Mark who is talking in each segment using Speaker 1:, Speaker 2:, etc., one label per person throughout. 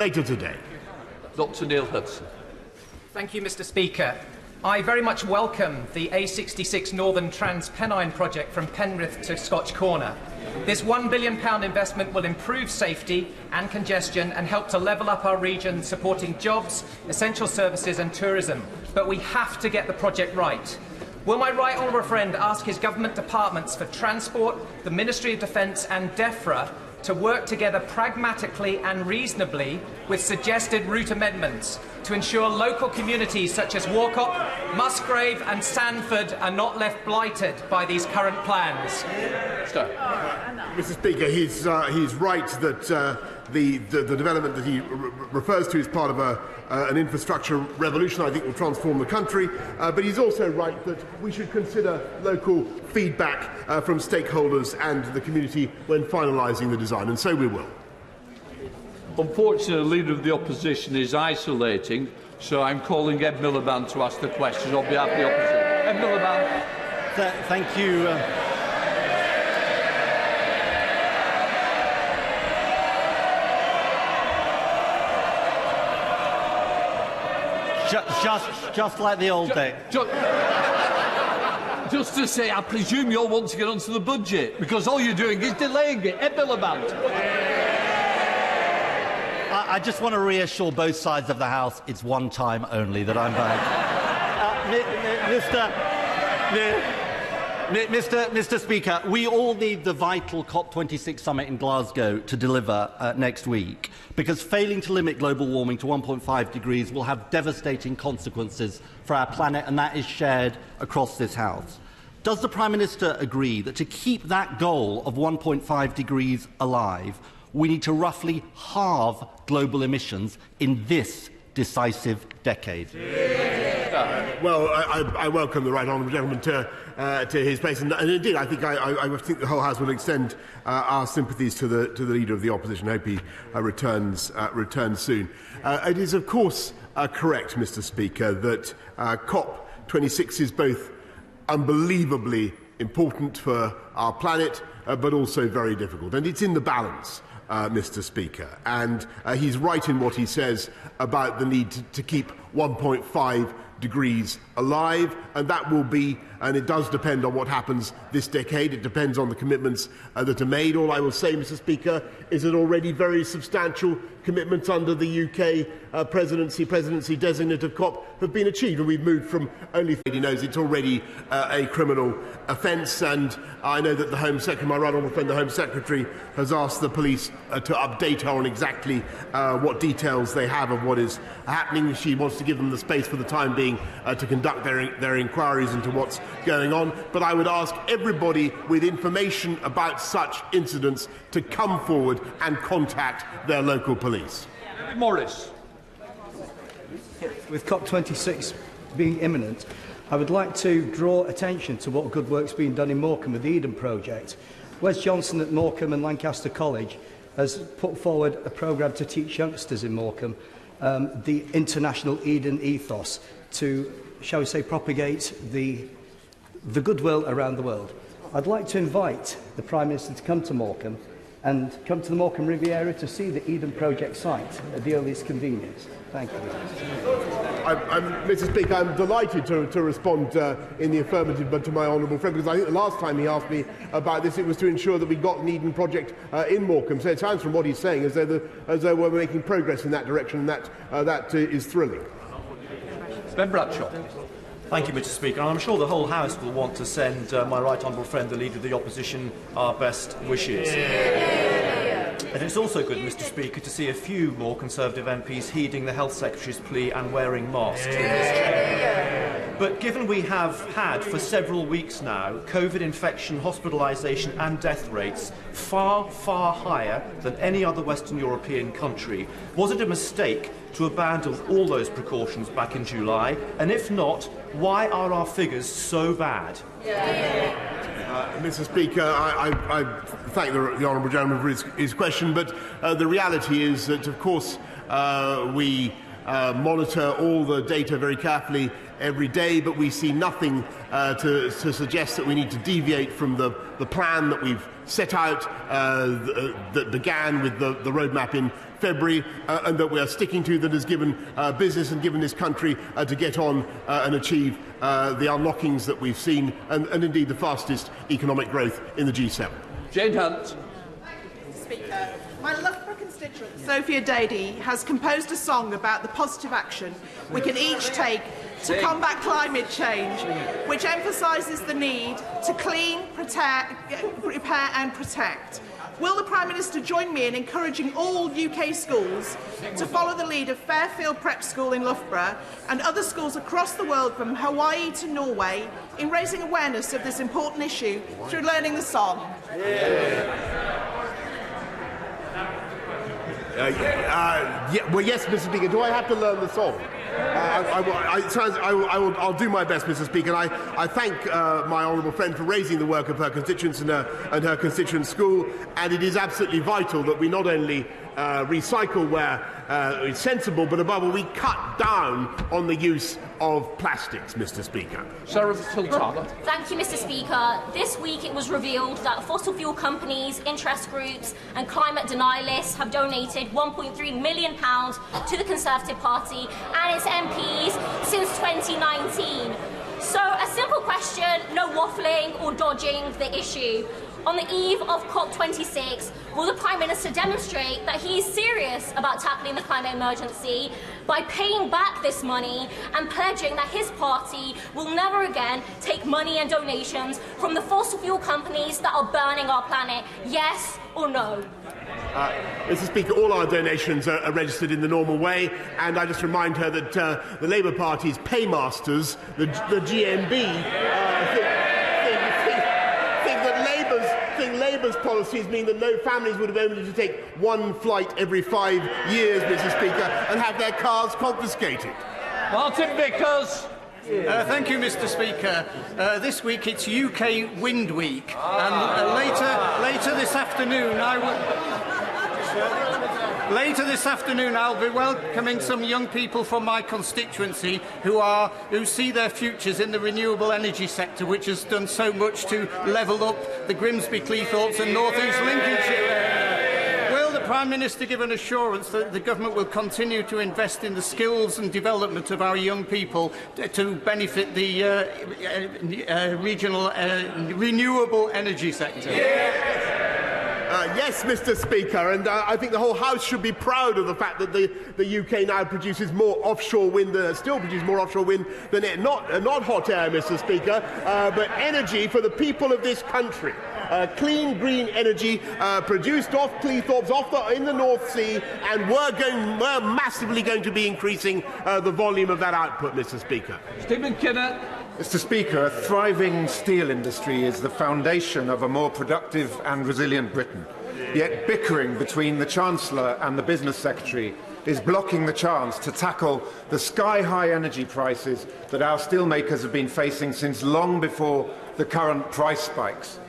Speaker 1: later today.
Speaker 2: Dr. Neil Hudson.
Speaker 3: Thank you, Mr. Speaker. I very much welcome the A66 Northern Trans-Pennine project from Penrith to Scotch Corner. This £1 billion investment will improve safety and congestion and help to level up our region, supporting jobs, essential services and tourism. But we have to get the project right. Will my right honourable friend ask his government departments for Transport, the Ministry of Defence and DEFRA to work together pragmatically and reasonably with suggested route amendments to ensure local communities such as Warcock, Musgrave and Sandford are not left blighted by these current plans?
Speaker 1: Mr. Speaker, he's right that the development that he refers to is part of an infrastructure revolution I think will transform the country, but he's also right that we should consider local feedback from stakeholders and the community when finalising the design, and so we will.
Speaker 2: Unfortunately, the Leader of the Opposition is isolating, so I'm calling Ed Miliband to ask the question on behalf of the Opposition. Ed Miliband.
Speaker 4: Thank you. Just like the old days.
Speaker 2: Just to say, I presume you all want to get onto the budget, because all you're doing is delaying it. Ed Miliband.
Speaker 4: I just want to reassure both sides of the House it's one time only that I'm back. Mr. Speaker, we all need the vital COP26 summit in Glasgow to deliver next week, because failing to limit global warming to 1.5 degrees will have devastating consequences for our planet, and that is shared across this House. Does the Prime Minister agree that to keep that goal of 1.5 degrees alive, we need to roughly halve global emissions in this decisive decade?
Speaker 1: Well, I welcome the right honourable gentleman to his place, and indeed, I think the whole House will extend our sympathies to the Leader of the Opposition. I hope he returns soon. It is, of course, correct, Mr. Speaker, that COP26 is both unbelievably important for our planet, but also very difficult, and it's in the balance. Mr. Speaker, and he's right in what he says about the need to keep 1.5 degrees alive, and that will be, and it does depend on what happens this decade. It depends on the commitments that are made. All I will say, Mr. Speaker, is that already very substantial commitments under the UK presidency designate of COP have been achieved, and we've moved from only, he knows it's already a criminal offence, and I know that the Home Secretary, my right honourable friend, the Home Secretary, has asked the police to update her on exactly what details they have of what is happening. She wants to give them the space for the time being to conduct their inquiries into what's going on, but I would ask everybody with information about such incidents to come forward and contact their local police.
Speaker 2: Morris.
Speaker 5: With COP26 being imminent, I would like to draw attention to what good work's being done in Morecambe with the Eden project. Wes Johnson at Morecambe and Lancaster College has put forward a programme to teach youngsters in Morecambe the international Eden ethos to, shall we say, propagate the goodwill around the world. I'd like to invite the Prime Minister to come to Morecambe and come to the Morecambe Riviera to see the Eden project site at the earliest convenience. Thank you.
Speaker 1: Mr. Speaker, I'm delighted to respond in the affirmative, but to my honourable friend, because I think the last time he asked me about this, it was to ensure that we got an Eden project in Morecambe. So it sounds from what he's saying as though we're making progress in that direction, and that is thrilling.
Speaker 2: Ben Bradshaw.
Speaker 6: Thank you, Mr. Speaker. I'm sure the whole House will want to send my right honourable friend, the Leader of the Opposition, our best wishes. And it's also good, Mr. Speaker, to see a few more Conservative MPs heeding the Health Secretary's plea and wearing masks in this chamber. But given we have had for several weeks now COVID infection, hospitalisation and death rates far, far higher than any other Western European country, was it a mistake to abandon all those precautions back in July? And if not, why are our figures so bad?
Speaker 1: Mr. Speaker, I thank the honourable gentleman for his question, but the reality is that, of course, we monitor all the data very carefully every day, but we see nothing to suggest that we need to deviate from the plan that we've set out that began with the roadmap in February and that we are sticking to, that has given business and given this country to get on and achieve the unlockings that we've seen and indeed the fastest economic growth in the G7.
Speaker 2: Jane Hunt.
Speaker 7: Speaker, my Loughborough constituent Sophia Dady has composed a song about the positive action we can each take to combat climate change, which emphasises the need to clean, repair and protect. Will the Prime Minister join me in encouraging all UK schools to follow the lead of Fairfield Prep School in Loughborough and other schools across the world from Hawaii to Norway in raising awareness of this important issue through learning the song?
Speaker 1: Well, yes, Mr. Speaker. Do I have to learn the song? I'll do my best, Mr. Speaker. I thank my honourable friend for raising the work of her constituents and her constituent school. And it is absolutely vital that we not only recycle where it's sensible, but above all, we cut down on the use of plastics, Mr. Speaker.
Speaker 2: Sarah Sultana.
Speaker 8: Thank you, Mr. Speaker. This week it was revealed that fossil fuel companies, interest groups and climate denialists have donated £1.3 million to the Conservative Party and its MPs since 2019. So a simple question, no waffling or dodging the issue. On the eve of COP26, will the Prime Minister demonstrate that he is serious about tackling the climate emergency by paying back this money and pledging that his party will never again take money and donations from the fossil fuel companies that are burning our planet? Yes or no?
Speaker 1: Mr. Speaker, all our donations are registered in the normal way, and I just remind her that the Labour Party's paymasters, the GMB, think Labour's policies mean that no families would have only to take one flight every 5 years, Mr. Speaker, and have their cars confiscated.
Speaker 2: Martin Vickers.
Speaker 9: Thank you, Mr. Speaker. This week it's UK Wind Week, and later this afternoon I'll be welcoming some young people from my constituency who see their futures in the renewable energy sector, which has done so much to level up the Grimsby, Cleethorpes and North East Lincolnshire. Will the Prime Minister give an assurance that the government will continue to invest in the skills and development of our young people to benefit the regional renewable energy sector?
Speaker 1: Yes, Mr. Speaker, and I think the whole House should be proud of the fact that the UK now produces more offshore wind, still produces more offshore wind than it. Not hot air, Mr. Speaker, but energy for the people of this country. Clean, green energy produced off Cleethorpes, in the North Sea, and we're massively going to be increasing the volume of that output, Mr. Speaker.
Speaker 2: Stephen Kinnock.
Speaker 10: Mr. Speaker, a thriving steel industry is the foundation of a more productive and resilient Britain. Yet bickering between the Chancellor and the Business Secretary is blocking the chance to tackle the sky-high energy prices that our steelmakers have been facing since long before the current price spikes.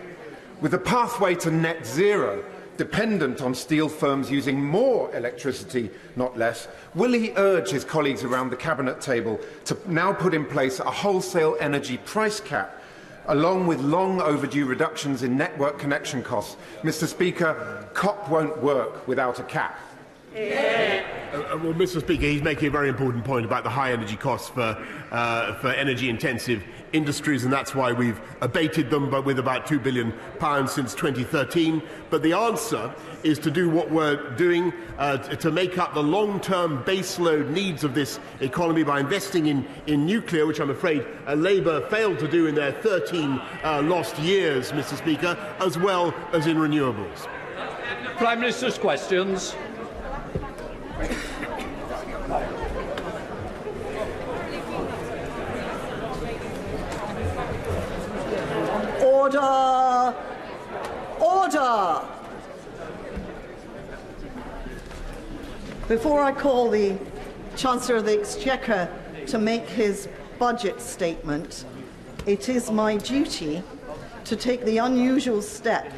Speaker 10: With the pathway to net zero dependent on steel firms using more electricity, not less, will he urge his colleagues around the Cabinet table to now put in place a wholesale energy price cap, along with long overdue reductions in network connection costs? Mr. Speaker, COP won't work without a cap.
Speaker 1: Well, Mr. Speaker, he's making a very important point about the high energy costs for energy-intensive industries, and that's why we've abated them with about £2 billion since 2013. But the answer is to do what we're doing to make up the long-term baseload needs of this economy by investing in nuclear, which I'm afraid Labour failed to do in their 13 lost years, Mr. Speaker, as well as in renewables.
Speaker 2: Prime Minister's questions.
Speaker 11: Order! Order! Before I call the Chancellor of the Exchequer to make his budget statement, it is my duty to take the unusual step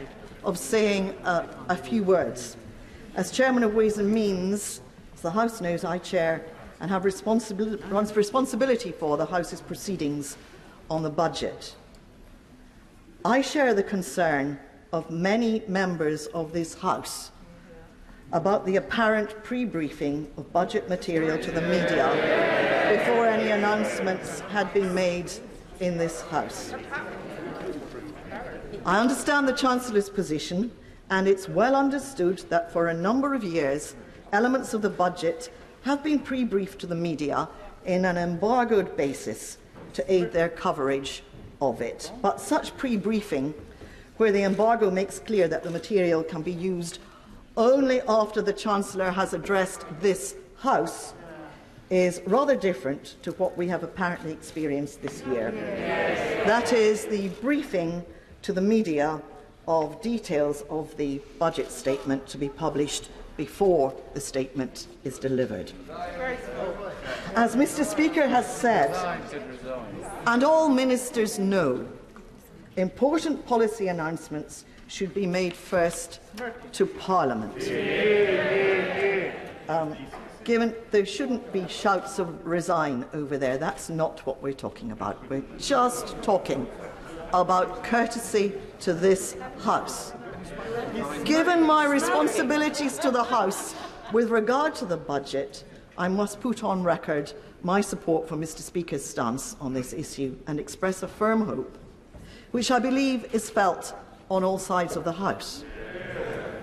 Speaker 11: of saying a few words. As Chairman of Ways and Means, as the House knows, I chair and have responsibility for the House's proceedings on the budget. I share the concern of many members of this House about the apparent pre-briefing of budget material to the media before any announcements had been made in this House. I understand the Chancellor's position, and it's well understood that for a number of years, elements of the budget have been pre-briefed to the media in an embargoed basis to aid their coverage of it. But such pre-briefing, where the embargo makes clear that the material can be used only after the Chancellor has addressed this House, is rather different to what we have apparently experienced this year. That is, the briefing to the media of details of the budget statement to be published before the statement is delivered. As Mr. Speaker has said, and all ministers know, important policy announcements should be made first to Parliament. Given there shouldn't be shouts of resign over there, that's not what we're talking about. We're just talking about courtesy to this House. Given my responsibilities to the House with regard to the budget, I must put on record my support for Mr. Speaker's stance on this issue and express a firm hope, which I believe is felt on all sides of the House,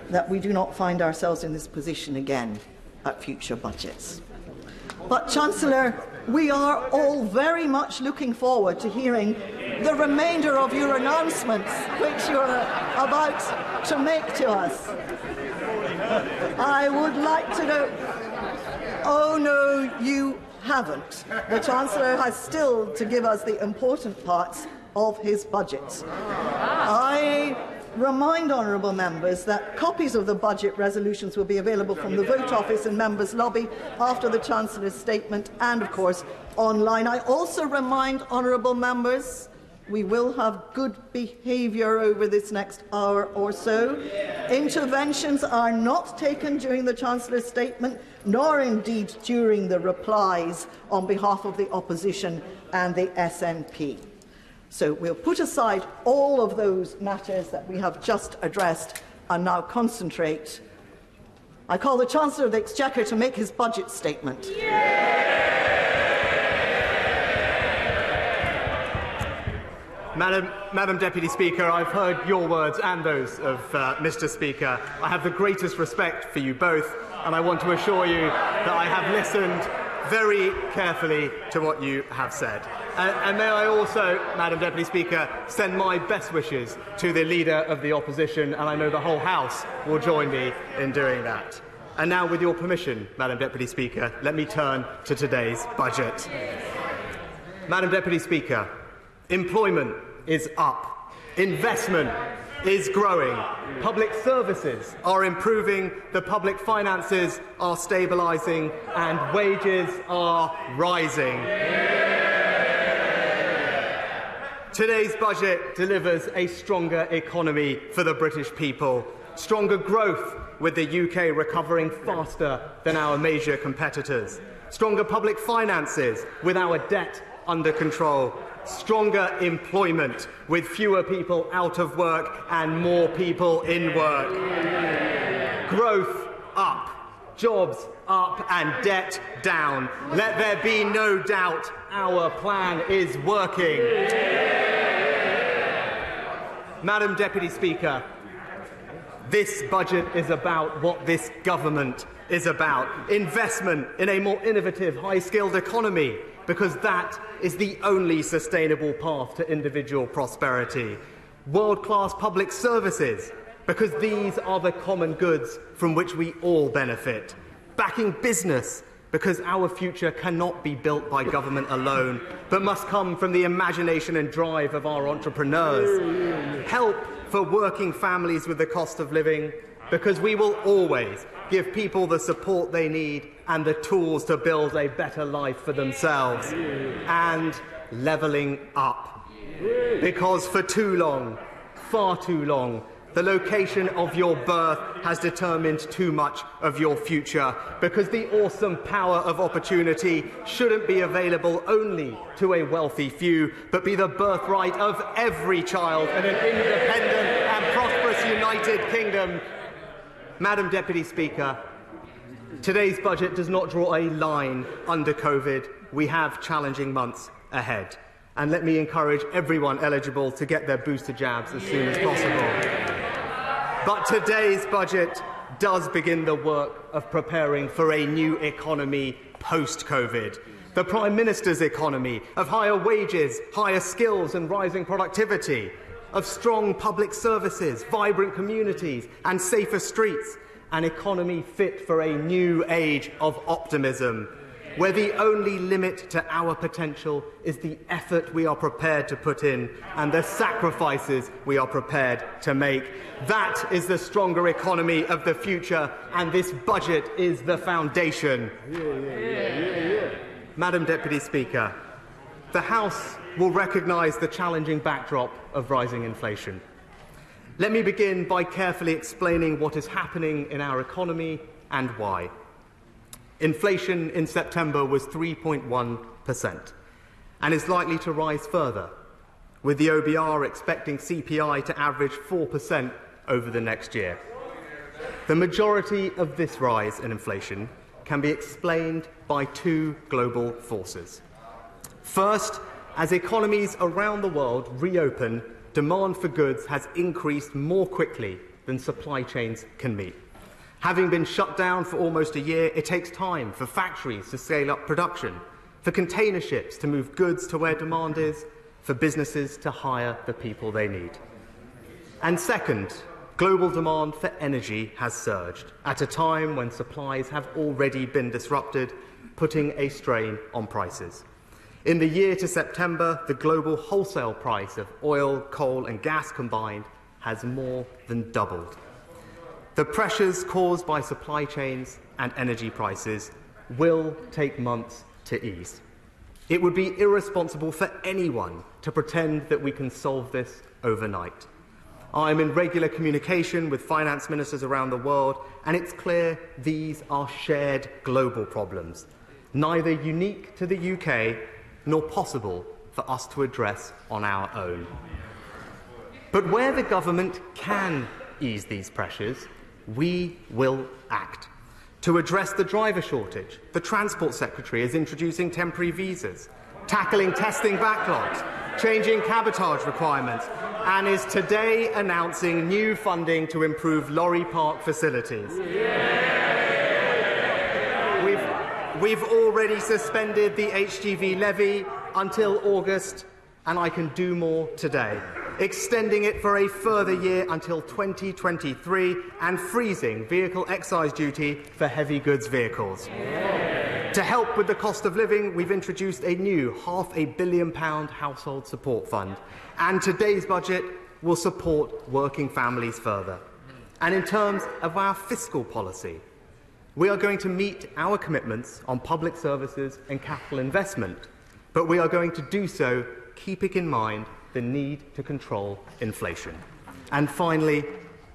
Speaker 11: that we do not find ourselves in this position again at future budgets. But, Chancellor, we are all very much looking forward to hearing the remainder of your announcements which you are about to make to us. I would like to know... Oh, no, you haven't. The Chancellor has still to give us the important parts of his budget. I remind honourable members that copies of the budget resolutions will be available from the Vote Office and Members' Lobby after the Chancellor's statement and, of course, online. I also remind honourable members we will have good behaviour over this next hour or so. Interventions are not taken during the Chancellor's statement, nor indeed during the replies on behalf of the opposition and the SNP. So we'll put aside all of those matters that we have just addressed and now concentrate. I call the Chancellor of the Exchequer to make his budget statement.
Speaker 12: Madam Deputy Speaker, I've heard your words and those of Mr. Speaker. I have the greatest respect for you both, and I want to assure you that I have listened very carefully to what you have said. And may I also, Madam Deputy Speaker, send my best wishes to the Leader of the Opposition, and I know the whole House will join me in doing that. And now, with your permission, Madam Deputy Speaker, let me turn to today's budget. Madam Deputy Speaker, employment is up, investment is growing, public services are improving, the public finances are stabilising, and wages are rising. Today's budget delivers a stronger economy for the British people, stronger growth with the UK recovering faster than our major competitors, stronger public finances with our debt under control, stronger employment with fewer people out of work and more people in work. Growth up, jobs up and debt down. Let there be no doubt our plan is working. Madam Deputy Speaker, this budget is about what this government is about. Investment in a more innovative, high-skilled economy, because that is the only sustainable path to individual prosperity. World-class public services, because these are the common goods from which we all benefit. Backing business, because our future cannot be built by government alone, but must come from the imagination and drive of our entrepreneurs. Help for working families with the cost of living, because we will always give people the support they need and the tools to build a better life for themselves. And levelling up, because for too long, far too long, The location of your birth has determined too much of your future, because the awesome power of opportunity shouldn't be available only to a wealthy few, but be the birthright of every child in an independent and prosperous United Kingdom. Madam Deputy Speaker, today's budget does not draw a line under COVID. We have challenging months ahead. And let me encourage everyone eligible to get their booster jabs as soon as possible. But today's budget does begin the work of preparing for a new economy post-COVID. The Prime Minister's economy of higher wages, higher skills and rising productivity, of strong public services, vibrant communities and safer streets, an economy fit for a new age of optimism, where the only limit to our potential is the effort we are prepared to put in and the sacrifices we are prepared to make. That is the stronger economy of the future, and this budget is the foundation. Madam Deputy Speaker, the House will recognise the challenging backdrop of rising inflation. Let me begin by carefully explaining what is happening in our economy and why. Inflation in September was 3.1% and is likely to rise further, with the OBR expecting CPI to average 4% over the next year. The majority of this rise in inflation can be explained by two global forces. First, as economies around the world reopen, demand for goods has increased more quickly than supply chains can meet. Having been shut down for almost a year, it takes time for factories to scale up production, for container ships to move goods to where demand is, for businesses to hire the people they need. And second, global demand for energy has surged at a time when supplies have already been disrupted, putting a strain on prices. In the year to September, the global wholesale price of oil, coal and gas combined has more than doubled. The pressures caused by supply chains and energy prices will take months to ease. It would be irresponsible for anyone to pretend that we can solve this overnight. I am in regular communication with finance ministers around the world, and it's clear these are shared global problems, neither unique to the UK nor possible for us to address on our own. But where the government can ease these pressures, we will act. To address the driver shortage, the Transport Secretary is introducing temporary visas, tackling testing backlogs, changing cabotage requirements, and is today announcing new funding to improve lorry park facilities. We've already suspended the HGV levy until August, and I can do more today, extending it for a further year until 2023 and freezing vehicle excise duty for heavy goods vehicles. To help with the cost of living, we've introduced a new £500 million household support fund, and today's budget will support working families further. And in terms of our fiscal policy, we are going to meet our commitments on public services and capital investment, but we are going to do so keeping in mind the need to control inflation. And finally,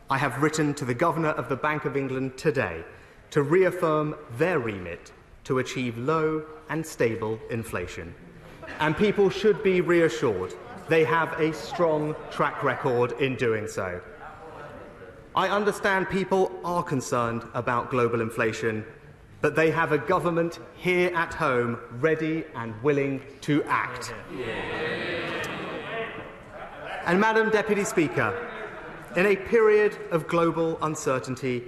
Speaker 12: I have written to the Governor of the Bank of England today to reaffirm their remit to achieve low and stable inflation. And people should be reassured they have a strong track record in doing so. I understand people are concerned about global inflation, but they have a government here at home ready and willing to act. And Madam Deputy Speaker, in a period of global uncertainty,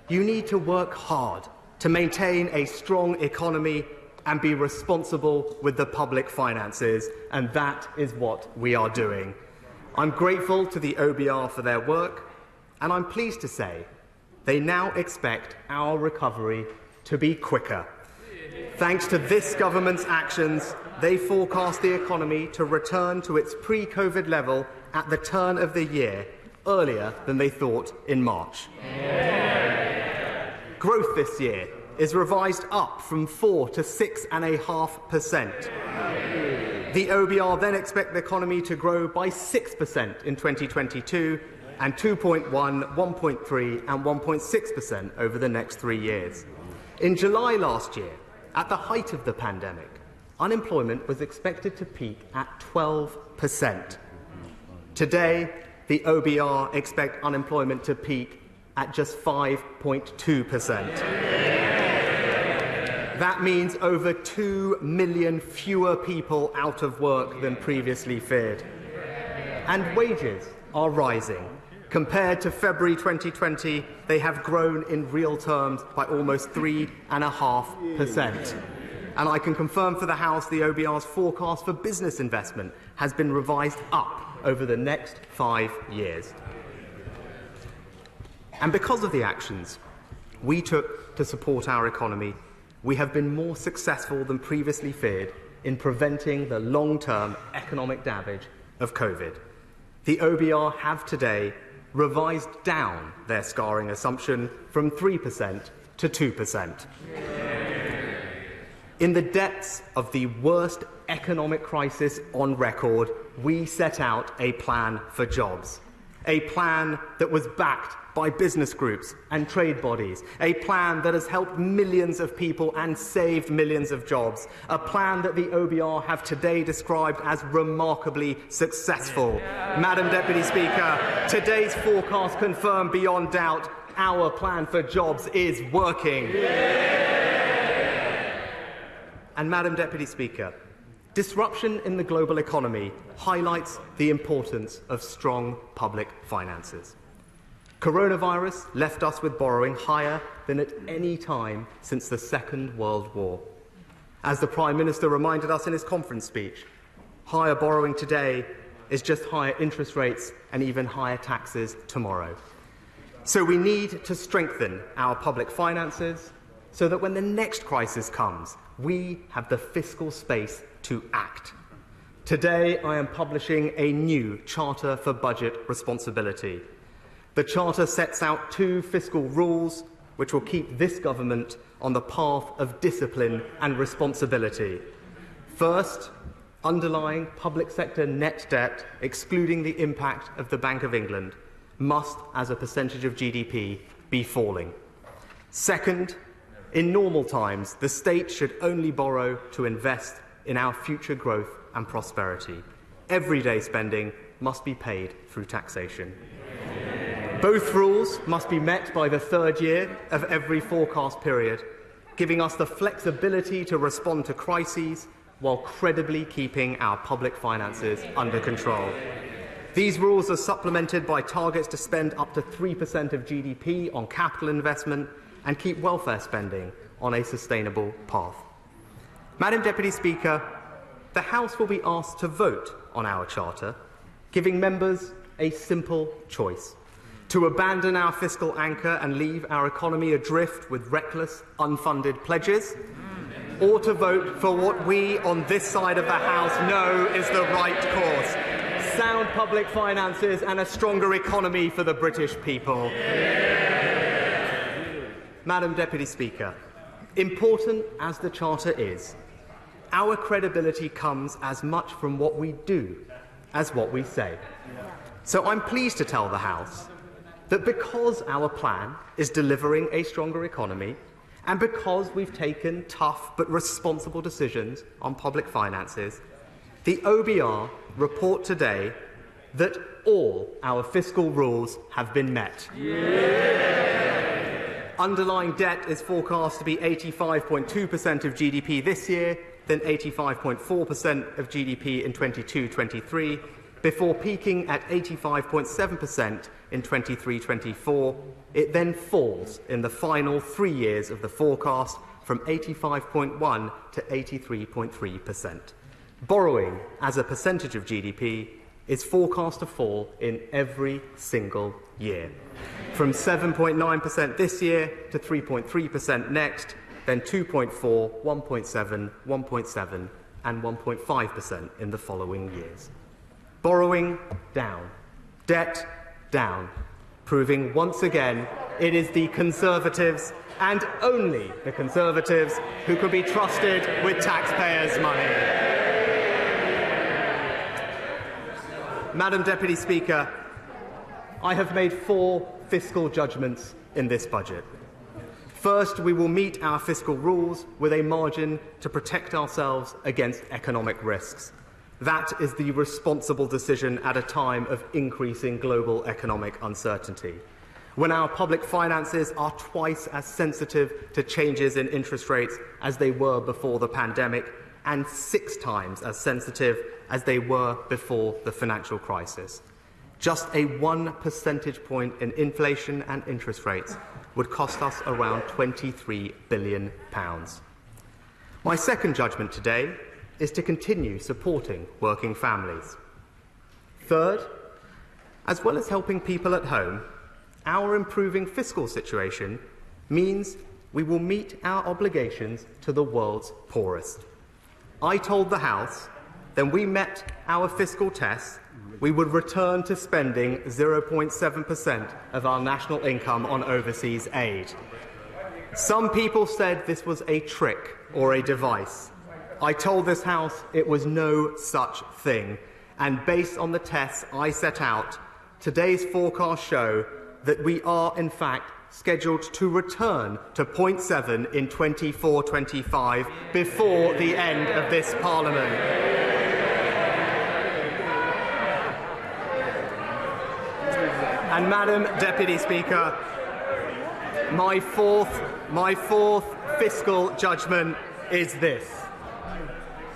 Speaker 12: you need to work hard to maintain a strong economy and be responsible with the public finances, and that is what we are doing. I'm grateful to the OBR for their work, and I'm pleased to say they now expect our recovery to be quicker. Thanks to this government's actions, they forecast the economy to return to its pre-COVID level at the turn of the year, earlier than they thought in March. Growth this year is revised up from 4 to 6.5%. The OBR then expect the economy to grow by 6% in 2022 and 2.1%, 1.3% and 1.6% over the next 3 years. In July last year, at the height of the pandemic, unemployment was expected to peak at 12%. Today, the OBR expect unemployment to peak at just 5.2%. That means over 2 million fewer people out of work than previously feared. And wages are rising. Compared to February 2020, they have grown in real terms by almost 3.5%. And I can confirm for the House the OBR's forecast for business investment has been revised up over the next 5 years. And because of the actions we took to support our economy, we have been more successful than previously feared in preventing the long-term economic damage of COVID. The OBR have today revised down their scarring assumption from 3% to 2%. In the depths of the worst economic crisis on record, we set out a plan for jobs, a plan that was backed by business groups and trade bodies, a plan that has helped millions of people and saved millions of jobs, a plan that the OBR have today described as remarkably successful. Madam Deputy Speaker, today's forecast confirm beyond doubt our plan for jobs is working. And Madam Deputy Speaker, disruption in the global economy highlights the importance of strong public finances. Coronavirus left us with borrowing higher than at any time since the Second World War. As the Prime Minister reminded us in his conference speech, higher borrowing today is just higher interest rates and even higher taxes tomorrow. So we need to strengthen our public finances so that when the next crisis comes, we have the fiscal space to act. Today, I am publishing a new Charter for Budget Responsibility. The Charter sets out 2 fiscal rules which will keep this government on the path of discipline and responsibility. First, underlying public sector net debt, excluding the impact of the Bank of England, must, as a percentage of GDP, be falling. Second, in normal times, the state should only borrow to invest in our future growth and prosperity. Everyday spending must be paid through taxation. Both rules must be met by the 3rd year of every forecast period, giving us the flexibility to respond to crises while credibly keeping our public finances under control. These rules are supplemented by targets to spend up to 3% of GDP on capital investment and keep welfare spending on a sustainable path. Madam Deputy Speaker, the House will be asked to vote on our Charter, giving members a simple choice: to abandon our fiscal anchor and leave our economy adrift with reckless, unfunded pledges, or to vote for what we on this side of the House know is the right course: sound public finances and a stronger economy for the British people. Madam Deputy Speaker, important as the Charter is, our credibility comes as much from what we do as what we say. So I'm pleased to tell the House that because our plan is delivering a stronger economy, and because we've taken tough but responsible decisions on public finances, the OBR report today that all our fiscal rules have been met. Underlying debt is forecast to be 85.2% of GDP this year, then 85.4% of GDP in 22-23, before peaking at 85.7% in 23-24. It then falls in the final 3 years of the forecast from 85.1 to 83.3%. Borrowing as a percentage of GDP is forecast to fall in every single year, from 7.9% this year to 3.3% next, then 2.4%, 1.7%, 1.7% and 1.5% in the following years. Borrowing down, debt down, proving once again it is the Conservatives and only the Conservatives who can be trusted with taxpayers' money. Madam Deputy Speaker, I have made 4 fiscal judgments in this budget. First, we will meet our fiscal rules with a margin to protect ourselves against economic risks. That is the responsible decision at a time of increasing global economic uncertainty, when our public finances are twice as sensitive to changes in interest rates as they were before the pandemic, and 6 times as sensitive as they were before the financial crisis. Just a 1 percentage point in inflation and interest rates would cost us around £23 billion. My second judgment today is to continue supporting working families. Third, as well as helping people at home, our improving fiscal situation means we will meet our obligations to the world's poorest. I told the House that we met our fiscal tests, we would return to spending 0.7% of our national income on overseas aid. Some people said this was a trick or a device. I told this House it was no such thing, and based on the tests I set out, today's forecasts show that we are, in fact, scheduled to return to 0.7 in 24-25 before the end of this Parliament. And, Madam Deputy Speaker, my fourth fiscal judgment is this.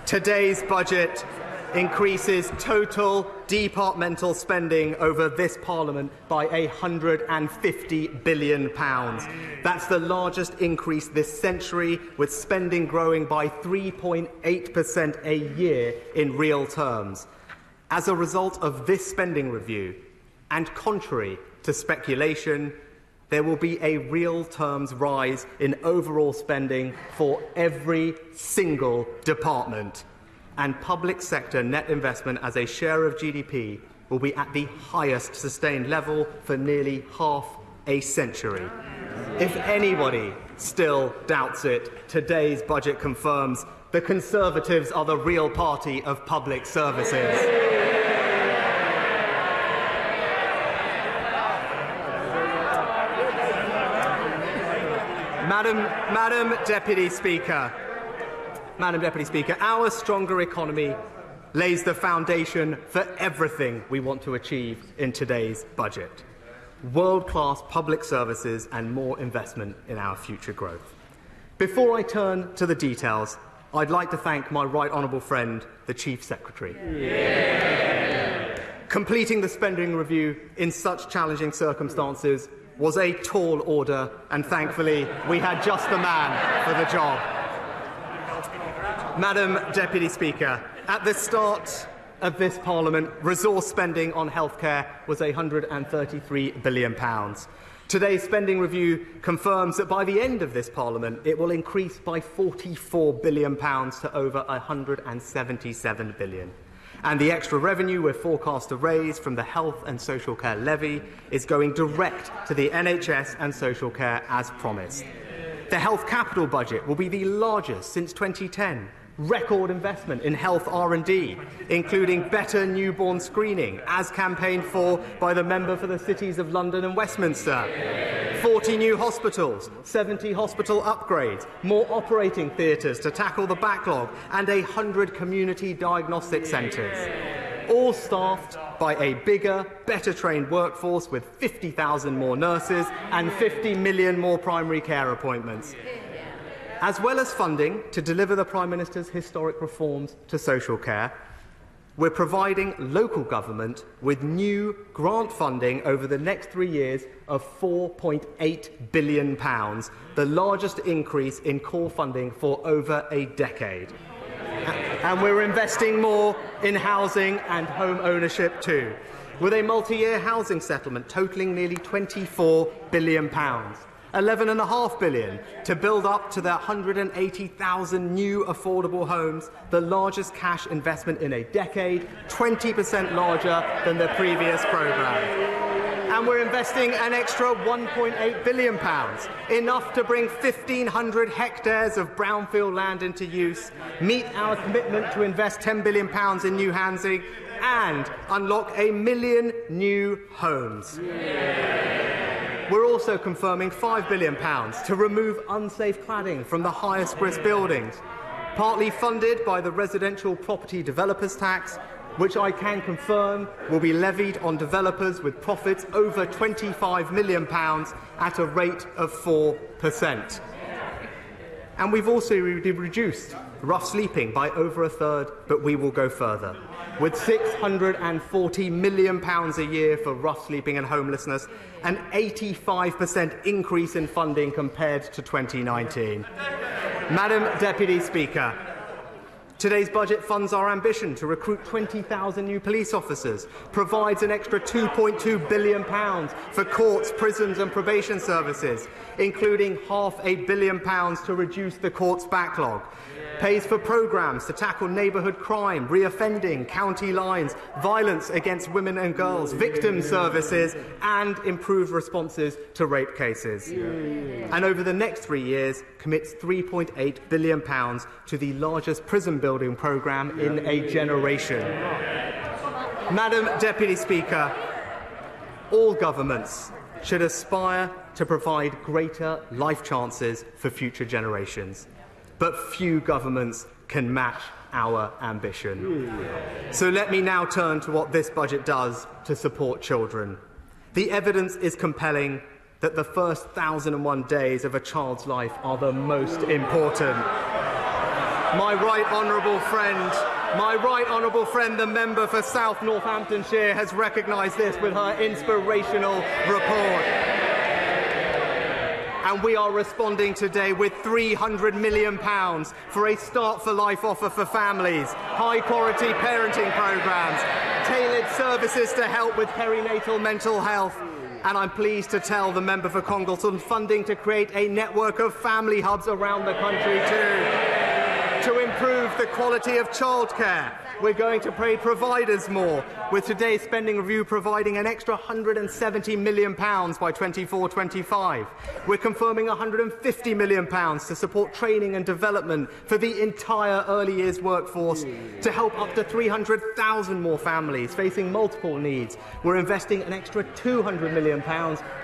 Speaker 12: Today's budget increases total departmental spending over this Parliament by £150 billion. That's the largest increase this century, with spending growing by 3.8% a year in real terms. As a result of this spending review, and contrary to speculation, there will be a real terms rise in overall spending for every single department. And public sector net investment as a share of GDP will be at the highest sustained level for nearly half a century. If anybody still doubts it, today's budget confirms the Conservatives are the real party of public services. Madam Deputy Speaker, our stronger economy lays the foundation for everything we want to achieve in today's budget. World-class public services and more investment in our future growth. Before I turn to the details, I'd like to thank my right honourable friend, the Chief Secretary. Yeah. Completing the spending review in such challenging circumstances was a tall order, and thankfully we had just the man for the job. Madam Deputy Speaker, at the start of this Parliament, resource spending on healthcare was £133 billion. Today's spending review confirms that by the end of this Parliament it will increase by £44 billion to over £177 billion. And the extra revenue we're forecast to raise from the Health and Social Care Levy is going direct to the NHS and social care as promised. The health capital budget will be the largest since 2010. Record investment in health R&D, including better newborn screening, as campaigned for by the member for the cities of London and Westminster. 40 new hospitals, 70 hospital upgrades, more operating theatres to tackle the backlog, and 100 community diagnostic centres. All staffed by a bigger, better-trained workforce with 50,000 more nurses and 50 million more primary care appointments. As well as funding to deliver the Prime Minister's historic reforms to social care, we're providing local government with new grant funding over the next 3 years of £4.8 billion, the largest increase in core funding for over a decade. And we're investing more in housing and home ownership too, with a multi-year housing settlement totalling nearly £24 billion. £11.5 billion to build up to the 180,000 new affordable homes, the largest cash investment in a decade, 20% larger than the previous programme. And we're investing an extra £1.8 billion, enough to bring 1,500 hectares of brownfield land into use, meet our commitment to invest £10 billion in new housing, and unlock 1 million new homes. We're also confirming £5 billion to remove unsafe cladding from the highest risk buildings, partly funded by the Residential Property Developers Tax, which I can confirm will be levied on developers with profits over £25 million at a rate of 4%. And we've also reduced rough sleeping by over a third, but we will go further, with £640 million a year for rough sleeping and homelessness, an 85% increase in funding compared to 2019. Madam Deputy Speaker, today's budget funds our ambition to recruit 20,000 new police officers, provides an extra £2.2 billion for courts, prisons and probation services, including £500 million to reduce the courts' backlog, pays for programmes to tackle neighbourhood crime, reoffending, county lines, violence against women and girls, victim services and improved responses to rape cases. And over the next 3 years commits £3.8 billion to the largest prison building programme in a generation. Madam Deputy Speaker, all governments should aspire to provide greater life chances for future generations. But few governments can match our ambition. So let me now turn to what this budget does to support children. The evidence is compelling that the first 1,001 days of a child's life are the most important. My right honourable friend, the member for South Northamptonshire, has recognised this with her inspirational report. And we are responding today with £300 million for a Start for Life offer for families, high-quality parenting programmes, tailored services to help with perinatal mental health. And I'm pleased to tell the member for Congleton funding to create a network of family hubs around the country too, to improve the quality of childcare. We're going to pay providers more, with today's spending review providing an extra £170 million by 24-25. We're confirming £150 million to support training and development for the entire early years workforce, to help up to 300,000 more families facing multiple needs. We're investing an extra £200 million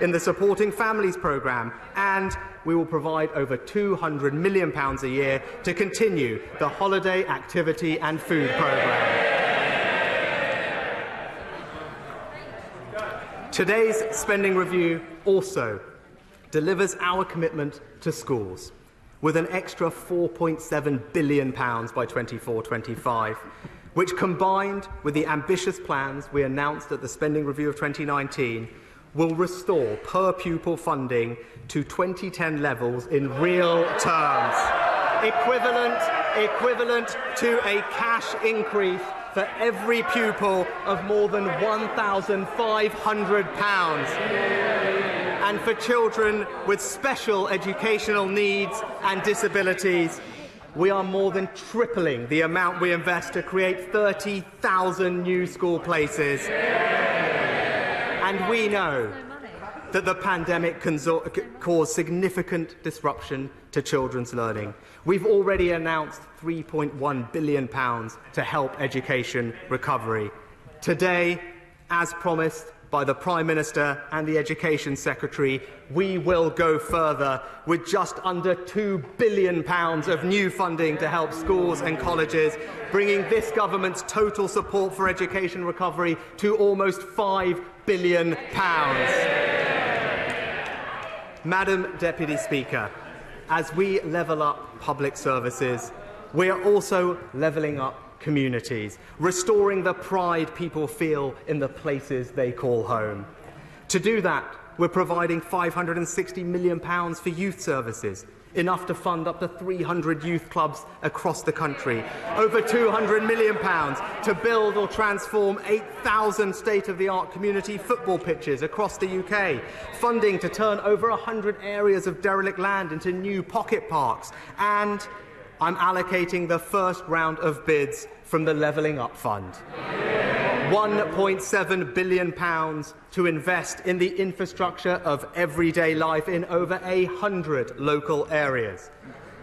Speaker 12: in the Supporting Families programme, and we will provide over £200 million a year to continue the Holiday Activity and Food programme. Today's spending review also delivers our commitment to schools, with an extra £4.7 billion by 24-25, which, combined with the ambitious plans we announced at the spending review of 2019, will restore per-pupil funding to 2010 levels in real terms, equivalent to a cash increase for every pupil of more than £1,500. And for children with special educational needs and disabilities, we are more than tripling the amount we invest to create 30,000 new school places. And we know that the pandemic caused significant disruption to children's learning. We've already announced £3.1 billion to help education recovery. Today, as promised by the Prime Minister and the Education Secretary, we will go further with just under £2 billion of new funding to help schools and colleges, bringing this government's total support for education recovery to almost £5 billion. Madam Deputy Speaker, as we level up public services, we are also levelling up communities, restoring the pride people feel in the places they call home. To do that, we're providing £560 million for youth services, enough to fund up to 300 youth clubs across the country, over £200 million to build or transform 8,000 state-of-the-art community football pitches across the UK, funding to turn over 100 areas of derelict land into new pocket parks, and I'm allocating the first round of bids from the Levelling Up Fund. £1.7 billion to invest in the infrastructure of everyday life in over 100 local areas,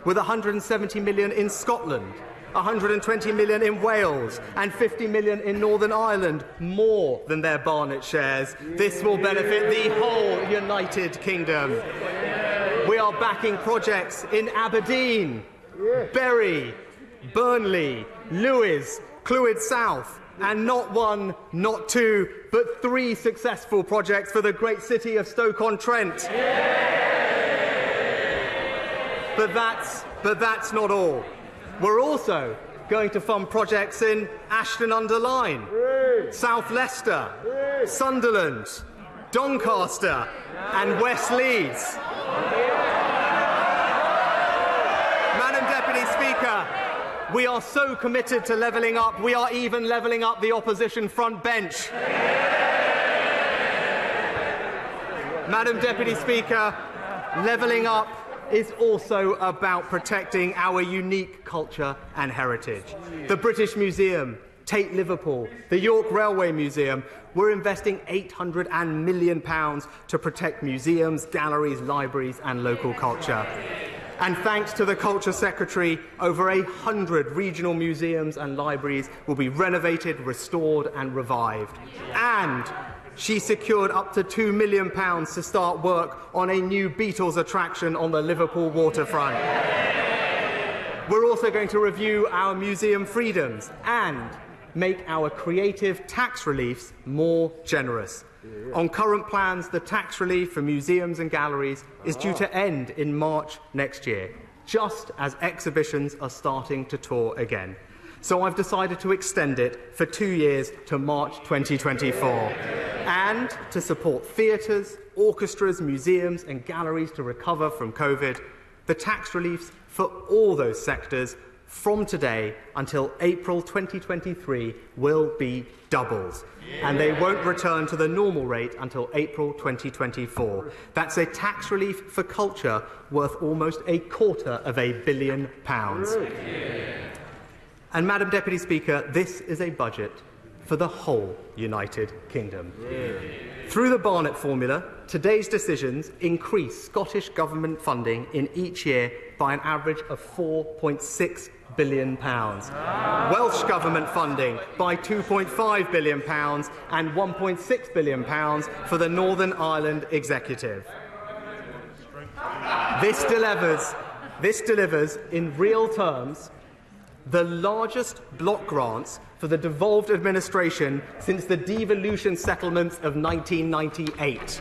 Speaker 12: with £170 million in Scotland 120 million in Wales and 50 million in Northern Ireland, more than their Barnett shares. This will benefit the whole United Kingdom. We are backing projects in Aberdeen, Bury, Burnley, Lewes, Clwyd South, and not one, not two, but 3 successful projects for the great city of Stoke-on-Trent. But that's not all. We're also going to fund projects in Ashton-under-Lyne, South Leicester, Sunderland, Doncaster, and West Leeds. Madam Deputy Speaker, we are so committed to levelling up, we are even levelling up the opposition front bench. Madam Deputy Speaker, levelling up is also about protecting our unique culture and heritage. The British Museum, Tate Liverpool, the York Railway Museum, we're investing £800 million to protect museums, galleries, libraries and local culture. And thanks to the Culture Secretary, over 100 regional museums and libraries will be renovated, restored and revived. And she secured up to £2 million to start work on a new Beatles attraction on the Liverpool waterfront. We're also going to review our museum freedoms and make our creative tax reliefs more generous. On current plans, the tax relief for museums and galleries is due to end in March next year, just as exhibitions are starting to tour again. So I've decided to extend it for 2 years to March 2024. And to support theatres, orchestras, museums and galleries to recover from COVID, the tax reliefs for all those sectors from today until April 2023 will be doubled. And they won't return to the normal rate until April 2024. That's a tax relief for culture worth almost £250 million. And, Madam Deputy Speaker, this is a budget for the whole United Kingdom. Through the Barnett formula, today's decisions increase Scottish Government funding in each year by an average of £4.6 billion. Welsh Government funding by £2.5 billion and £1.6 billion for the Northern Ireland Executive. This delivers in real terms the largest block grants for the devolved administration since the devolution settlements of 1998.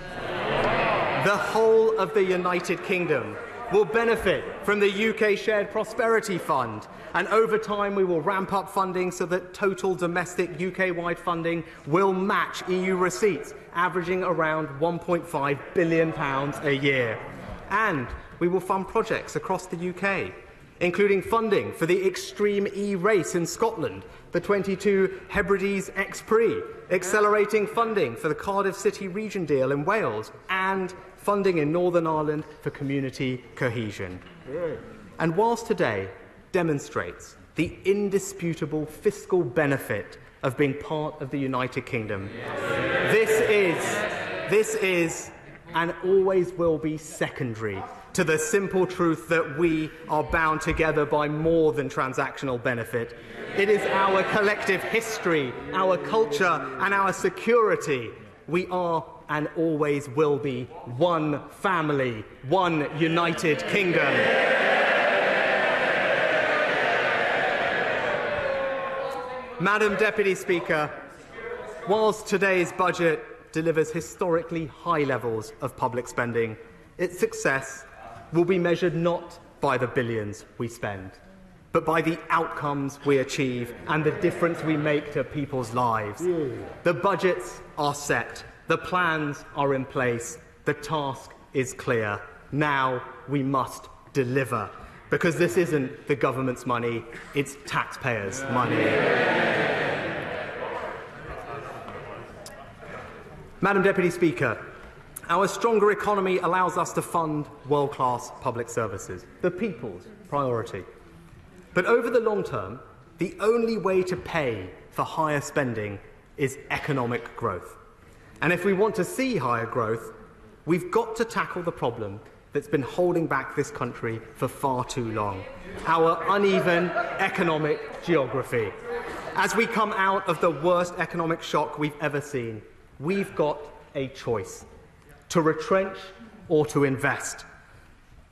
Speaker 12: The whole of the United Kingdom will benefit from the UK Shared Prosperity Fund, and over time we will ramp up funding so that total domestic UK-wide funding will match EU receipts, averaging around £1.5 billion a year. And we will fund projects across the UK, including funding for the Extreme E race in Scotland, the 22 Hebrides X-Prix, accelerating funding for the Cardiff City Region deal in Wales, and funding in Northern Ireland for community cohesion. And whilst today demonstrates the indisputable fiscal benefit of being part of the United Kingdom, this is and always will be secondary to the simple truth that we are bound together by more than transactional benefit. It is our collective history, our culture and our security. We are and always will be one family, one United Kingdom. Madam Deputy Speaker, whilst today's budget delivers historically high levels of public spending, its success will be measured not by the billions we spend, but by the outcomes we achieve and the difference we make to people's lives. The budgets are set, the plans are in place, the task is clear. Now we must deliver, because this isn't the government's money, it's taxpayers' money. Madam Deputy Speaker, our stronger economy allows us to fund world-class public services, the people's priority. But over the long term, the only way to pay for higher spending is economic growth. And if we want to see higher growth, we've got to tackle the problem that's been holding back this country for far too long: our uneven economic geography. As we come out of the worst economic shock we've ever seen, we've got a choice: to retrench or to invest.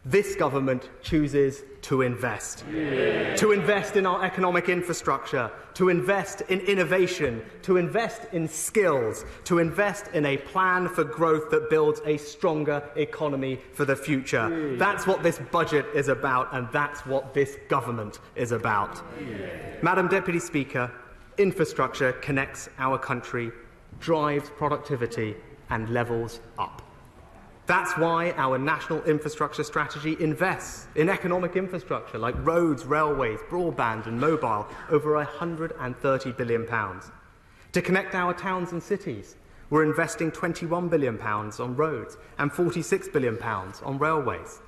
Speaker 12: This government chooses to invest. To invest in our economic infrastructure, to invest in innovation, to invest in skills, to invest in a plan for growth that builds a stronger economy for the future. That's what this budget is about, and that's what this government is about. Madam Deputy Speaker, infrastructure connects our country, drives productivity, and levels up. That's why our national infrastructure strategy invests in economic infrastructure like roads, railways, broadband and mobile, over £130 billion. To connect our towns and cities, we're investing £21 billion on roads and £46 billion on railways.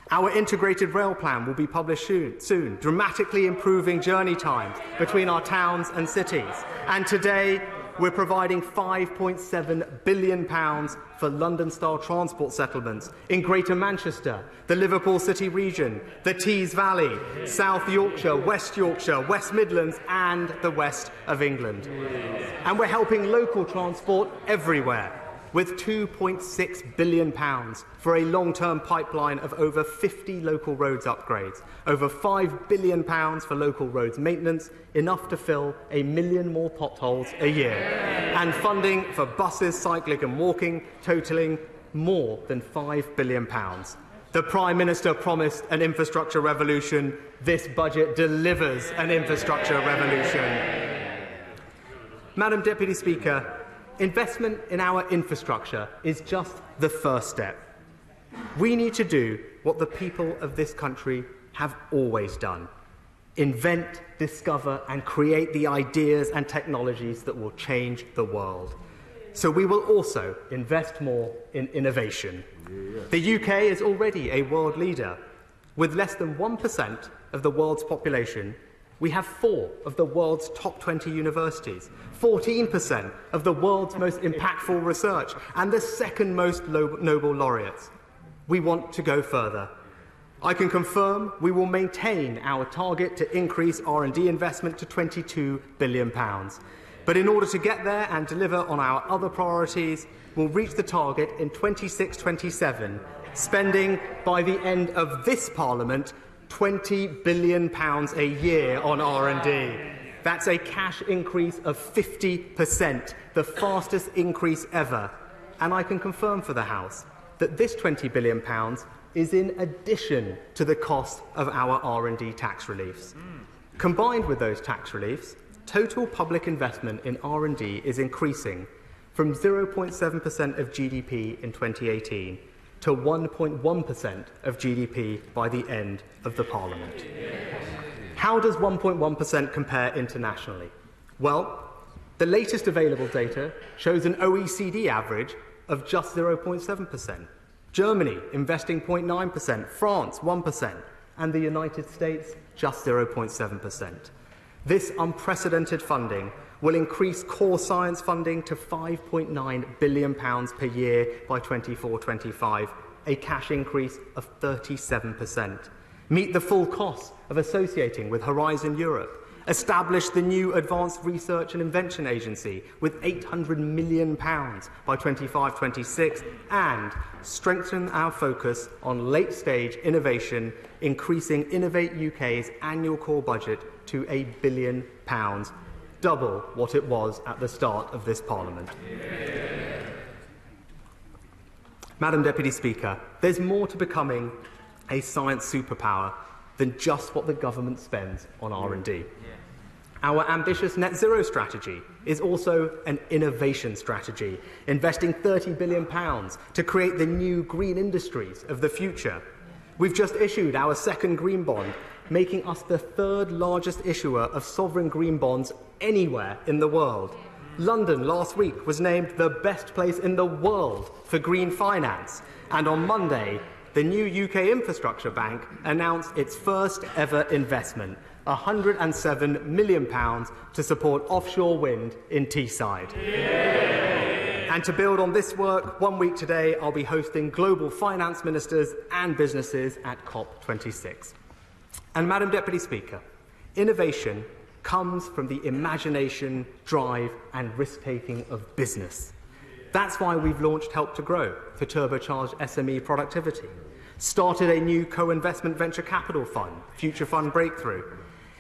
Speaker 12: Our integrated rail plan will be published soon, dramatically improving journey times between our towns and cities. And today, we're providing £5.7 billion for London-style transport settlements in Greater Manchester, the Liverpool City region, the Tees Valley, South Yorkshire, West Midlands and the West of England. And we're helping local transport everywhere, with £2.6 billion for a long-term pipeline of over 50 local roads upgrades, over £5 billion for local roads maintenance, enough to fill 1 million more potholes a year, and funding for buses, cycling and walking, totalling more than £5 billion. The Prime Minister promised an infrastructure revolution. This budget delivers an infrastructure revolution. Madam Deputy Speaker, investment in our infrastructure is just the first step. We need to do what the people of this country have always done: invent, discover and create the ideas and technologies that will change the world. So we will also invest more in innovation. The UK is already a world leader. With less than 1% of the world's population, we have 4 of the world's top 20 universities, 14% of the world's most impactful research, and the second most Nobel laureates. We want to go further. I can confirm we will maintain our target to increase R&D investment to £22 billion. But in order to get there and deliver on our other priorities, we'll reach the target in 26-27, spending by the end of this Parliament £20 billion a year on R&D. That's a cash increase of 50%, the fastest increase ever. And I can confirm for the House that this £20 billion is in addition to the cost of our R&D tax reliefs. Combined with those tax reliefs, total public investment in R&D is increasing from 0.7% of GDP in 2018 to 1.1% of GDP by the end of the Parliament. How does 1.1% compare internationally? Well, the latest available data shows an OECD average of just 0.7%. Germany investing 0.9%, France 1%, and the United States just 0.7%. This unprecedented funding will increase core science funding to £5.9 billion per year by 24-25, a cash increase of 37%. Meet the full cost of associating with Horizon Europe. Establish the new Advanced Research and Invention Agency with £800 million by 25-26, and strengthen our focus on late-stage innovation, increasing Innovate UK's annual core budget to £1 billion, double what it was at the start of this Parliament. Madam Deputy Speaker, there's more to becoming a science superpower than just what the government spends on R&D. Our ambitious net zero strategy is also an innovation strategy, investing £30 billion to create the new green industries of the future. We've just issued our second green bond, making us the 3rd largest issuer of sovereign green bonds anywhere in the world. London last week was named the best place in the world for green finance, and on Monday, the new UK Infrastructure Bank announced its first ever investment, £107 million to support offshore wind in Teesside. And to build on this work, 1 week today, I'll be hosting global finance ministers and businesses at COP26. And Madam Deputy Speaker, Innovation comes from the imagination, drive and risk-taking of business. That's why we've launched Help to Grow to turbocharge SME productivity, started a new co-investment venture capital fund, Future Fund Breakthrough.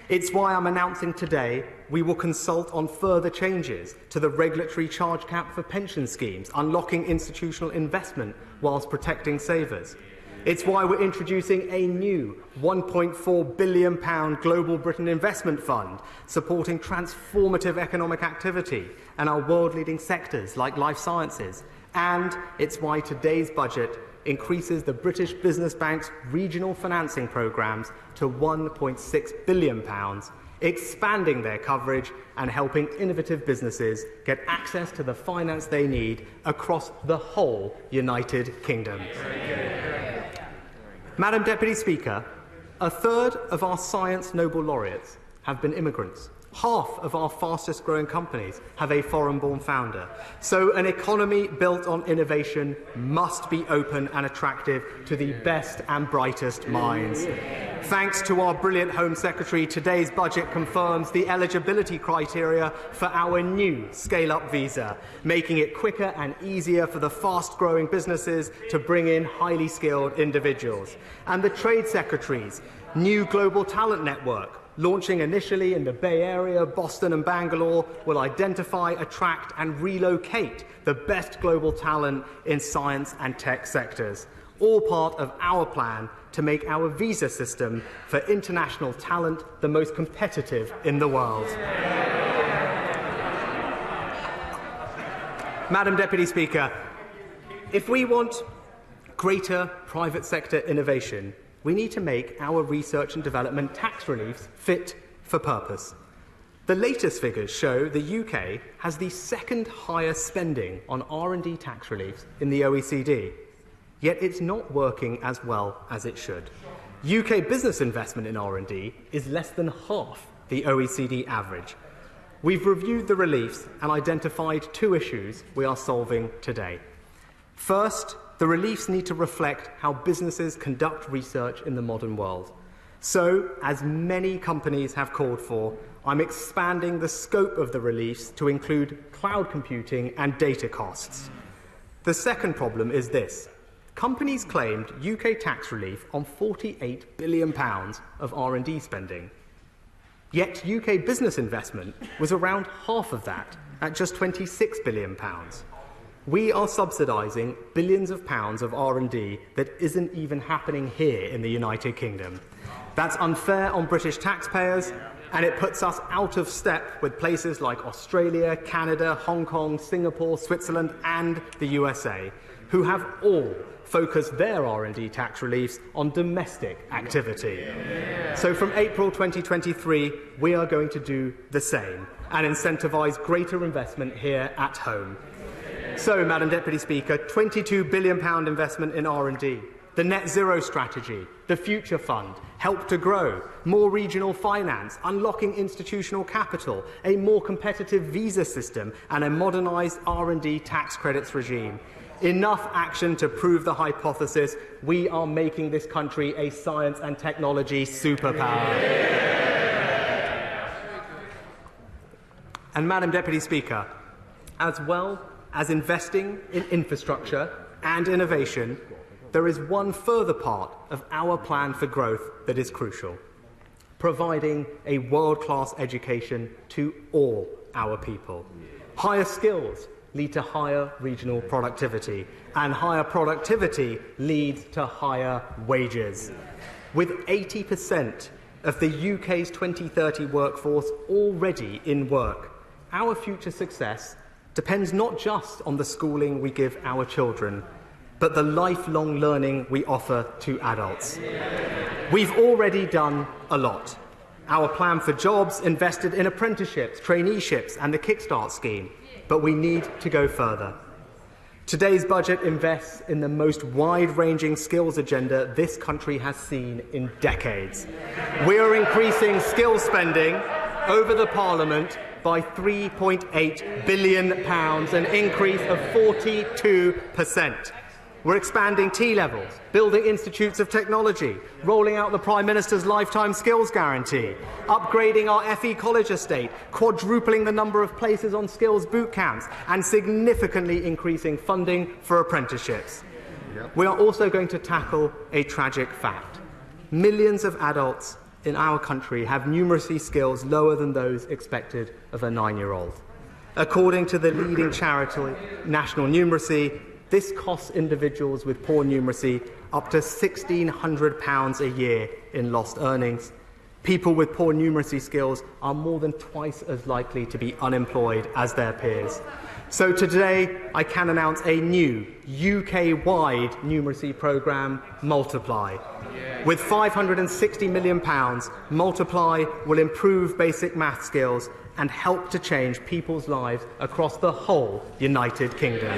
Speaker 12: It's why I'm announcing today we will consult on further changes to the regulatory charge cap for pension schemes, unlocking institutional investment whilst protecting savers. It's why we're introducing a new £1.4 billion Global Britain Investment Fund, supporting transformative economic activity and our world-leading sectors like life sciences. And it's why today's budget increases the British Business Bank's regional financing programmes to £1.6 billion, expanding their coverage and helping innovative businesses get access to the finance they need across the whole United Kingdom. Madam Deputy Speaker, a third of our science Nobel laureates have been immigrants. Half of our fastest growing companies have a foreign-born founder. So an economy built on innovation must be open and attractive to the best and brightest minds. Thanks to our brilliant Home Secretary, today's budget confirms the eligibility criteria for our new scale-up visa, making it quicker and easier for the fast-growing businesses to bring in highly skilled individuals. And the Trade Secretary's new global talent network, launching initially in the Bay Area, Boston and Bangalore, will identify, attract and relocate the best global talent in science and tech sectors, all part of our plan to make our visa system for international talent the most competitive in the world. Madam Deputy Speaker, if we want greater private sector innovation, we need to make our research and development tax reliefs fit for purpose. The latest figures show the UK has the second highest spending on R&D tax reliefs in the OECD, yet it's not working as well as it should. UK business investment in R&D is less than half the OECD average. We've reviewed the reliefs and identified two issues we are solving today. First, the reliefs need to reflect how businesses conduct research in the modern world. So, as many companies have called for, I'm expanding the scope of the reliefs to include cloud computing and data costs. The second problem is this. Companies claimed UK tax relief on £48 billion of R&D spending. Yet UK business investment was around half of that, at just £26 billion. We are subsidising billions of pounds of R&D that isn't even happening here in the United Kingdom. That's unfair on British taxpayers, and it puts us out of step with places like Australia, Canada, Hong Kong, Singapore, Switzerland and the USA, who have all focused their R&D tax reliefs on domestic activity. So from April 2023, we are going to do the same and incentivise greater investment here at home. So, Madam Deputy Speaker, £22 billion investment in R&D, the Net Zero Strategy, the Future Fund, Help to Grow, more regional finance, unlocking institutional capital, a more competitive visa system and a modernised R&D tax credits regime. Enough action to prove the hypothesis we are making this country a science and technology superpower. And, Madam Deputy Speaker, as well as investing in infrastructure and innovation, there is one further part of our plan for growth that is crucial: providing a world-class education to all our people. Higher skills lead to higher regional productivity, and higher productivity leads to higher wages. With 80% of the UK's 2030 workforce already in work, our future success depends not just on the schooling we give our children, but the lifelong learning we offer to adults. We've already done a lot. Our plan for jobs invested in apprenticeships, traineeships and the Kickstart scheme, but we need to go further. Today's budget invests in the most wide-ranging skills agenda this country has seen in decades. We are increasing skills spending over the Parliament by £3.8 billion, an increase of 42%. We're expanding T-levels, building institutes of technology, rolling out the Prime Minister's lifetime skills guarantee, upgrading our FE college estate, quadrupling the number of places on skills boot camps, and significantly increasing funding for apprenticeships. We are also going to tackle a tragic fact. Millions of adults in our country have numeracy skills lower than those expected of a 9-year-old. According to the leading charity, National Numeracy, this costs individuals with poor numeracy up to £1,600 a year in lost earnings. People with poor numeracy skills are more than twice as likely to be unemployed as their peers. So today, I can announce a new UK-wide numeracy programme, Multiply. With £560 million, Multiply will improve basic math skills and help to change people's lives across the whole United Kingdom.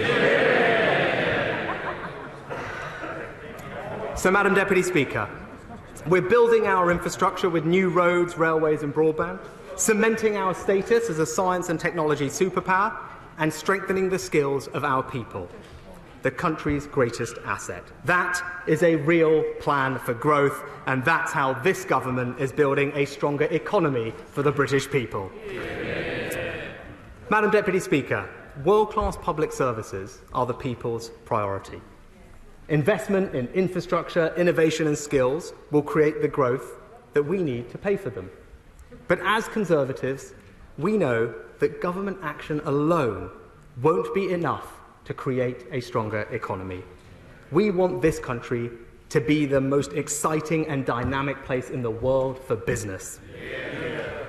Speaker 12: So, Madam Deputy Speaker, we're building our infrastructure with new roads, railways and broadband, cementing our status as a science and technology superpower, and strengthening the skills of our people, the country's greatest asset. That is a real plan for growth, and that's how this government is building a stronger economy for the British people. Madam Deputy Speaker, world-class public services are the people's priority. Investment in infrastructure, innovation and skills will create the growth that we need to pay for them. But as Conservatives, we know that government action alone won't be enough to create a stronger economy. We want this country to be the most exciting and dynamic place in the world for business.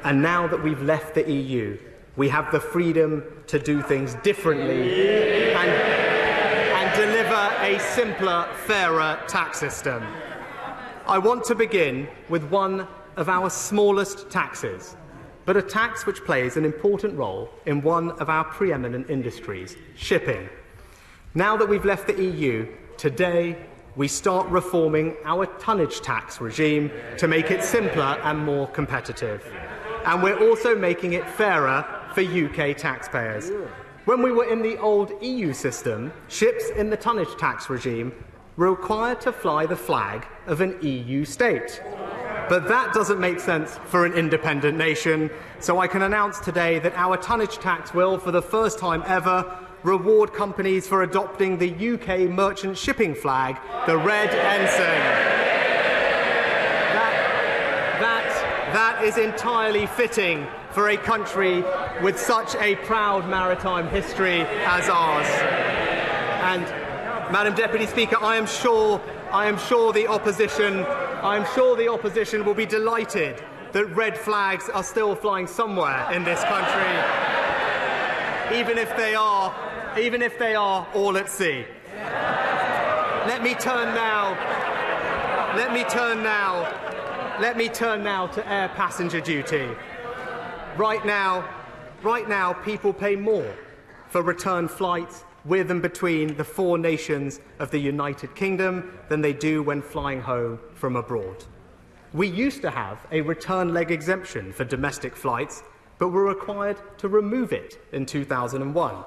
Speaker 12: And now that we've left the EU, we have the freedom to do things differently and deliver a simpler, fairer tax system. I want to begin with one of our smallest taxes, but a tax which plays an important role in one of our preeminent industries, shipping. Now that we've left the EU, today we start reforming our tonnage tax regime to make it simpler and more competitive. And we're also making it fairer for UK taxpayers. When we were in the old EU system, ships in the tonnage tax regime were required to fly the flag of an EU state. But that doesn't make sense for an independent nation, so I can announce today that our tonnage tax will, for the first time ever, reward companies for adopting the UK merchant shipping flag, the red ensign. That is entirely fitting for a country with such a proud maritime history as ours. And, Madam Deputy Speaker, I am sure the opposition will be delighted that red flags are still flying somewhere in this country, even if they are all at sea. Let me turn now to air passenger duty. Right now, people pay more for return flights with and between the 4 nations of the United Kingdom than they do when flying home from abroad. We used to have a return leg exemption for domestic flights, but were required to remove it in 2001.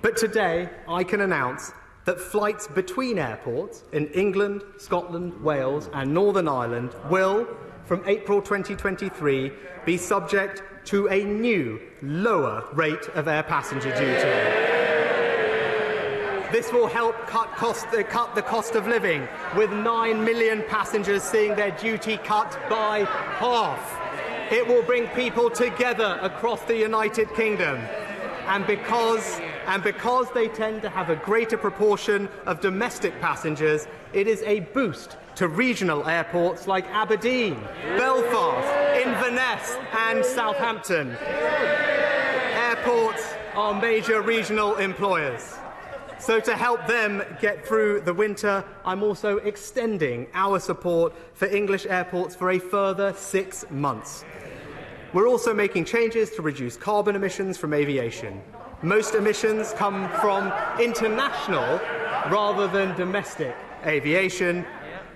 Speaker 12: But today, I can announce that flights between airports in England, Scotland, Wales and Northern Ireland will, from April 2023, be subject to a new, lower rate of air passenger duty. This will help cut the cost of living, with 9 million passengers seeing their duty cut by half. It will bring people together across the United Kingdom. And because they tend to have a greater proportion of domestic passengers, it is a boost to regional airports like Aberdeen, Belfast, Inverness and Southampton. Airports are major regional employers. So to help them get through the winter, I'm also extending our support for English airports for a further 6 months. We're also making changes to reduce carbon emissions from aviation. Most emissions come from international rather than domestic aviation.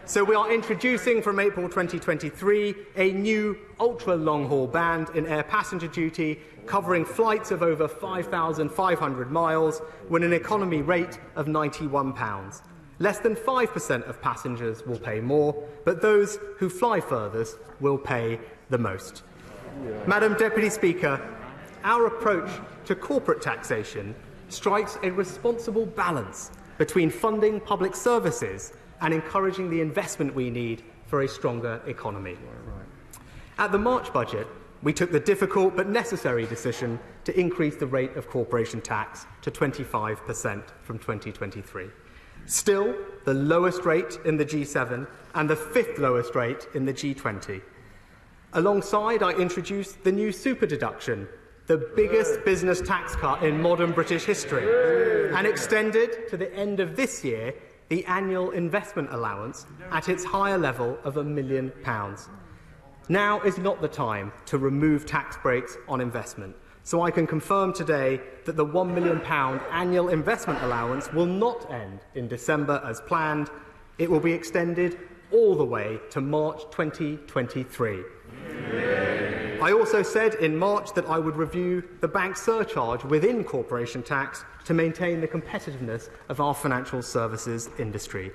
Speaker 12: So we are introducing from April 2023 a new ultra-long-haul ban in air passenger duty covering flights of over 5,500 miles with an economy rate of £91. Less than 5% of passengers will pay more, but those who fly furthest will pay the most. Madam Deputy Speaker, our approach to corporate taxation strikes a responsible balance between funding public services and encouraging the investment we need for a stronger economy. At the March budget, we took the difficult but necessary decision to increase the rate of corporation tax to 25% from 2023. Still, the lowest rate in the G7 and the 5th lowest rate in the G20. Alongside, I introduced the new super deduction, the biggest business tax cut in modern British history, and extended to the end of this year the annual investment allowance at its higher level of £1 million. Now is not the time to remove tax breaks on investment, so I can confirm today that the £1 million annual investment allowance will not end in December as planned. It will be extended all the way to March 2023. I also said in March that I would review the bank surcharge within corporation tax to maintain the competitiveness of our financial services industry.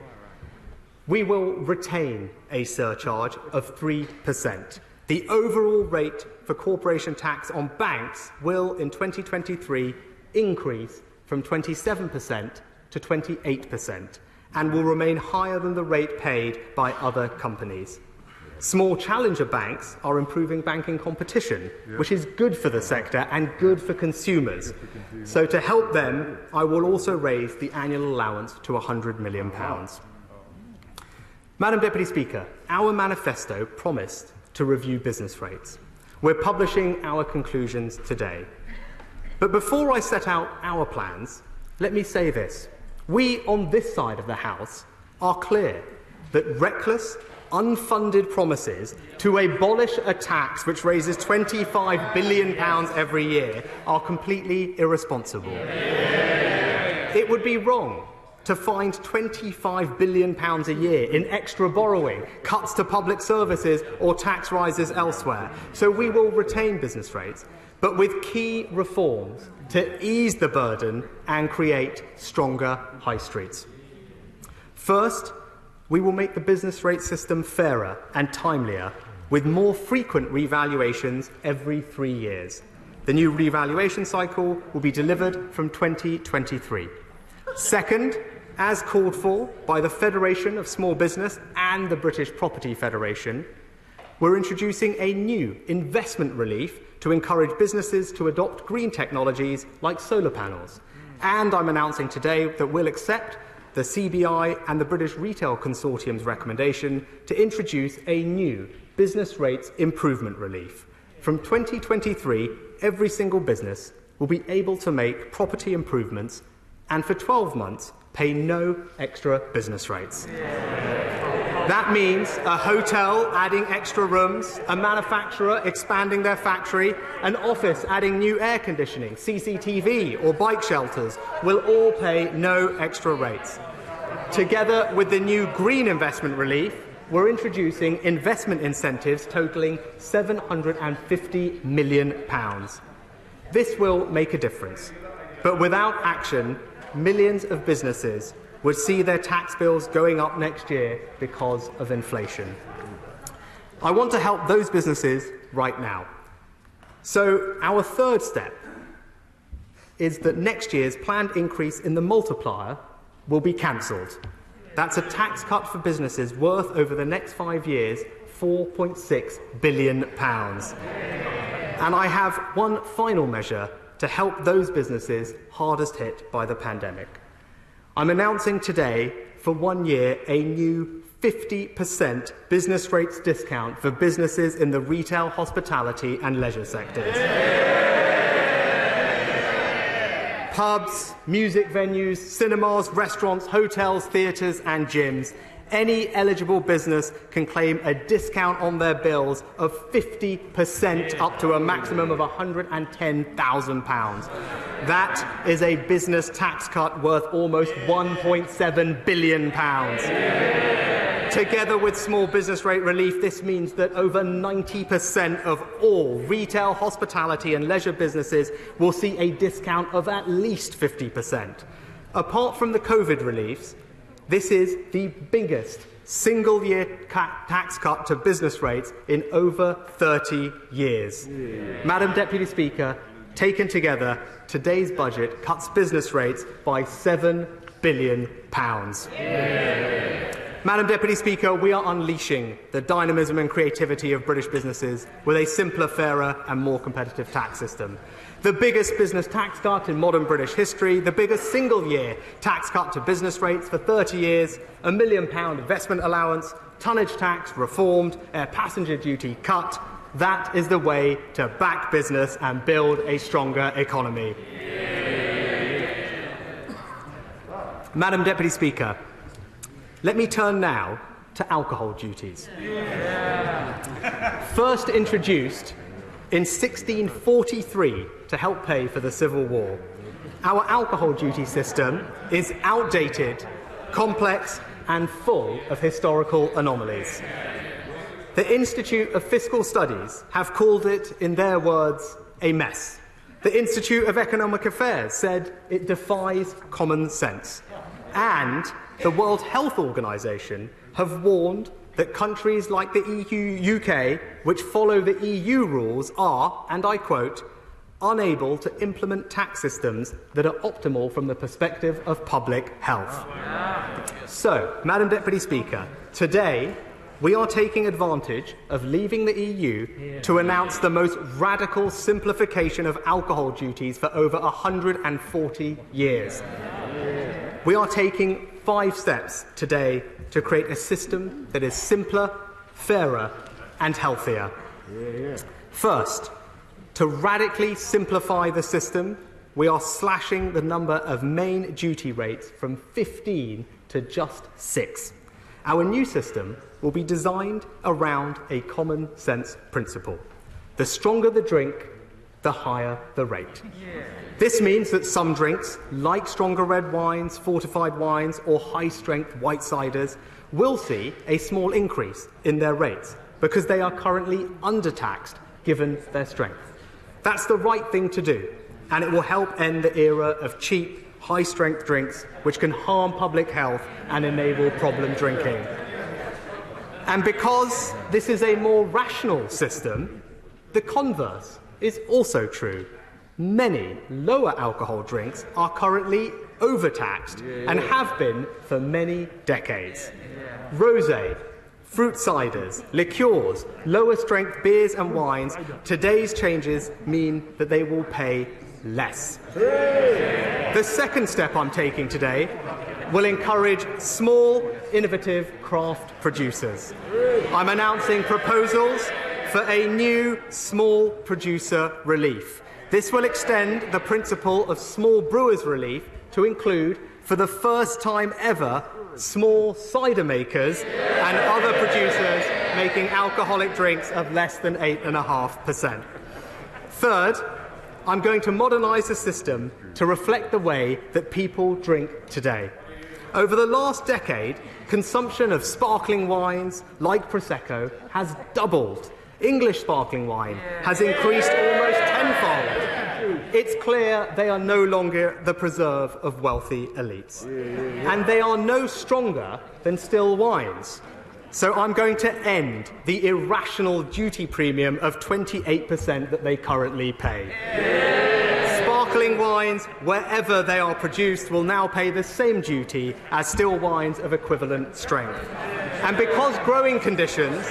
Speaker 12: We will retain a surcharge of 3%. The overall rate for corporation tax on banks will, in 2023, increase from 27% to 28% and will remain higher than the rate paid by other companies. Small challenger banks are improving banking competition, which is good for the sector and good for consumers. So to help them, I will also raise the annual allowance to £100 million. Madam Deputy Speaker, our manifesto promised to review business rates. We're publishing our conclusions today. But before I set out our plans, let me say this. We on this side of the House are clear that reckless, unfunded promises to abolish a tax which raises £25 billion every year are completely irresponsible. It would be wrong to find £25 billion a year in extra borrowing, cuts to public services or tax rises elsewhere. So we will retain business rates, but with key reforms to ease the burden and create stronger high streets. First, we will make the business rate system fairer and timelier, with more frequent revaluations every 3 years. The new revaluation cycle will be delivered from 2023. Second, as called for by the Federation of Small Business and the British Property Federation, we're introducing a new investment relief to encourage businesses to adopt green technologies like solar panels. And I'm announcing today that we'll accept the CBI and the British Retail Consortium's recommendation to introduce a new business rates improvement relief. From 2023, every single business will be able to make property improvements and for 12 months pay no extra business rates. That means a hotel adding extra rooms, a manufacturer expanding their factory, an office adding new air conditioning, CCTV or bike shelters will all pay no extra rates. Together with the new green investment relief, we're introducing investment incentives totalling £750 million. This will make a difference, but without action, millions of businesses would see their tax bills going up next year because of inflation. I want to help those businesses right now. So our third step is that next year's planned increase in the multiplier will be cancelled. That's a tax cut for businesses worth over the next 5 years £4.6 billion. And I have one final measure to help those businesses hardest hit by the pandemic. I'm announcing today, for 1 year, a new 50% business rates discount for businesses in the retail, hospitality and leisure sectors. Pubs, music venues, cinemas, restaurants, hotels, theatres and gyms. Any eligible business can claim a discount on their bills of 50% up to a maximum of £110,000. That is a business tax cut worth almost £1.7 billion. Together with small business rate relief, this means that over 90% of all retail, hospitality and leisure businesses will see a discount of at least 50%. Apart from the COVID reliefs, This is the biggest single-year tax cut to business rates in over 30 years. Madam Deputy Speaker, taken together, today's budget cuts business rates by £7 billion. Madam Deputy Speaker, we are unleashing the dynamism and creativity of British businesses with a simpler, fairer and more competitive tax system. The biggest business tax cut in modern British history, the biggest single-year tax cut to business rates for 30 years, £1 million investment allowance, tonnage tax reformed, air passenger duty cut. That is the way to back business and build a stronger economy. Madam Deputy Speaker, let me turn now to alcohol duties. First introduced in 1643 to help pay for the Civil War, our alcohol duty system is outdated, complex and full of historical anomalies. The Institute of Fiscal Studies have called it, in their words, a mess. The Institute of Economic Affairs said it defies common sense. And the World Health Organization have warned that countries like the UK, which follow the EU rules, are, and I quote, unable to implement tax systems that are optimal from the perspective of public health. So, Madam Deputy Speaker, today we are taking advantage of leaving the EU to announce the most radical simplification of alcohol duties for over 140 years. We are taking 5 steps today to create a system that is simpler, fairer and healthier. First, to radically simplify the system, we are slashing the number of main duty rates from 15 to just 6. Our new system will be designed around a common sense principle. The stronger the drink, the higher the rate. This means that some drinks, like stronger red wines, fortified wines or high-strength white ciders, will see a small increase in their rates because they are currently undertaxed given their strength. That's the right thing to do, and it will help end the era of cheap, high-strength drinks which can harm public health and enable problem drinking. And because this is a more rational system, the converse is also true. Many lower alcohol drinks are currently overtaxed and have been for many decades. Rosé, fruit ciders, liqueurs, lower strength beers and wines, today's changes mean that they will pay less. The second step I'm taking today will encourage small, innovative craft producers. I'm announcing proposals for a new small producer relief. This will extend the principle of small brewers relief to include, for the first time ever, small cider makers and other producers making alcoholic drinks of less than 8.5%. Third, I'm going to modernise the system to reflect the way that people drink today. Over the last decade, consumption of sparkling wines, like Prosecco, has doubled. English sparkling wine has increased almost tenfold. It's clear they are no longer the preserve of wealthy elites. And they are no stronger than still wines. So I'm going to end the irrational duty premium of 28% that they currently pay. Sparkling wines, wherever they are produced, will now pay the same duty as still wines of equivalent strength. And because growing conditions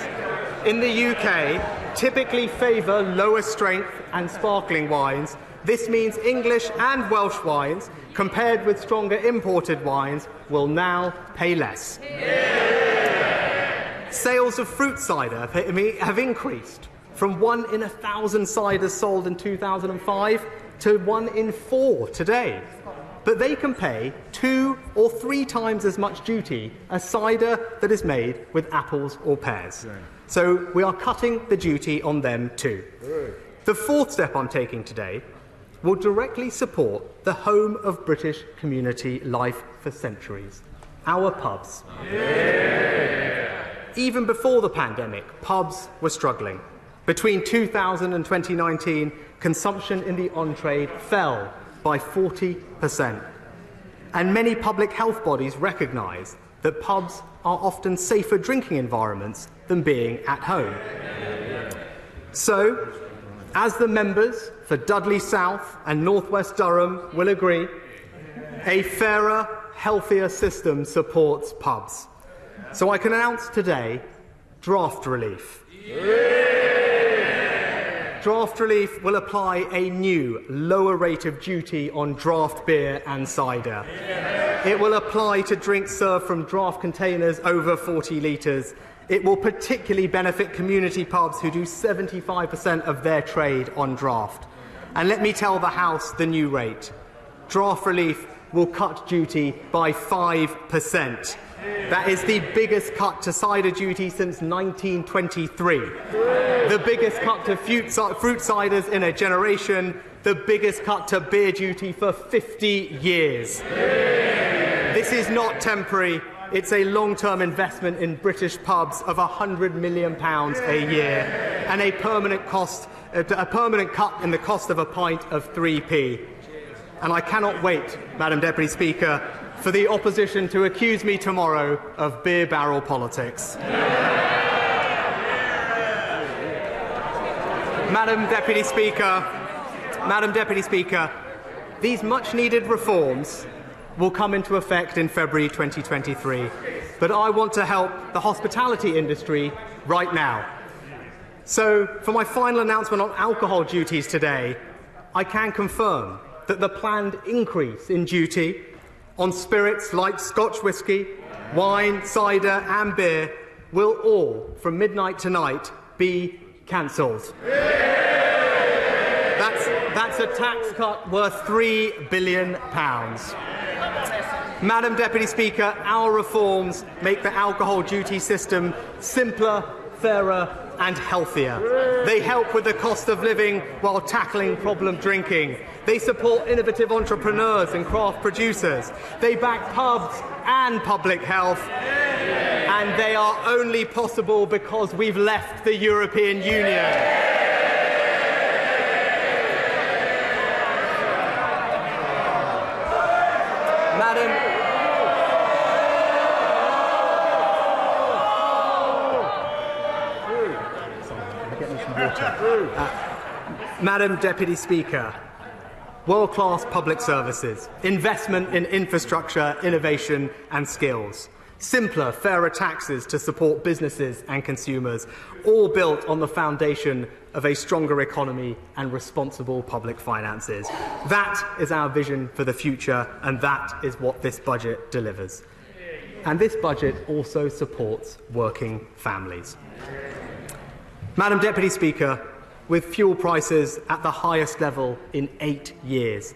Speaker 12: in the UK typically favour lower strength and sparkling wines, this means English and Welsh wines, compared with stronger imported wines, will now pay less. Sales of fruit cider have increased from 1 in 1,000 ciders sold in 2005 to 1 in 4 today. But they can pay 2 or 3 times as much duty as cider that is made with apples or pears. So we are cutting the duty on them too. The fourth step I'm taking today will directly support the home of British community life for centuries, our pubs. Even before the pandemic, pubs were struggling. Between 2000 and 2019, consumption in the on-trade fell by 40%. And many public health bodies recognise that pubs are often safer drinking environments than being at home. So, as the members for Dudley South and North West Durham will agree, a fairer, healthier system supports pubs. So I can announce today draft relief. Draft relief will apply a new, lower rate of duty on draft beer and cider. It will apply to drinks served from draft containers over 40 litres. It will particularly benefit community pubs who do 75% of their trade on draft. And let me tell the House the new rate. Draft relief will cut duty by 5%. That is the biggest cut to cider duty since 1923. The biggest cut to fruit ciders in a generation. The biggest cut to beer duty for 50 years. This is not temporary. It's a long-term investment in British pubs of £100 million a year and a permanent cut in the cost of a pint of 3p. And I cannot wait, Madam Deputy Speaker, for the opposition to accuse me tomorrow of beer barrel politics. Madam Deputy Speaker, these much-needed reforms will come into effect in February 2023, but I want to help the hospitality industry right now. So, for my final announcement on alcohol duties today, I can confirm that the planned increase in duty on spirits like Scotch whisky, wine, cider and beer will all, from midnight tonight, be cancelled. That's a tax cut worth £3 billion. Madam Deputy Speaker, our reforms make the alcohol duty system simpler, fairer and healthier. They help with the cost of living while tackling problem drinking. They support innovative entrepreneurs and craft producers. They back pubs and public health. And they are only possible because we've left the European Union. Madam Deputy Speaker, world-class public services, investment in infrastructure, innovation and skills, simpler, fairer taxes to support businesses and consumers, all built on the foundation of a stronger economy and responsible public finances. That is our vision for the future, and that is what this budget delivers. And this budget also supports working families. Madam Deputy Speaker, with fuel prices at the highest level in 8 years,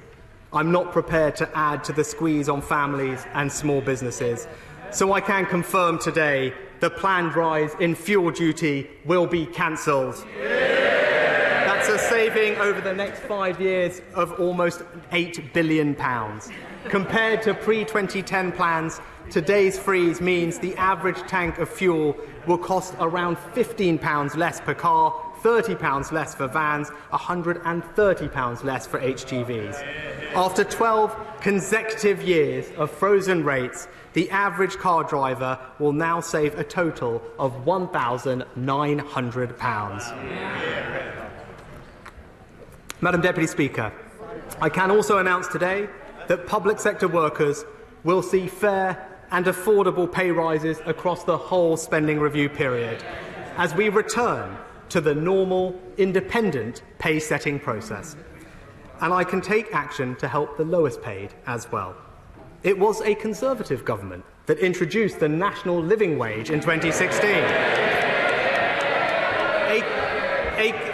Speaker 12: I'm not prepared to add to the squeeze on families and small businesses. So I can confirm today the planned rise in fuel duty will be cancelled. That's a saving over the next 5 years of almost £8 billion. Compared to pre-2010 plans, today's freeze means the average tank of fuel will cost around £15 less per car, £30 less for vans, £130 less for HGVs. After 12 consecutive years of frozen rates, the average car driver will now save a total of £1,900. Madam Deputy Speaker, I can also announce today that public sector workers will see fair and affordable pay rises across the whole spending review period as we return to the normal, independent pay-setting process. And I can take action to help the lowest paid as well. It was a Conservative government that introduced the national living wage in 2016.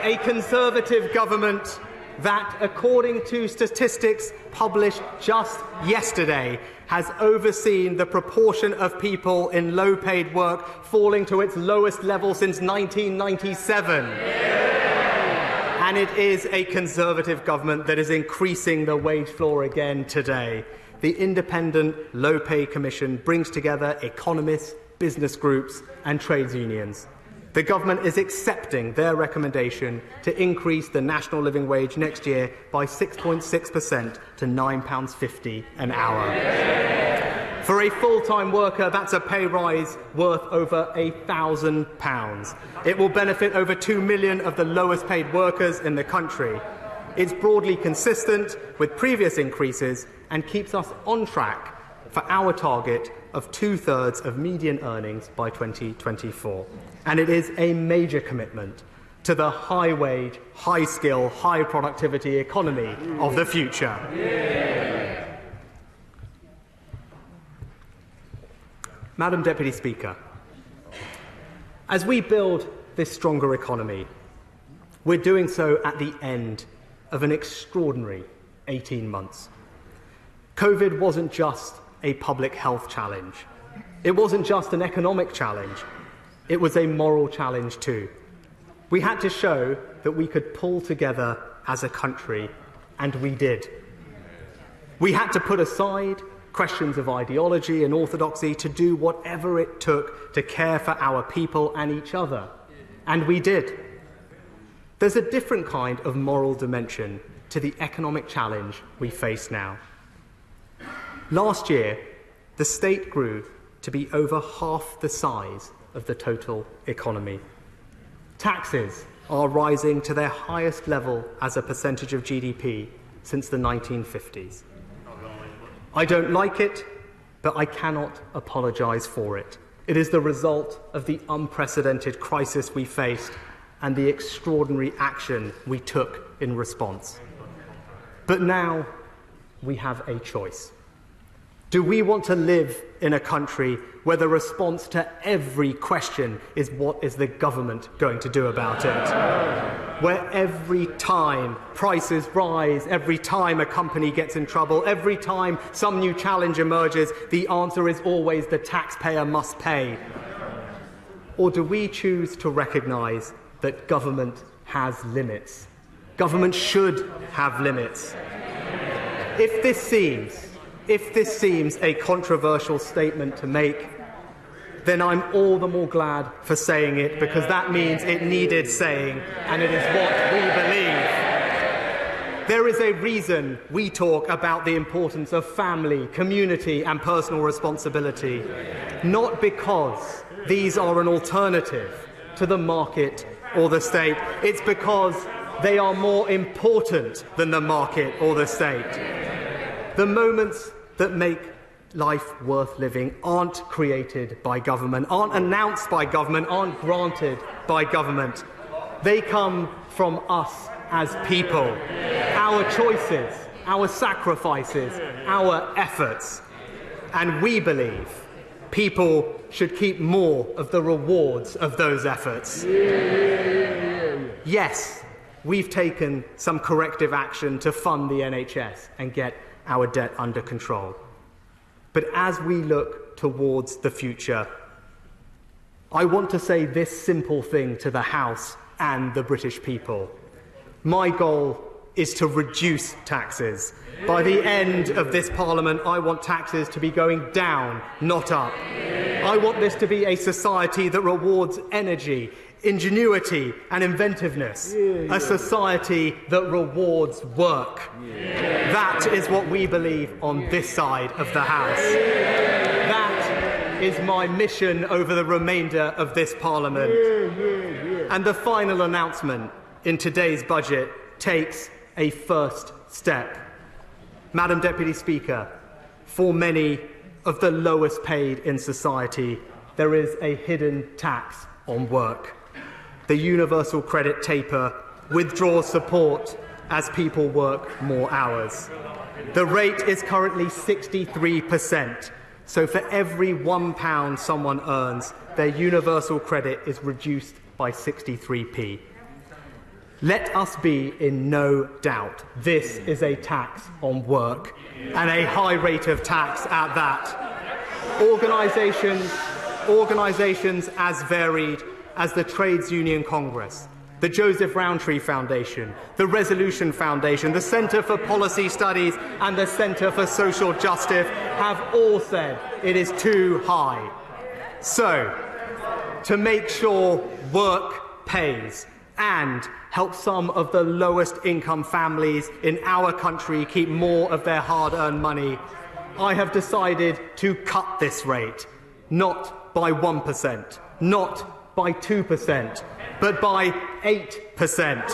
Speaker 12: A Conservative government that, according to statistics published just yesterday, has overseen the proportion of people in low-paid work falling to its lowest level since 1997. And it is a Conservative government that is increasing the wage floor again today. The Independent Low Pay Commission brings together economists, business groups and trades unions. The government is accepting their recommendation to increase the national living wage next year by 6.6% to £9.50 an hour. For a full-time worker, that's a pay rise worth over £1,000. It will benefit over 2 million of the lowest paid workers in the country. It's broadly consistent with previous increases and keeps us on track for our target of 2/3 of median earnings by 2024. And it is a major commitment to the high-wage, high-skill, high-productivity economy of the future. Madam Deputy Speaker, as we build this stronger economy, we're doing so at the end of an extraordinary 18 months. COVID wasn't just a public health challenge. It wasn't just an economic challenge. It was a moral challenge too. We had to show that we could pull together as a country, and we did. We had to put aside questions of ideology and orthodoxy to do whatever it took to care for our people and each other. And we did. There's a different kind of moral dimension to the economic challenge we face now. Last year, the state grew to be over half the size of the total economy. Taxes are rising to their highest level as a percentage of GDP since the 1950s. I don't like it, but I cannot apologise for it. It is the result of the unprecedented crisis we faced and the extraordinary action we took in response. But now we have a choice. Do we want to live in a country where the response to every question is what is the government going to do about it? Where every time prices rise, every time a company gets in trouble, every time some new challenge emerges, the answer is always the taxpayer must pay? Or do we choose to recognise that government has limits? Government should have limits. If this seems a controversial statement to make, then I'm all the more glad for saying it, because that means it needed saying, and it is what we believe. There is a reason we talk about the importance of family, community, and personal responsibility, not because these are an alternative to the market or the state. It's because they are more important than the market or the state. The moments that make life worth living aren't created by government, aren't announced by government, aren't granted by government. They come from us as people, our choices, our sacrifices, our efforts. And we believe people should keep more of the rewards of those efforts. Yes, we've taken some corrective action to fund the NHS and get our debt under control. But as we look towards the future, I want to say this simple thing to the House and the British people. My goal is to reduce taxes. By the end of this Parliament, I want taxes to be going down, not up. I want this to be a society that rewards energy, ingenuity and inventiveness, a society that rewards work. That is what we believe on this side of the House. That is my mission over the remainder of this Parliament. And the final announcement in today's budget takes a first step. Madam Deputy Speaker, for many of the lowest paid in society, there is a hidden tax on work. The universal credit taper withdraws support as people work more hours. The rate is currently 63%, so for every £1 someone earns, their universal credit is reduced by 63p. Let us be in no doubt, this is a tax on work, and a high rate of tax at that. Organisations as varied as the Trades Union Congress, the Joseph Rowntree Foundation, the Resolution Foundation, the Centre for Policy Studies and the Centre for Social Justice have all said it is too high. So, to make sure work pays and help some of the lowest income families in our country keep more of their hard-earned money, I have decided to cut this rate, not by 1%, not by 2%, but by 8%.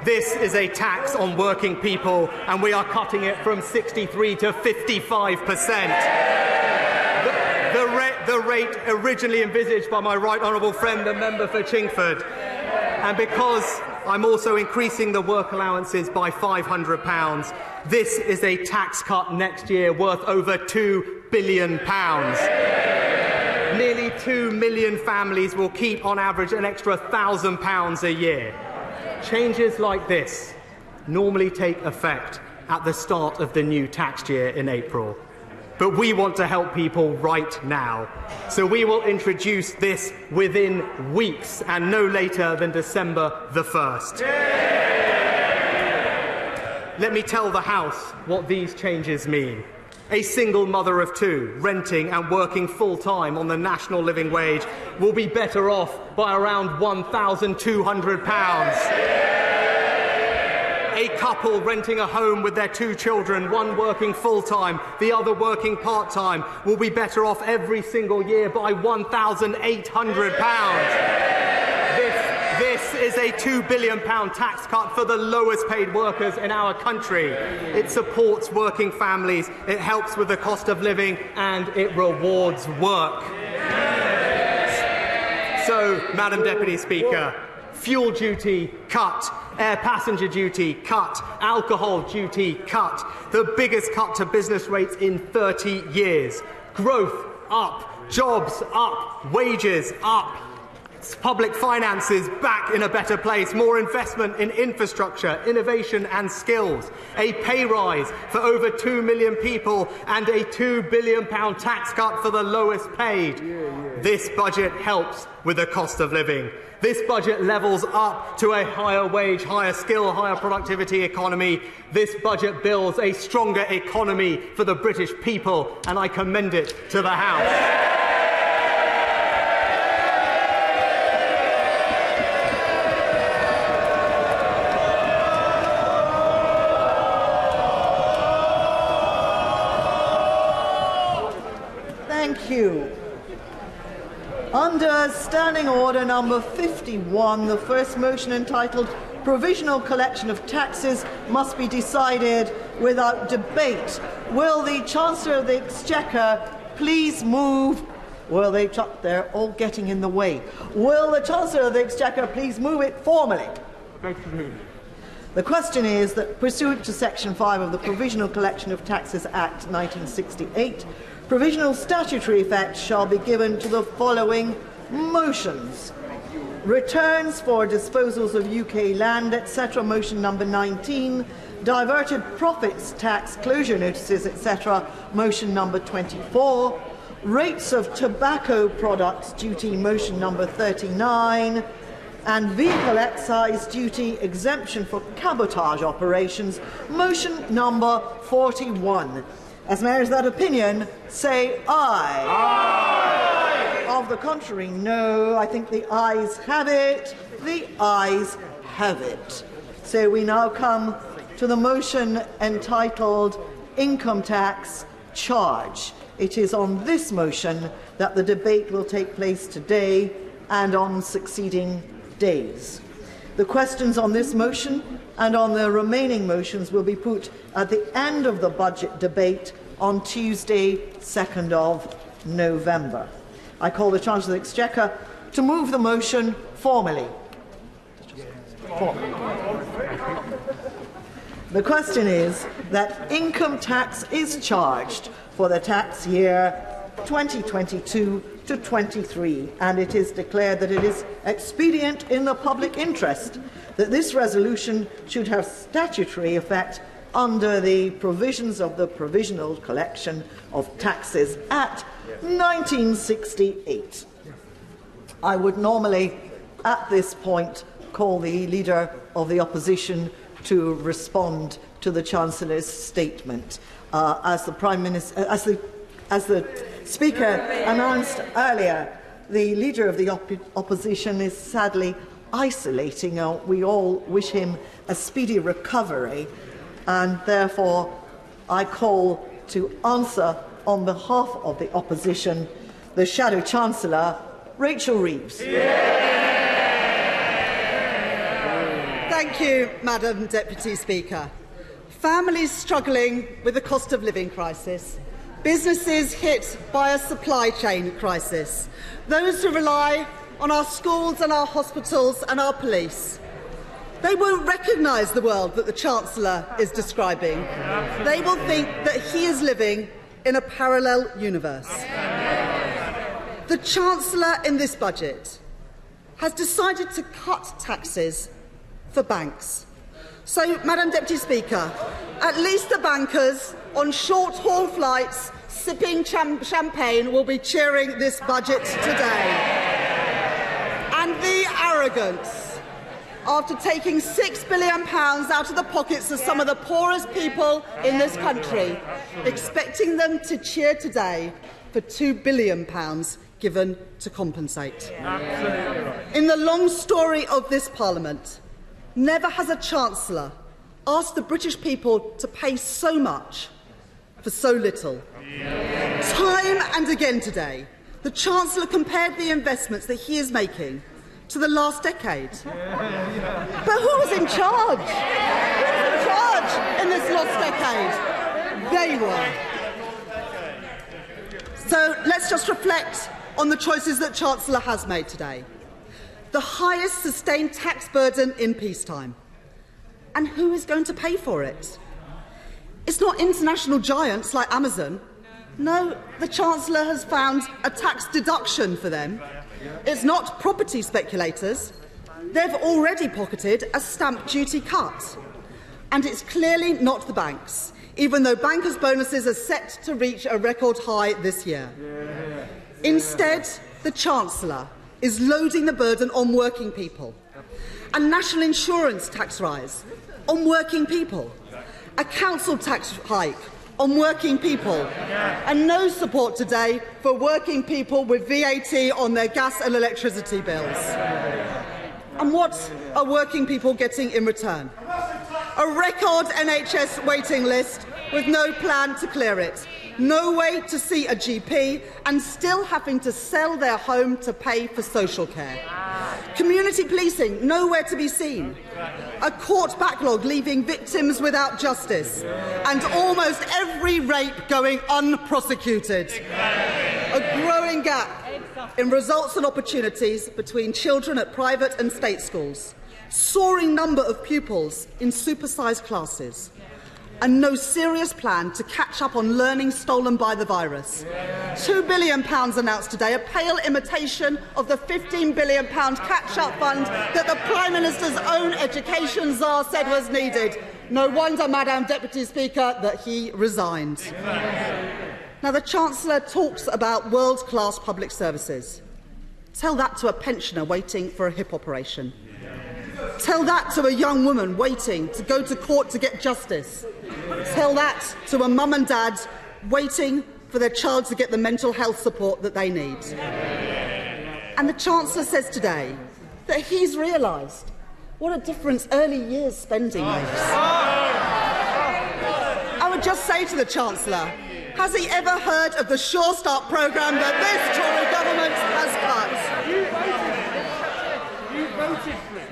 Speaker 12: This is a tax on working people, and we are cutting it from 63 to 55%. The rate originally envisaged by my right honourable friend, the member for Chingford. And because I'm also increasing the work allowances by £500, this is a tax cut next year worth over £2 billion. Nearly 2 million families will keep, on average, an extra £1,000 a year. Changes like this normally take effect at the start of the new tax year in April. But we want to help people right now. So we will introduce this within weeks and no later than December the 1st. Let me tell the House what these changes mean. A single mother of two, renting and working full-time on the national living wage, will be better off by around £1,200. A couple renting a home with their 2 children, one working full-time, the other working part-time, will be better off every single year by £1,800. This is a £2 billion tax cut for the lowest paid workers in our country. It supports working families, it helps with the cost of living, and it rewards work. So, Madam Deputy Speaker, fuel duty cut, air passenger duty cut, alcohol duty cut, the biggest cut to business rates in 30 years. Growth up, jobs up, wages up, public finances back in a better place, more investment in infrastructure, innovation and skills, a pay rise for over 2 million people and a £2 billion tax cut for the lowest paid. This budget helps with the cost of living. This budget levels up to a higher wage, higher skill, higher productivity economy. This budget builds a stronger economy for the British people, and I commend it to the House.
Speaker 11: Thank you. Under Standing Order number 51, the first motion entitled Provisional Collection of Taxes must be decided without debate. Will the Chancellor of the Exchequer please move? They're all getting in the way. Will the Chancellor of the Exchequer please move it formally? The question is that, pursuant to Section 5 of the Provisional Collection of Taxes Act 1968, provisional statutory effect shall be given to the following motions. Returns for disposals of UK land, etc., motion number 19. Diverted profits tax closure notices, etc., motion number 24. Rates of tobacco products duty, motion number 39. And vehicle excise duty exemption for cabotage operations, motion number 41. As mayors of that opinion, say aye. Aye. Of the contrary, no. I think the ayes have it. The ayes have it. So we now come to the motion entitled Income Tax Charge. It is on this motion that the debate will take place today and on succeeding days. The questions on this motion and on the remaining motions will be put at the end of the budget debate on Tuesday, 2nd of November. I call the Chancellor of the Exchequer to move the motion formally. The question is that income tax is charged for the tax year 2022 to 23, and it is declared that it is expedient in the public interest that this resolution should have statutory effect under the provisions of the Provisional Collection of Taxes Act 1968. I would normally, at this point, call the Leader of the Opposition to respond to the Chancellor's statement. As the Speaker announced earlier, the Leader of the Opposition is sadly isolating. We all wish him a speedy recovery, and therefore I call to answer on behalf of the Opposition the Shadow Chancellor, Rachel Reeves.
Speaker 13: Thank you, Madam Deputy Speaker. Families struggling with the cost of living crisis, businesses hit by a supply chain crisis, those who rely on our schools and our hospitals and our police. They won't recognise the world that the Chancellor is describing. They will think that he is living in a parallel universe. The Chancellor in this budget has decided to cut taxes for banks. So, Madam Deputy Speaker, at least the bankers on short-haul flights sipping champagne will be cheering this budget today. And the arrogance, after taking £6 billion out of the pockets of some of the poorest people in this country, expecting them to cheer today for £2 billion given to compensate. In the long story of this Parliament, never has a Chancellor asked the British people to pay so much for so little. Time and again today, the Chancellor compared the investments that he is making to the last decade. But who was in charge? Who was in charge in this last decade? They were. So let's just reflect on the choices that Chancellor has made today. The highest sustained tax burden in peacetime. And who is going to pay for it? It's not international giants like Amazon. No, the Chancellor has found a tax deduction for them. It's not property speculators. They've already pocketed a stamp duty cut. And it's clearly not the banks, even though bankers' bonuses are set to reach a record high this year. Instead, the Chancellor is loading the burden on working people. A national insurance tax rise on working people. A council tax hike on working people. And no support today for working people with VAT on their gas and electricity bills. And what are working people getting in return? A record NHS waiting list with no plan to clear it. No way to see a GP, and still having to sell their home to pay for social care. Community policing, nowhere to be seen. A court backlog leaving victims without justice. And almost every rape going unprosecuted. A growing gap in results and opportunities between children at private and state schools. Soaring number of pupils in supersized classes. And no serious plan to catch up on learning stolen by the virus. £2 billion announced today, a pale imitation of the £15 billion catch-up fund that the Prime Minister's own education czar said was needed. No wonder, Madam Deputy Speaker, that he resigned. Now, the Chancellor talks about world-class public services. Tell that to a pensioner waiting for a hip operation. Tell that to a young woman waiting to go to court to get justice. Tell that to a mum and dad waiting for their child to get the mental health support that they need. And the Chancellor says today that he's realised what a difference early years spending makes. I would just say to the Chancellor, has he ever heard of the Sure Start programme that this Tory government has cut?
Speaker 14: You voted for it.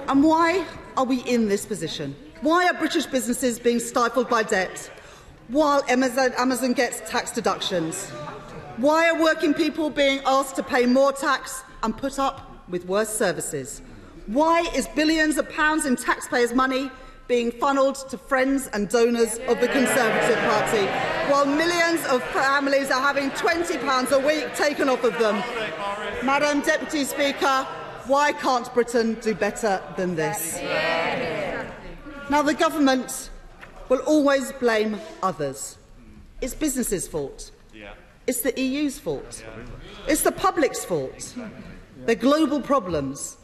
Speaker 13: And why are we in this position? Why are British businesses being stifled by debt while Amazon gets tax deductions? Why are working people being asked to pay more tax and put up with worse services? Why is billions of pounds in taxpayers' money being funnelled to friends and donors of the Conservative Party, while millions of families are having £20 a week taken off of them? Madam Deputy Speaker, why can't Britain do better than this? Now, the government will always blame others. It's businesses' fault. It's the EU's fault. It's the public's fault. They're global problems.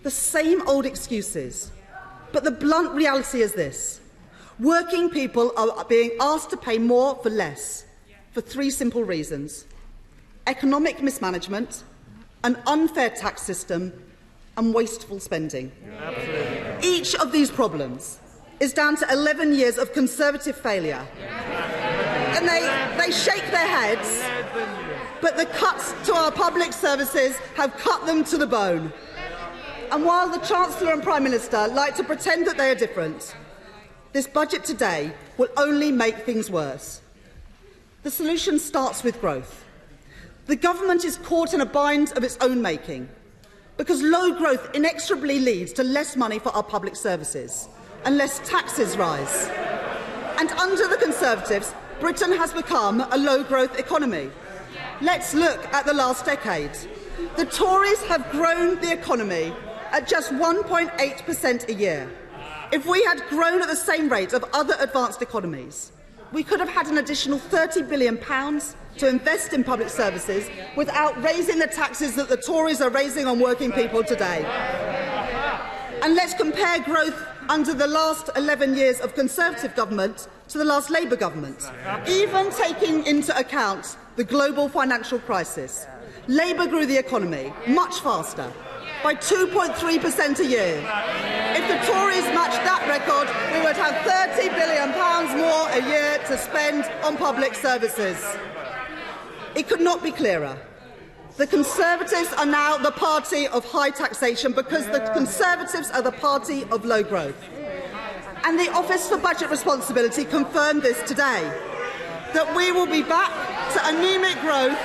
Speaker 13: The same old excuses. But the blunt reality is this. Working people are being asked to pay more for less. for three simple reasons: economic mismanagement, an unfair tax system, and wasteful spending. Absolutely. Each of these problems is down to 11 years of Conservative failure. And they shake their heads, but the cuts to our public services have cut them to the bone. And while the Chancellor and Prime Minister like to pretend that they are different, this budget today will only make things worse. The solution starts with growth. The government is caught in a bind of its own making, because low growth inexorably leads to less money for our public services, unless taxes rise. And under the Conservatives, Britain has become a low-growth economy. Let's look at the last decade. The Tories have grown the economy at just 1.8% a year. If we had grown at the same rate of other advanced economies, we could have had an additional £30 billion to invest in public services without raising the taxes that the Tories are raising on working people today. And let's compare growth under the last 11 years of Conservative government to the last Labour government. Even taking into account the global financial crisis, Labour grew the economy much faster, by 2.3% a year. If the Tories matched that record, we would have £30 billion more a year to spend on public services. It could not be clearer. The Conservatives are now the party of high taxation because the Conservatives are the party of low growth. And the Office for Budget Responsibility confirmed this today, that we will be back to anemic growth.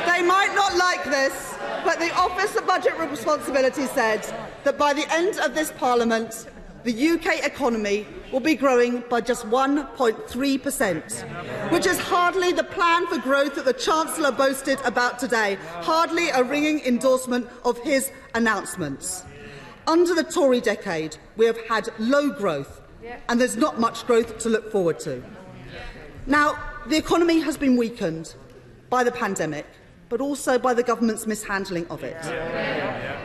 Speaker 13: They might not like this, but the Office of Budget Responsibility said that by the end of this Parliament, the UK economy will be growing by just 1.3%, which is hardly the plan for growth that the Chancellor boasted about today, hardly a ringing endorsement of his announcements. Under the Tory decade, we have had low growth, and there's not much growth to look forward to. Now, the economy has been weakened by the pandemic, but also by the government's mishandling of it.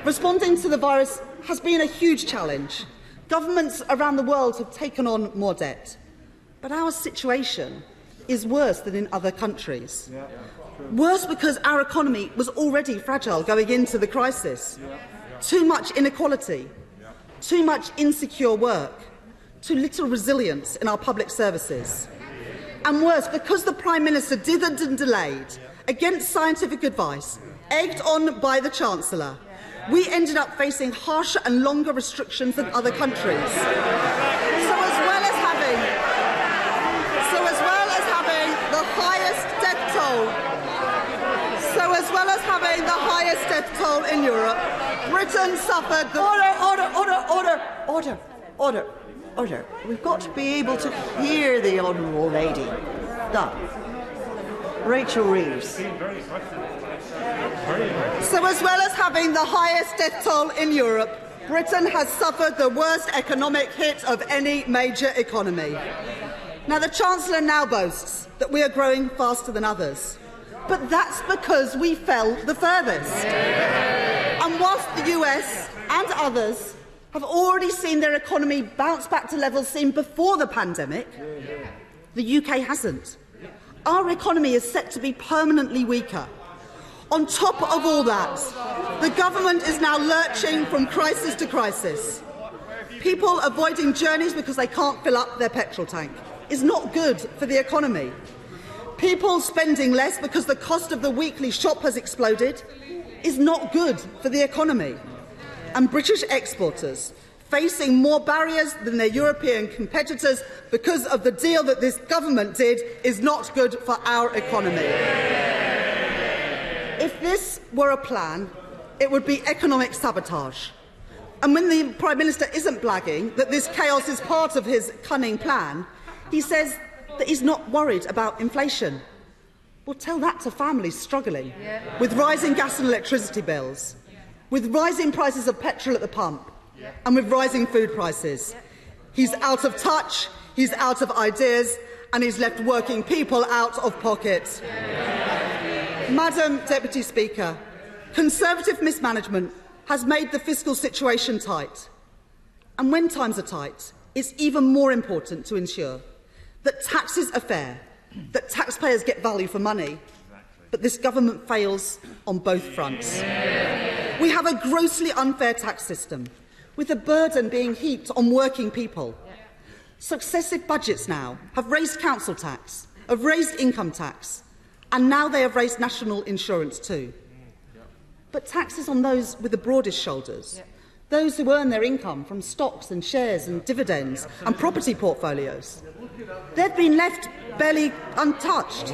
Speaker 13: Responding to the virus has been a huge challenge. Governments around the world have taken on more debt, but our situation is worse than in other countries. Worse because our economy was already fragile going into the crisis. Too much inequality, too much insecure work, too little resilience in our public services. And worse, because the Prime Minister dithered and delayed, against scientific advice, egged on by the Chancellor, we ended up facing harsher and longer restrictions than other countries. So as well as having the highest death toll in Europe, Britain suffered the...
Speaker 14: Order. We've got to be able to hear the Honourable Lady. Now, Rachel Reeves.
Speaker 13: So as well as having the highest death toll in Europe, Britain has suffered the worst economic hit of any major economy. Now, the Chancellor now boasts that we are growing faster than others, but that's because we fell the furthest. And whilst the US and others have already seen their economy bounce back to levels seen before the pandemic, the UK hasn't. Our economy is set to be permanently weaker. On top of all that, the government is now lurching from crisis to crisis. People avoiding journeys because they can't fill up their petrol tank is not good for the economy. People spending less because the cost of the weekly shop has exploded is not good for the economy. And British exporters facing more barriers than their European competitors because of the deal that this government did is not good for our economy. If this were a plan, it would be economic sabotage. And when the Prime Minister isn't blagging that this chaos is part of his cunning plan, he says that he's not worried about inflation. Well, tell that to families struggling with rising gas and electricity bills, with rising prices of petrol at the pump, and with rising food prices. He's out of touch, he's out of ideas, and he's left working people out of pocket. Madam Deputy Speaker, Conservative mismanagement has made the fiscal situation tight. And when times are tight, it's even more important to ensure that taxes are fair, that taxpayers get value for money, but this government fails on both fronts. We have a grossly unfair tax system, with the burden being heaped on working people. Successive budgets now have raised council tax, have raised income tax, and now they have raised national insurance too. But taxes on those with the broadest shoulders, those who earn their income from stocks and shares and dividends and property portfolios, they've been left barely untouched.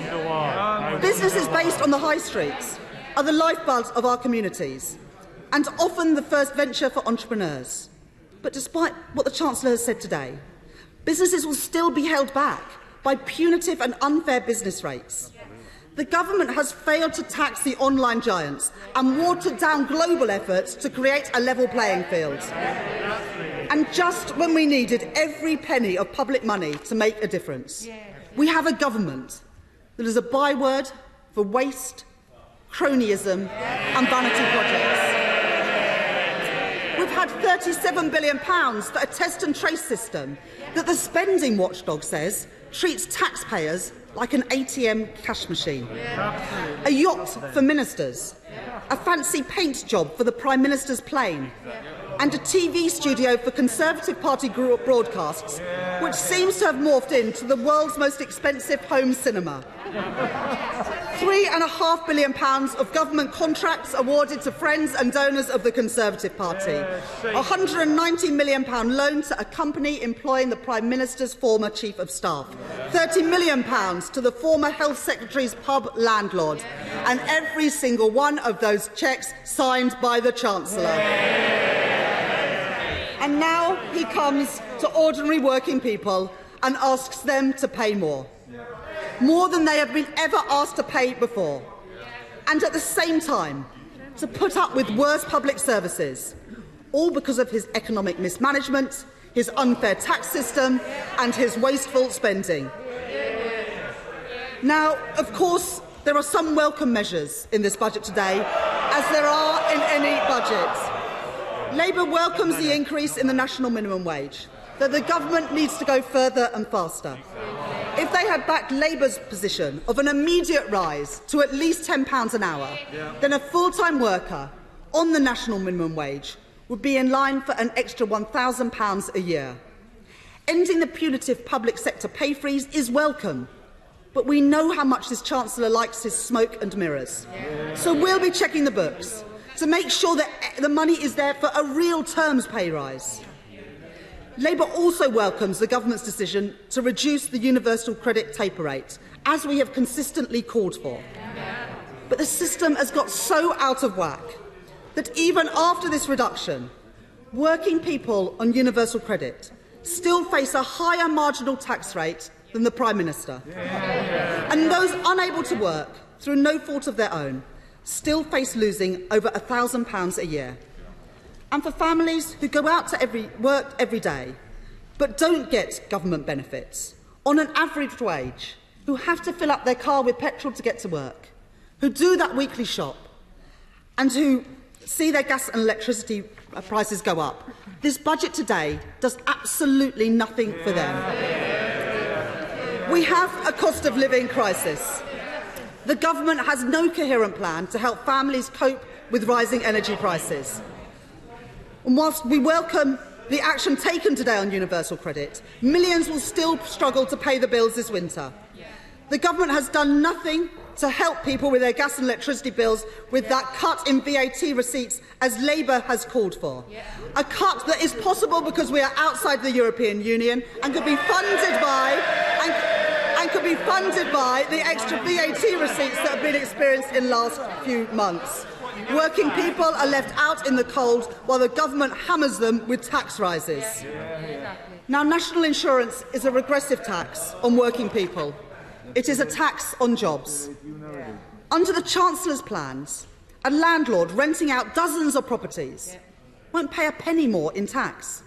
Speaker 13: Businesses based on the high streets are the lifeblood of our communities and often the first venture for entrepreneurs. But despite what the Chancellor has said today, businesses will still be held back by punitive and unfair business rates. The government has failed to tax the online giants and watered down global efforts to create a level playing field. And just when we needed every penny of public money to make a difference, we have a government that is a byword for waste, cronyism and vanity projects. We've had £37 billion for a test and trace system that the spending watchdog says treats taxpayers like an ATM cash machine. A yacht for ministers, a fancy paint job for the Prime Minister's plane, and a TV studio for Conservative Party broadcasts, which seems to have morphed into the world's most expensive home cinema. £3.5 billion of government contracts awarded to friends and donors of the Conservative Party. A £190 million loan to a company employing the Prime Minister's former Chief of Staff. £30 million to the former Health Secretary's pub landlord. And every single one of those cheques signed by the Chancellor. And now he comes to ordinary working people and asks them to pay more. More than they have been ever asked to pay before. And at the same time, to put up with worse public services, all because of his economic mismanagement, his unfair tax system and his wasteful spending. Now, of course, there are some welcome measures in this budget today, as there are in any budget. Labour welcomes the increase in the national minimum wage, that the government needs to go further and faster. If they had backed Labour's position of an immediate rise to at least £10 an hour, then a full-time worker on the national minimum wage would be in line for an extra £1,000 a year. Ending the punitive public sector pay freeze is welcome, but we know how much this Chancellor likes his smoke and mirrors. So we'll be checking the books to make sure that the money is there for a real terms pay rise. Labour also welcomes the government's decision to reduce the universal credit taper rate, as we have consistently called for. But the system has got so out of whack that even after this reduction, working people on universal credit still face a higher marginal tax rate than the Prime Minister. And those unable to work through no fault of their own still face losing over £1,000 a year. And for families who go out to work every day but don't get government benefits, on an average wage, who have to fill up their car with petrol to get to work, who do that weekly shop, and who see their gas and electricity prices go up, this budget today does absolutely nothing for them. We have a cost of living crisis. The government has no coherent plan to help families cope with rising energy prices. And whilst we welcome the action taken today on universal credit, millions will still struggle to pay the bills this winter. The government has done nothing to help people with their gas and electricity bills with that cut in VAT receipts, as Labour has called for. A cut that is possible because we are outside the European Union and could be funded by the extra VAT receipts that have been experienced in the last few months. Working people are left out in the cold while the government hammers them with tax rises. Now, national insurance is a regressive tax on working people. It is a tax on jobs. Under the Chancellor's plans, a landlord renting out dozens of properties won't pay a penny more in tax,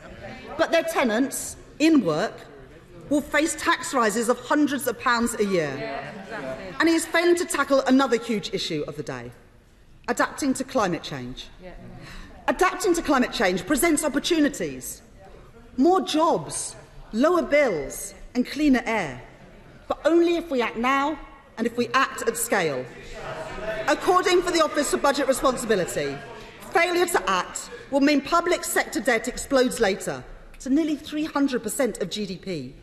Speaker 13: but their tenants in work will face tax rises of hundreds of pounds a year. And he is failing to tackle another huge issue of the day: adapting to climate change. Adapting to climate change presents opportunities. More jobs, lower bills and cleaner air. but only if we act now and if we act at scale. According to the Office for Budget Responsibility, failure to act will mean public sector debt explodes later to nearly 300% of GDP.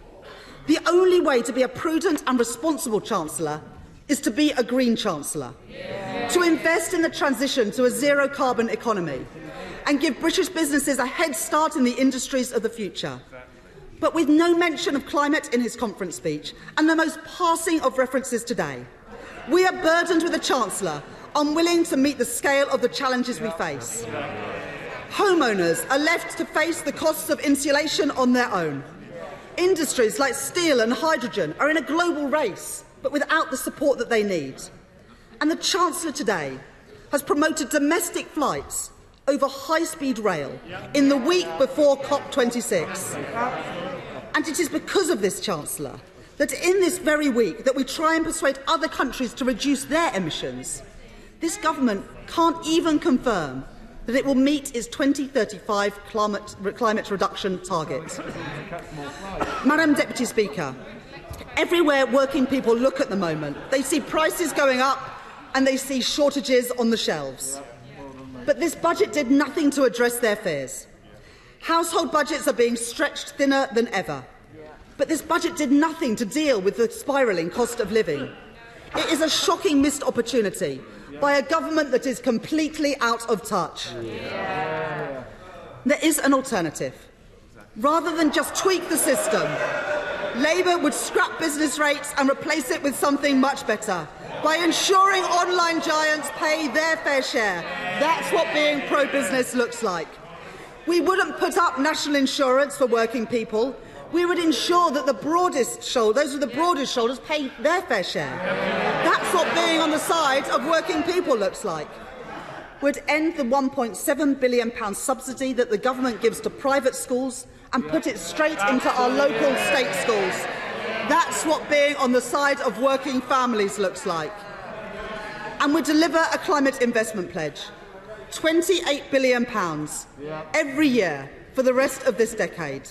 Speaker 13: The only way to be a prudent and responsible Chancellor is to be a green Chancellor, to invest in the transition to a zero-carbon economy and give British businesses a head start in the industries of the future. But with no mention of climate in his conference speech and the most passing of references today, we are burdened with a Chancellor unwilling to meet the scale of the challenges we face. Homeowners are left to face the costs of insulation on their own. Industries like steel and hydrogen are in a global race, but without the support that they need. And the Chancellor today has promoted domestic flights over high-speed rail in the week before COP26. And it is because of this, Chancellor, that in this very week that we try and persuade other countries to reduce their emissions, this government can't even confirm that it will meet its 2035 climate reduction target. Madam Deputy Speaker, everywhere working people look at the moment, they see prices going up and they see shortages on the shelves. But this budget did nothing to address their fears. Household budgets are being stretched thinner than ever. But this budget did nothing to deal with the spiralling cost of living. It is a shocking missed opportunity by a government that is completely out of touch. There is an alternative. Rather than just tweak the system, Labour would scrap business rates and replace it with something much better by ensuring online giants pay their fair share. That's what being pro-business looks like. We wouldn't put up national insurance for working people. We would ensure that those with the broadest shoulders pay their fair share. That's what being on the side of working people looks like. We'd end the £1.7 billion subsidy that the government gives to private schools and put it straight into our local state schools. That's what being on the side of working families looks like. And we deliver a climate investment pledge, £28 billion every year for the rest of this decade.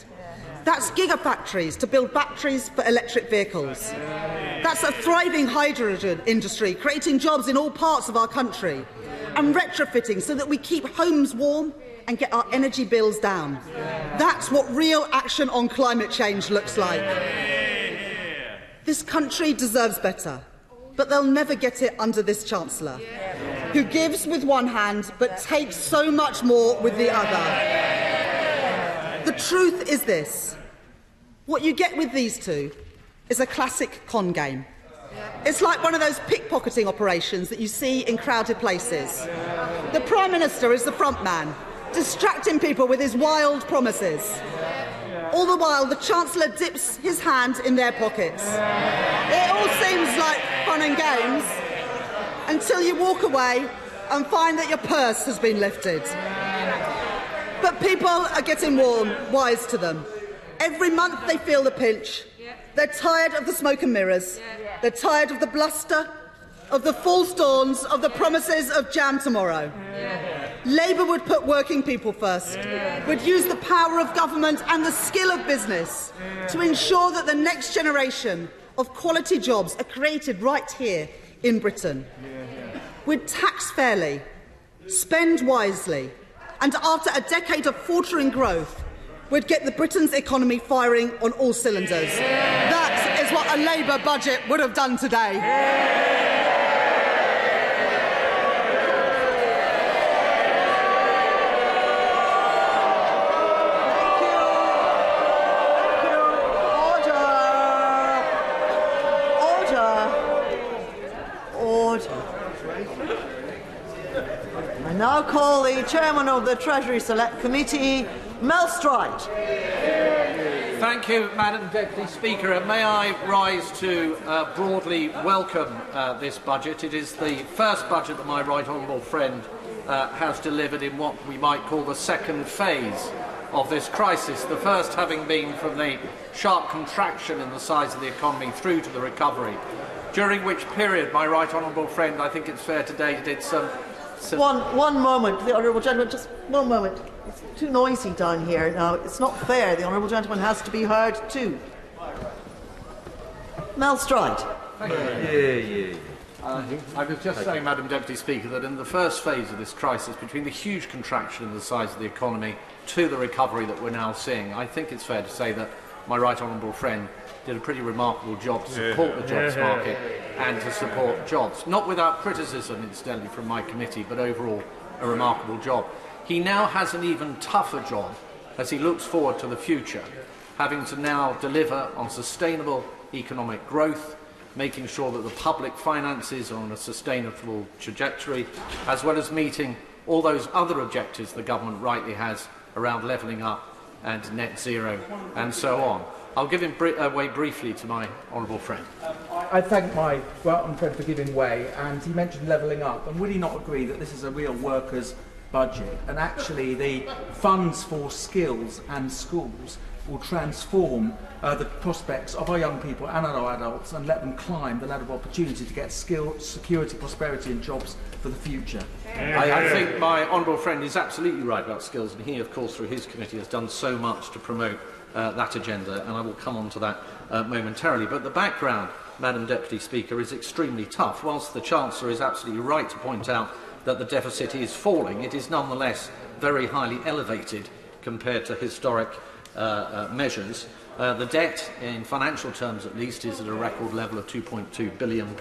Speaker 13: That's gigafactories to build batteries for electric vehicles. That's a thriving hydrogen industry, creating jobs in all parts of our country, and retrofitting so that we keep homes warm and get our energy bills down. That's what real action on climate change looks like. This country deserves better, but they'll never get it under this Chancellor, who gives with one hand but takes so much more with the other. The truth is this. What you get with these two is a classic con game. It's like one of those pickpocketing operations that you see in crowded places. The Prime Minister is the front man, distracting people with his wild promises. All the while, the Chancellor dips his hand in their pockets. It all seems like fun and games until you walk away and find that your purse has been lifted. But people are getting wise to them. Every month they feel the pinch. They're tired of the smoke and mirrors. They're tired of the bluster, of the false dawns, of the promises of jam tomorrow. Labour would put working people first, would use the power of government and the skill of business to ensure that the next generation of quality jobs are created right here in Britain. We'd tax fairly, spend wisely, and after a decade of faltering growth, we'd get the Britain's economy firing on all cylinders. That is what a Labour budget would have done today.
Speaker 14: I now call the Chairman of the Treasury Select Committee, Mel Stride.
Speaker 15: Thank you, Madam Deputy Speaker. And may I rise to broadly welcome this budget. It is the first budget that my right honourable friend has delivered in what we might call the second phase of this crisis, the first having been from the sharp contraction in the size of the economy through to the recovery, during which period my right honourable friend, I think it's fair today, did some...
Speaker 14: One moment, the honourable gentleman, just one moment. It's too noisy down here now. It's not fair. The honourable gentleman has to be heard too. Mel Stride.
Speaker 15: I was just saying, Madam Deputy Speaker, that in the first phase of this crisis, between the huge contraction in the size of the economy to the recovery that we're now seeing, I think it's fair to say that my right honourable friend did a pretty remarkable job to support the jobs market and to support jobs. Not without criticism, incidentally, from my committee, but overall a remarkable job. He now has an even tougher job as he looks forward to the future, having to now deliver on sustainable economic growth, making sure that the public finances are on a sustainable trajectory, as well as meeting all those other objectives the government rightly has around levelling up and net zero and so on. I'll give him way briefly to my honourable friend.
Speaker 16: I thank my honourable friend for giving way, and he mentioned levelling up. And would he not agree that this is a real workers' budget, and actually the funds for skills and schools will transform the prospects of our young people and our adults and let them climb the ladder of opportunity to get skill, security, prosperity and jobs for the future?
Speaker 15: I think my honourable friend is absolutely right about skills, and he, of course, through his committee has done so much to promote that agenda, and I will come on to that momentarily. But the background, Madam Deputy Speaker, is extremely tough. Whilst the Chancellor is absolutely right to point out that the deficit is falling, it is nonetheless very highly elevated compared to historic measures. The debt, in financial terms at least, is at a record level of £2.2 billion,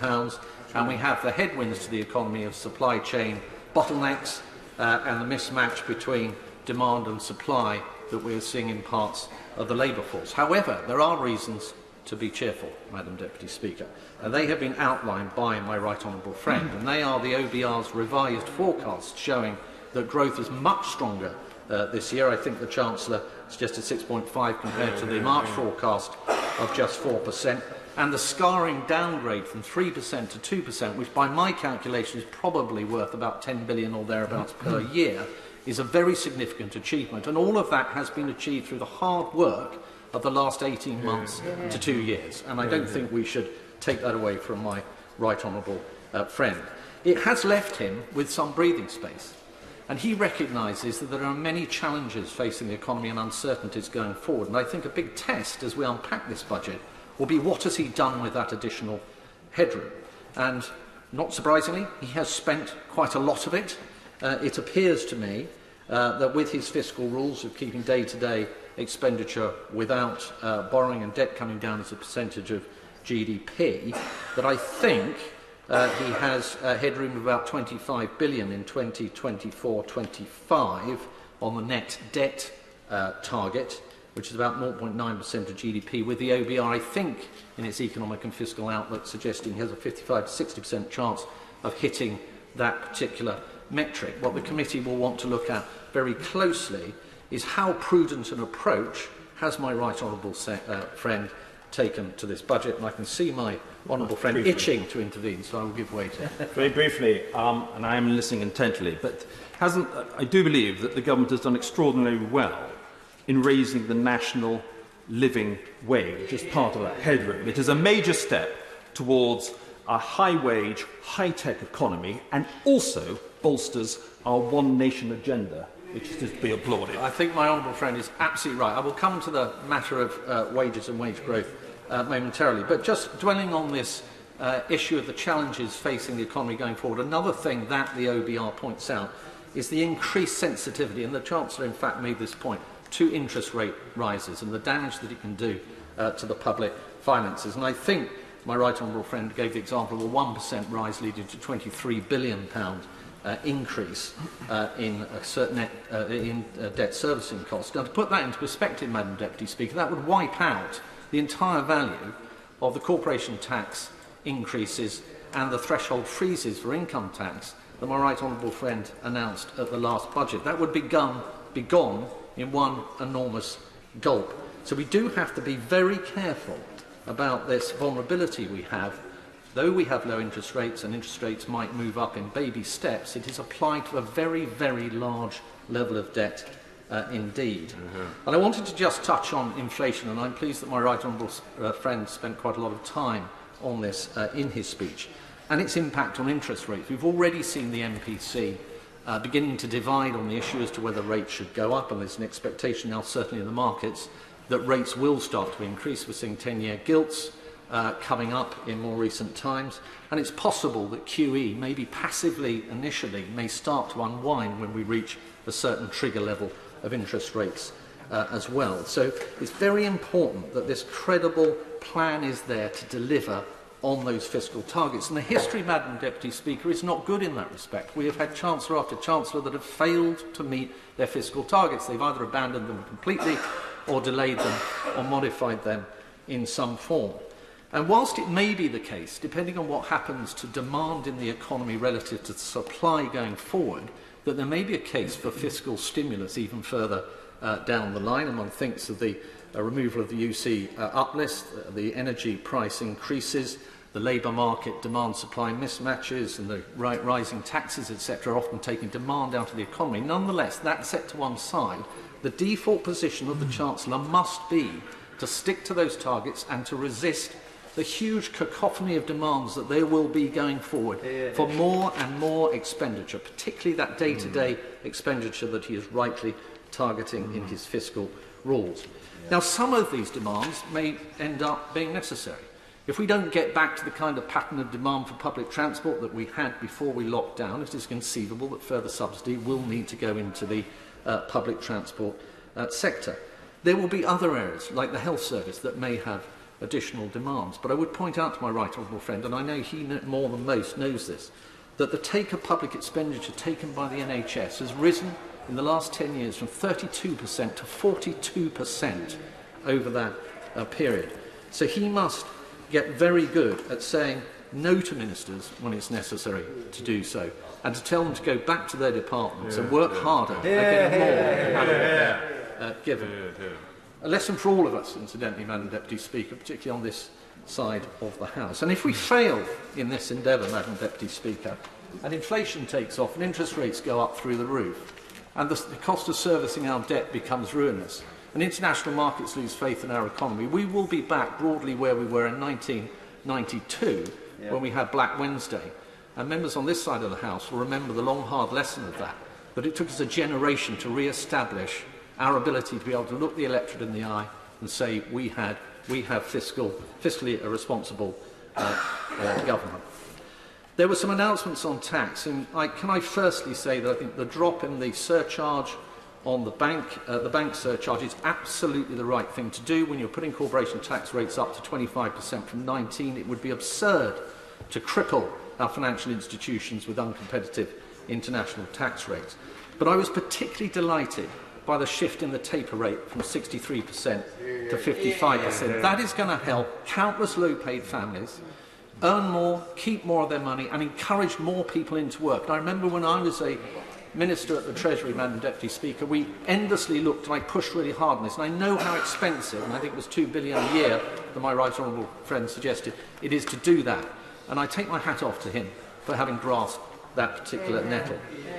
Speaker 15: and we have the headwinds to the economy of supply chain bottlenecks and the mismatch between demand and supply that we are seeing in parts of the labour force. However, there are reasons to be cheerful, Madam Deputy Speaker, and they have been outlined by my right honourable friend, and they are the OBR's revised forecast showing that growth is much stronger this year. I think the Chancellor suggested 6.5 compared to the March forecast of just 4%, and the scarring downgrade from 3% to 2%, which by my calculation is probably worth about 10 billion or thereabouts per year, is a very significant achievement, and all of that has been achieved through the hard work of the last 18 months to 2 years, and I don't think we should take that away from my right honourable friend. It has left him with some breathing space, and he recognises that there are many challenges facing the economy and uncertainties going forward, and I think a big test as we unpack this budget will be what has he done with that additional headroom. And not surprisingly, he has spent quite a lot of it. It appears to me that with his fiscal rules of keeping day-to-day expenditure without borrowing and debt coming down as a percentage of GDP, that I think he has a headroom of about 25 billion in 2024-25 on the net debt target, which is about 0.9% of GDP, with the OBR, I think, in its economic and fiscal outlook, suggesting he has a 55 to 60% chance of hitting that particular metric. What the committee will want to look at very closely is how prudent an approach has my right honourable friend taken to this budget, and I can see my honourable friend itching to intervene, so I will give way to him.
Speaker 17: Very briefly, and I am listening intently, but I do believe that the government has done extraordinarily well in raising the national living wage as part of that headroom. It is a major step towards a high-wage, high-tech economy, and also bolsters our one nation agenda, which is to be applauded.
Speaker 15: I think my honourable friend is absolutely right. I will come to the matter of wages and wage growth momentarily, but just dwelling on this issue of the challenges facing the economy going forward, another thing that the OBR points out is the increased sensitivity, and the Chancellor in fact made this point, to interest rate rises and the damage that it can do to the public finances. And I think my right honourable friend gave the example of a 1% rise leading to £23 billion increase in debt servicing costs. Now, to put that into perspective, Madam Deputy Speaker, that would wipe out the entire value of the corporation tax increases and the threshold freezes for income tax that my right honourable friend announced at the last budget. That would be gone in one enormous gulp. So we do have to be very careful about this vulnerability we have. Though we have low interest rates, and interest rates might move up in baby steps, it is applied to a very, very large level of debt indeed. And I wanted to just touch on inflation, and I'm pleased that my right honourable friend spent quite a lot of time on this in his speech, and its impact on interest rates. We've already seen the MPC beginning to divide on the issue as to whether rates should go up, and there's an expectation now, certainly in the markets, that rates will start to increase. We're seeing 10-year gilts coming up in more recent times, and it's possible that QE, maybe passively initially, may start to unwind when we reach a certain trigger level of interest rates as well. So it's very important that this credible plan is there to deliver on those fiscal targets. And the history, Madam Deputy Speaker, is not good in that respect. We have had Chancellor after Chancellor that have failed to meet their fiscal targets. They've either abandoned them completely or delayed them or modified them in some form. And whilst it may be the case, depending on what happens to demand in the economy relative to supply going forward, that there may be a case for fiscal stimulus even further down the line, and one thinks of the removal of the UC uplist, the energy price increases, the labour market demand-supply mismatches and the rising taxes, etc., often taking demand out of the economy. Nonetheless, that set to one side, the default position of the Chancellor must be to stick to those targets and to resist the huge cacophony of demands that there will be going forward for more and more expenditure, particularly that day-to-day expenditure that he is rightly targeting in his fiscal rules. Now, some of these demands may end up being necessary. If we don't get back to the kind of pattern of demand for public transport that we had before we locked down, it is conceivable that further subsidy will need to go into the public transport sector. There will be other areas, like the health service, that may have additional demands. But I would point out to my right honourable friend, and I know he more than most knows this, that the take of public expenditure taken by the NHS has risen in the last 10 years from 32% to 42% over that period. So he must get very good at saying no to ministers when it's necessary to do so, and to tell them to go back to their departments and work harder at getting more out of what they're given. A lesson for all of us, incidentally, Madam Deputy Speaker, particularly on this side of the House. And if we fail in this endeavour, Madam Deputy Speaker, and inflation takes off and interest rates go up through the roof, and the cost of servicing our debt becomes ruinous, and international markets lose faith in our economy, we will be back broadly where we were in 1992, when we had Black Wednesday. And members on this side of the House will remember the long, hard lesson of that, that it took us a generation to re-establish our ability to be able to look the electorate in the eye and say we have fiscally responsible government. There were some announcements on tax, and can I firstly say that I think the drop in the surcharge on the bank surcharge is absolutely the right thing to do. When you're putting corporation tax rates up to 25% from 19%, it would be absurd to cripple our financial institutions with uncompetitive international tax rates. But I was particularly delighted by the shift in the taper rate from 63% to 55%. That is going to help countless low-paid families earn more, keep more of their money, and encourage more people into work. And I remember when I was a Minister at the Treasury, Madam Deputy Speaker, we endlessly looked, and I pushed really hard on this, and I know how expensive, and I think it was £2 billion a year that my right honourable friend suggested, it is to do that. And I take my hat off to him for having grasped that particular nettle.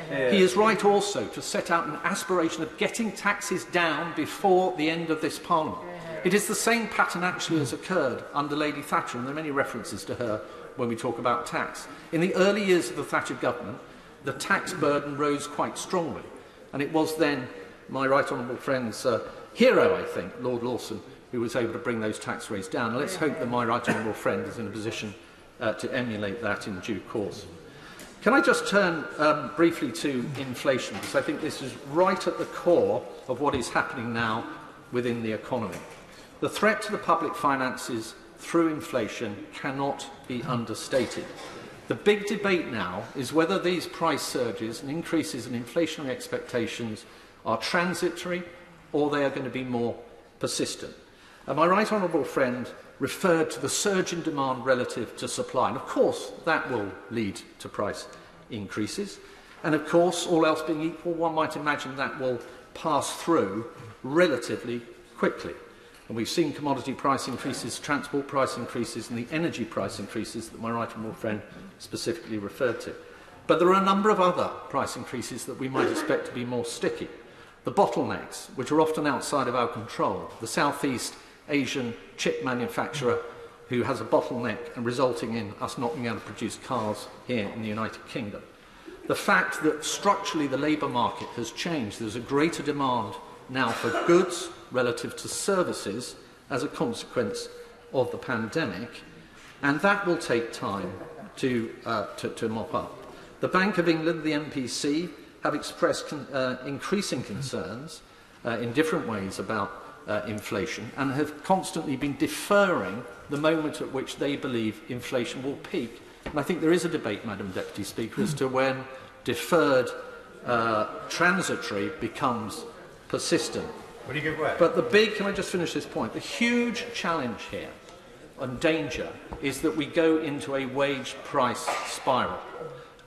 Speaker 15: He is right also to set out an aspiration of getting taxes down before the end of this Parliament. It is the same pattern actually as occurred under Lady Thatcher, and there are many references to her when we talk about tax. In the early years of the Thatcher government, the tax burden rose quite strongly, and it was then my right honourable friend's hero, I think, Lord Lawson, who was able to bring those tax rates down. And let's hope that my right honourable friend is in a position to emulate that in due course. Can I just turn briefly to inflation, because I think this is right at the core of what is happening now within the economy. The threat to the public finances through inflation cannot be understated. The big debate now is whether these price surges and increases in inflationary expectations are transitory or they are going to be more persistent. And my right honourable friend referred to the surge in demand relative to supply. And of course, that will lead to price increases. And of course, all else being equal, one might imagine that will pass through relatively quickly. And we've seen commodity price increases, transport price increases, and the energy price increases that my right honourable friend specifically referred to. But there are a number of other price increases that we might expect to be more sticky. The bottlenecks, which are often outside of our control. The Southeast Asian chip manufacturer who has a bottleneck and resulting in us not being able to produce cars here in the United Kingdom. The fact that structurally the labour market has changed. There's a greater demand now for goods relative to services as a consequence of the pandemic, and that will take time to mop up. The Bank of England, the MPC, have expressed increasing concerns in different ways about inflation and have constantly been deferring the moment at which they believe inflation will peak. And I think there is a debate, Madam Deputy Speaker, as to when deferred transitory becomes persistent.
Speaker 10: Will you give way?
Speaker 15: But the big, can I just finish this point? The huge challenge here and danger is that we go into a wage price spiral.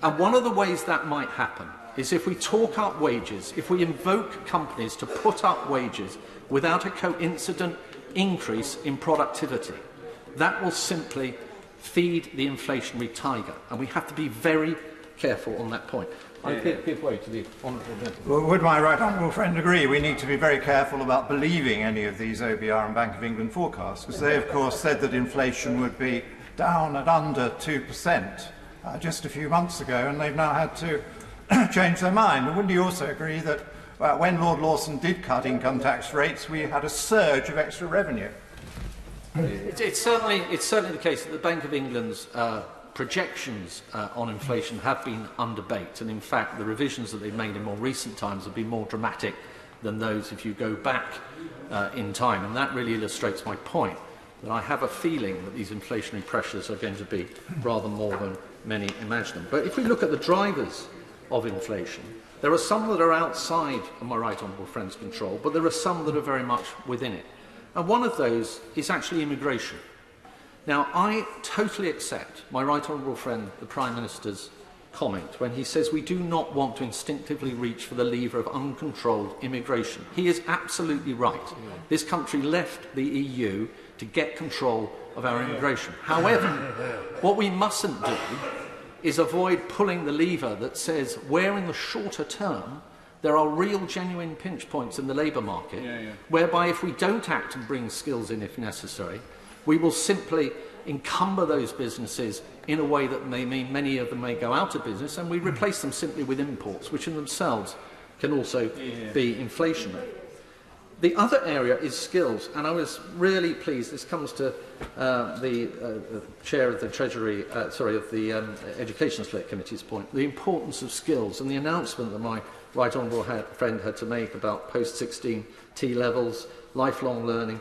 Speaker 15: And one of the ways that might happen is if we talk up wages, if we invoke companies to put up wages without a coincident increase in productivity. That will simply feed the inflationary tiger, and we have to be very careful on that point. I give way to the honourable gentleman.
Speaker 18: Well, would my right honourable friend agree we need to be very careful about believing any of these OBR and Bank of England forecasts, because they, of course, said that inflation would be down at under 2% just a few months ago, and they've now had to change their mind. And wouldn't you also agree that when Lord Lawson did cut income tax rates, we had a surge of extra revenue?
Speaker 15: It's certainly the case that the Bank of England's projections on inflation have been underbaked, and in fact the revisions that they've made in more recent times have been more dramatic than those if you go back in time, and that really illustrates my point, that I have a feeling that these inflationary pressures are going to be rather more than many imagine them. But if we look at the drivers of inflation, there are some that are outside of my right honourable friend's control, but there are some that are very much within it. And one of those is actually immigration. Now, I totally accept my right honourable friend, the Prime Minister's comment when he says we do not want to instinctively reach for the lever of uncontrolled immigration. He is absolutely right. This country left the EU to get control of our immigration. However, what we mustn't do is avoid pulling the lever that says where in the shorter term there are real genuine pinch points in the labour market, whereby if we don't act and bring skills in if necessary, we will simply encumber those businesses in a way that may mean many of them may go out of business, and we replace them simply with imports, which in themselves can also be inflationary. The other area is skills, and I was really pleased. This comes to the chair of the Treasury, of the Education Select Committee's point, the importance of skills and the announcement that my right honourable friend had to make about post-16 T-levels, lifelong learning.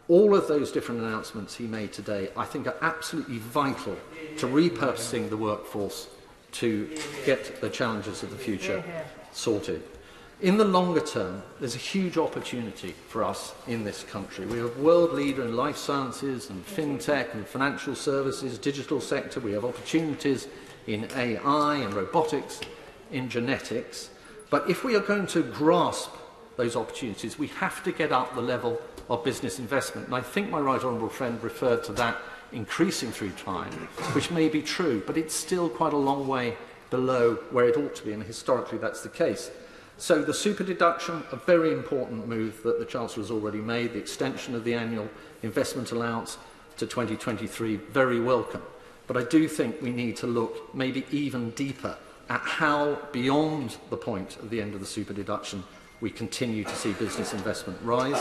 Speaker 15: All of those different announcements he made today, I think, are absolutely vital to repurposing the workforce to get the challenges of the future sorted. In the longer term, there's a huge opportunity for us in this country. We are a world leader in life sciences and fintech and financial services, digital sector. We have opportunities in AI and robotics, in genetics. But if we are going to grasp those opportunities, we have to get up the level of business investment. And I think my right honourable friend referred to that increasing through time, which may be true, but it's still quite a long way below where it ought to be, and historically that's the case. So the super deduction, a very important move that the Chancellor has already made, the extension of the annual investment allowance to 2023, very welcome. But I do think we need to look maybe even deeper at how, beyond the point of the end of the super deduction, we continue to see business investment rise.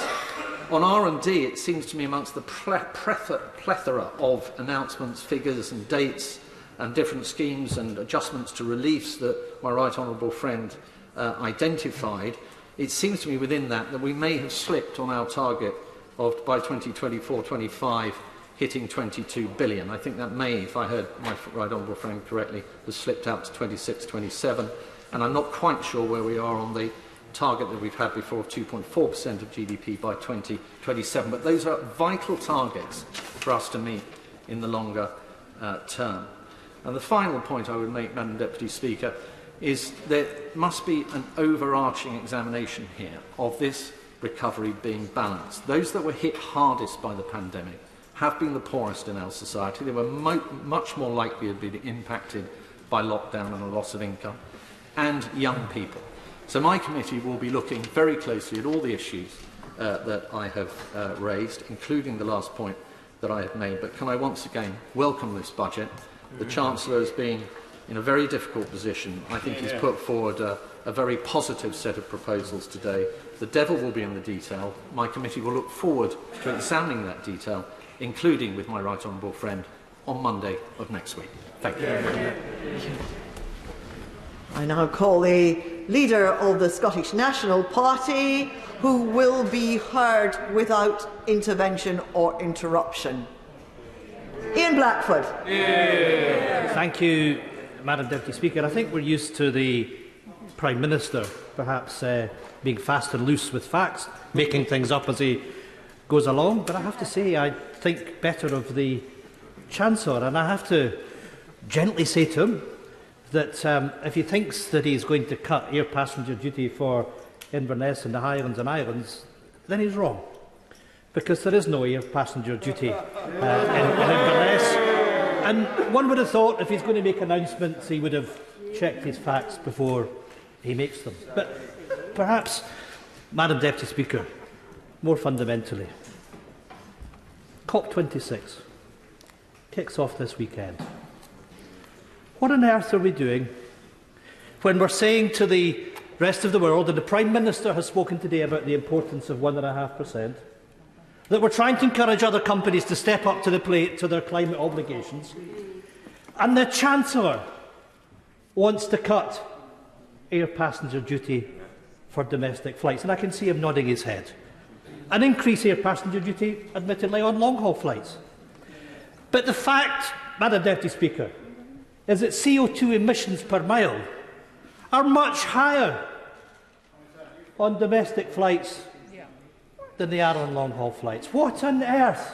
Speaker 15: On R&D, it seems to me amongst the plethora of announcements, figures and dates and different schemes and adjustments to reliefs that my right honourable friend identified, it seems to me within that we may have slipped on our target of, by 2024-25, hitting 22 billion. I think that may, if I heard my right honourable friend correctly, has slipped out to 26-27, and I'm not quite sure where we are on the target that we've had before of 2.4% of GDP by 2027. But those are vital targets for us to meet in the longer term. And the final point I would make, Madam Deputy Speaker, is there must be an overarching examination here of this recovery being balanced. Those that were hit hardest by the pandemic have been the poorest in our society. They were much more likely to be impacted by lockdown and a loss of income, and young people. So my committee will be looking very closely at all the issues that I have raised, including the last point that I have made. But can I once again welcome this budget? The Chancellor has been in a very difficult position. I think he's put forward a very positive set of proposals today. The devil will be in the detail. My committee will look forward to examining that detail including with my right honourable friend, on Monday of next week. Thank you.
Speaker 14: I now call the Leader of the Scottish National Party, who will be heard without intervention or interruption. Ian Blackford.
Speaker 19: Thank you, Madam Deputy Speaker. I think we're used to the Prime Minister perhaps being fast and loose with facts, making things up as he goes along, but I have to say I think better of the Chancellor, and I have to gently say to him that if he thinks that he's going to cut air passenger duty for Inverness and the Highlands and Islands, then he's wrong, because there is no air passenger duty in Inverness. And one would have thought if he's going to make announcements, he would have checked his facts before he makes them. But perhaps, Madam Deputy Speaker, more fundamentally, COP26 kicks off this weekend. What on earth are we doing when we're saying to the rest of the world, and the Prime Minister has spoken today about the importance of 1.5%, that we're trying to encourage other companies to step up to the plate to their climate obligations, and the Chancellor wants to cut air passenger duty for domestic flights, and I can see him nodding his head, and increase air passenger duty, admittedly, on long-haul flights. But the fact, Madam Deputy Speaker, is that CO2 emissions per mile are much higher on domestic flights than they are on long-haul flights. What on earth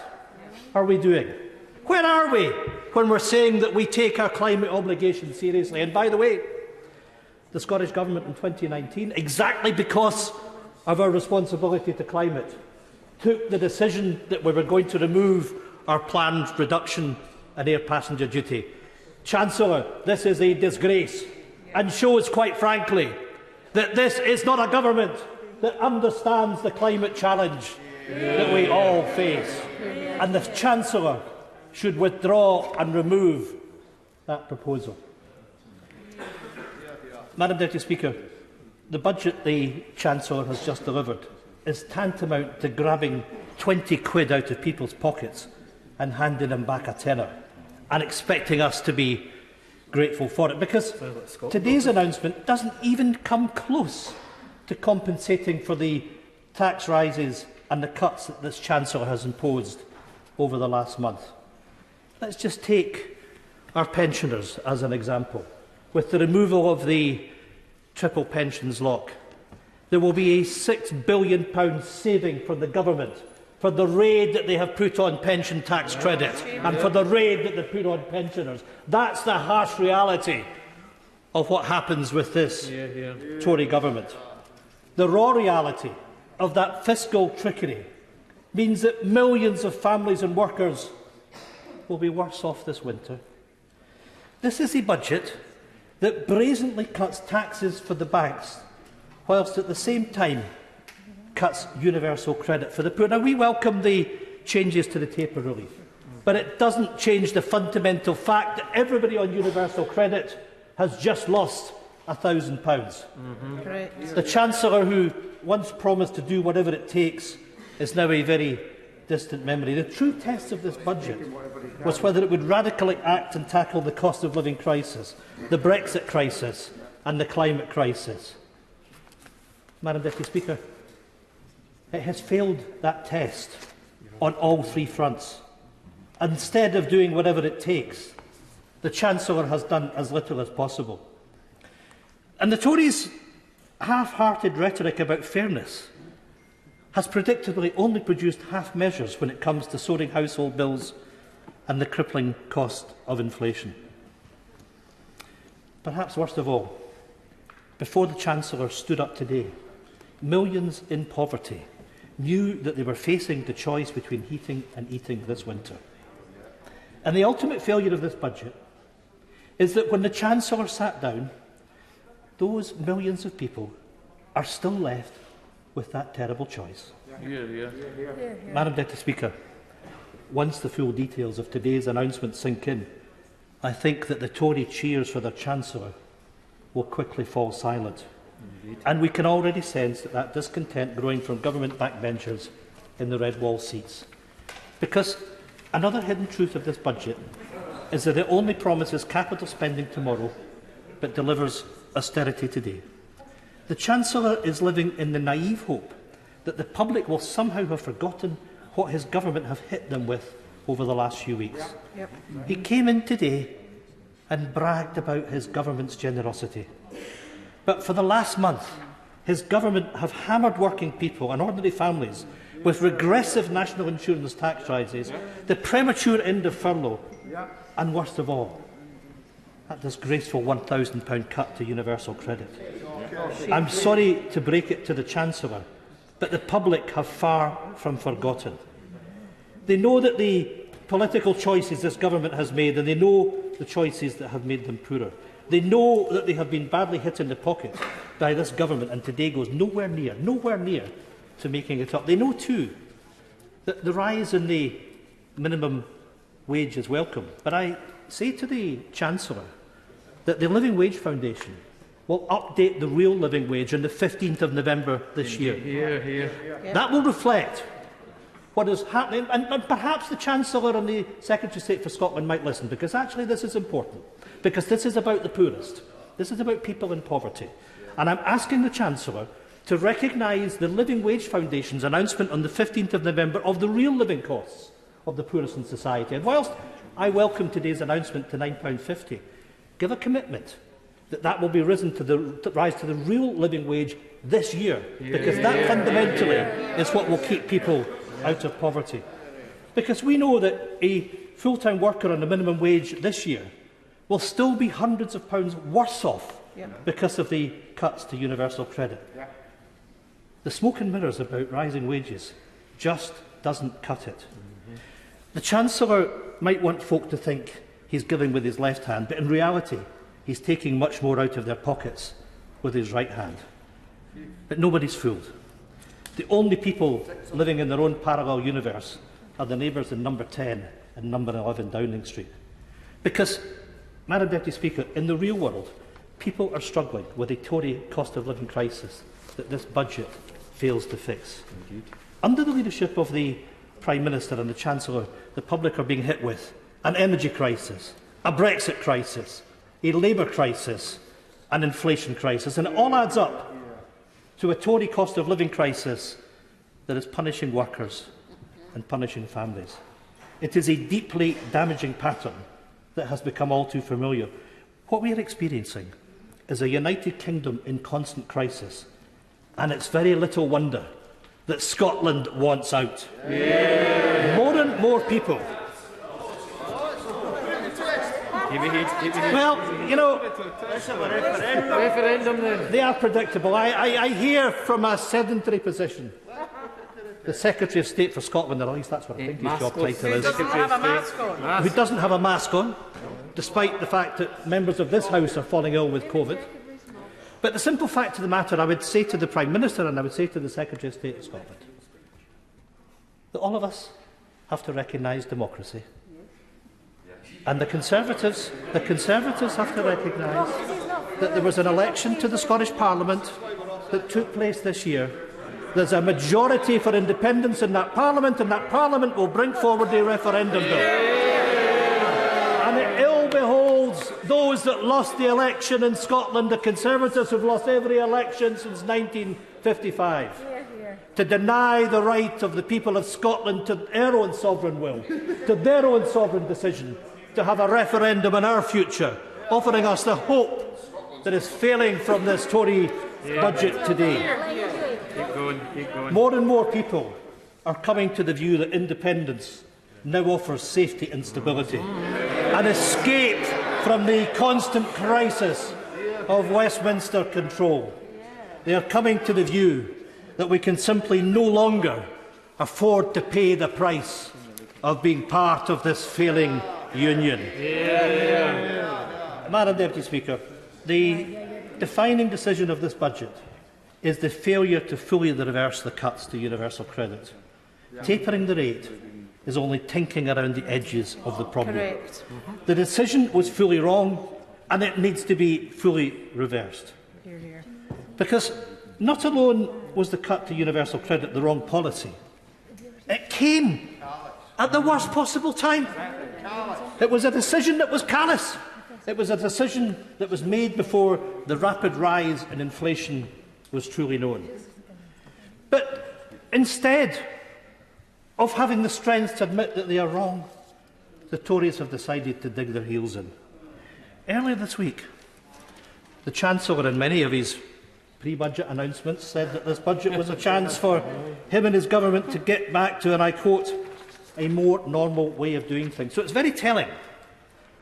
Speaker 19: are we doing? Where are we when we're saying that we take our climate obligations seriously? And by the way, the Scottish Government in 2019, exactly because of our responsibility to climate, took the decision that we were going to remove our planned reduction in air passenger duty. Chancellor, this is a disgrace and shows, quite frankly, that this is not a government that understands the climate challenge that we all face. And the Chancellor should withdraw and remove that proposal. Madam Deputy Speaker, the budget the Chancellor has just delivered is tantamount to grabbing 20 quid out of people's pockets and handing them back a tenner and expecting us to be grateful for it, because today's announcement doesn't even come close to compensating for the tax rises and the cuts that this Chancellor has imposed over the last month. Let's just take our pensioners as an example. With the removal of the triple pensions lock, there will be a £6 billion saving from the government for the raid that they have put on pension tax credit and for the raid that they put on pensioners. That's the harsh reality of what happens with this Tory government. The raw reality of that fiscal trickery means that millions of families and workers will be worse off this winter. This is a budget that brazenly cuts taxes for the banks, whilst at the same time cuts universal credit for the poor. Now, we welcome the changes to the taper relief, but it doesn't change the fundamental fact that everybody on universal credit has just lost £1,000. The Chancellor, who once promised to do whatever it takes, is now a very distant memory. The true test of this budget was whether it would radically act and tackle the cost of living crisis, the Brexit crisis and the climate crisis. Madam Deputy Speaker, it has failed that test on all three fronts. Instead of doing whatever it takes, the Chancellor has done as little as possible. And the Tories' half-hearted rhetoric about fairness has predictably only produced half measures when it comes to soaring household bills and the crippling cost of inflation. Perhaps worst of all, before the Chancellor stood up today, millions in poverty knew that they were facing the choice between heating and eating this winter. And the ultimate failure of this budget is that when the Chancellor sat down, those millions of people are still left with that terrible choice. Madam Deputy Speaker, once the full details of today's announcement sink in, I think that the Tory cheers for their Chancellor will quickly fall silent. And we can already sense that discontent growing from government backbenchers in the red wall seats. Because Another hidden truth of this budget is that it only promises capital spending tomorrow, but delivers austerity today. The Chancellor is living in the naive hope that the public will somehow have forgotten what his government have hit them with over the last few weeks.
Speaker 7: Yep.
Speaker 19: He came in today and bragged about his government's generosity. But for the last month, his government have hammered working people and ordinary families with regressive national insurance tax rises, the premature end of furlough, and worst of all, that disgraceful £1,000 cut to universal credit. I'm sorry to break it to the Chancellor, but the public have far from forgotten. They know that the political choices this government has made, and they know the choices that have made them poorer. They know that they have been badly hit in the pocket by this government, and today goes nowhere near to making it up. They know too that the rise in the minimum wage is welcome. But I say to the Chancellor that the Living Wage Foundation will update the real living wage on the 15th of November this year. That will reflect what is happening, and perhaps the Chancellor and the Secretary of State for Scotland might listen, because actually this is important, because this is about the poorest. This is about people in poverty. And I'm asking the Chancellor to recognise the Living Wage Foundation's announcement on the 15th of November of the real living costs of the poorest in society. And whilst I welcome today's announcement to £9.50, give a commitment that that will be risen to rise to the real living wage this year, because that fundamentally is what will keep people out of poverty. Because we know that a full-time worker on the minimum wage this year will still be hundreds of pounds worse off because of the cuts to universal credit. The smoke and mirrors about rising wages just doesn't cut it. The Chancellor might want folk to think he's giving with his left hand, but in reality he's taking much more out of their pockets with his right hand. But nobody's fooled. The only people living in their own parallel universe are the neighbours in number 10 and number 11 Downing Street. Because, Madam Deputy Speaker, in the real world, people are struggling with a Tory cost of living crisis that this budget fails to fix. Indeed. Under the leadership of the Prime Minister and the Chancellor, the public are being hit with an energy crisis, a Brexit crisis, a labour crisis, an inflation crisis, and it all adds up to a Tory cost of living crisis that is punishing workers and punishing families. It is a deeply damaging pattern that has become all too familiar. What we are experiencing is a United Kingdom in constant crisis, and it's very little wonder that Scotland wants out. More and more people. Well, you know, they are predictable. I hear from a sedentary position, the Secretary of State for Scotland, or at least that's what I think his job title is, who doesn't have a mask on, despite the fact that members of this House are falling ill with COVID. But the simple fact of the matter, I would say to the Prime Minister and I would say to the Secretary of State of Scotland, that all of us have to recognise democracy. And the Conservatives have to recognise that there was an election to the Scottish Parliament that took place this year. There's a majority for independence in that Parliament, and that Parliament will bring forward a referendum bill. And it ill beholds those that lost the election in Scotland, the Conservatives have lost every election since 1955, to deny the right of the people of Scotland to their own sovereign will, to their own sovereign decision, to have a referendum on our future, offering us the hope that is failing from this Tory budget today. Keep going. More and more people are coming to the view that independence now offers safety and stability, an escape from the constant crisis of Westminster control. They are coming to the view that we can simply no longer afford to pay the price of being part of this failing union. Madam Deputy Speaker, the defining decision of this budget is the failure to fully reverse the cuts to universal credit. Tapering the rate is only tinkering around the edges of the problem.
Speaker 7: Correct.
Speaker 19: The decision was fully wrong and it needs to be fully reversed.
Speaker 7: Hear, hear.
Speaker 19: Because not alone was the cut to universal credit the wrong policy, it came at the worst possible time. It was a decision that was callous. It was a decision that was made before the rapid rise in inflation was truly known. But instead of having the strength to admit that they are wrong, the Tories have decided to dig their heels in. Earlier this week, the Chancellor, in many of his pre-budget announcements, said that this budget was a chance for him and his government to get back to, and I quote, a more normal way of doing things. So it's very telling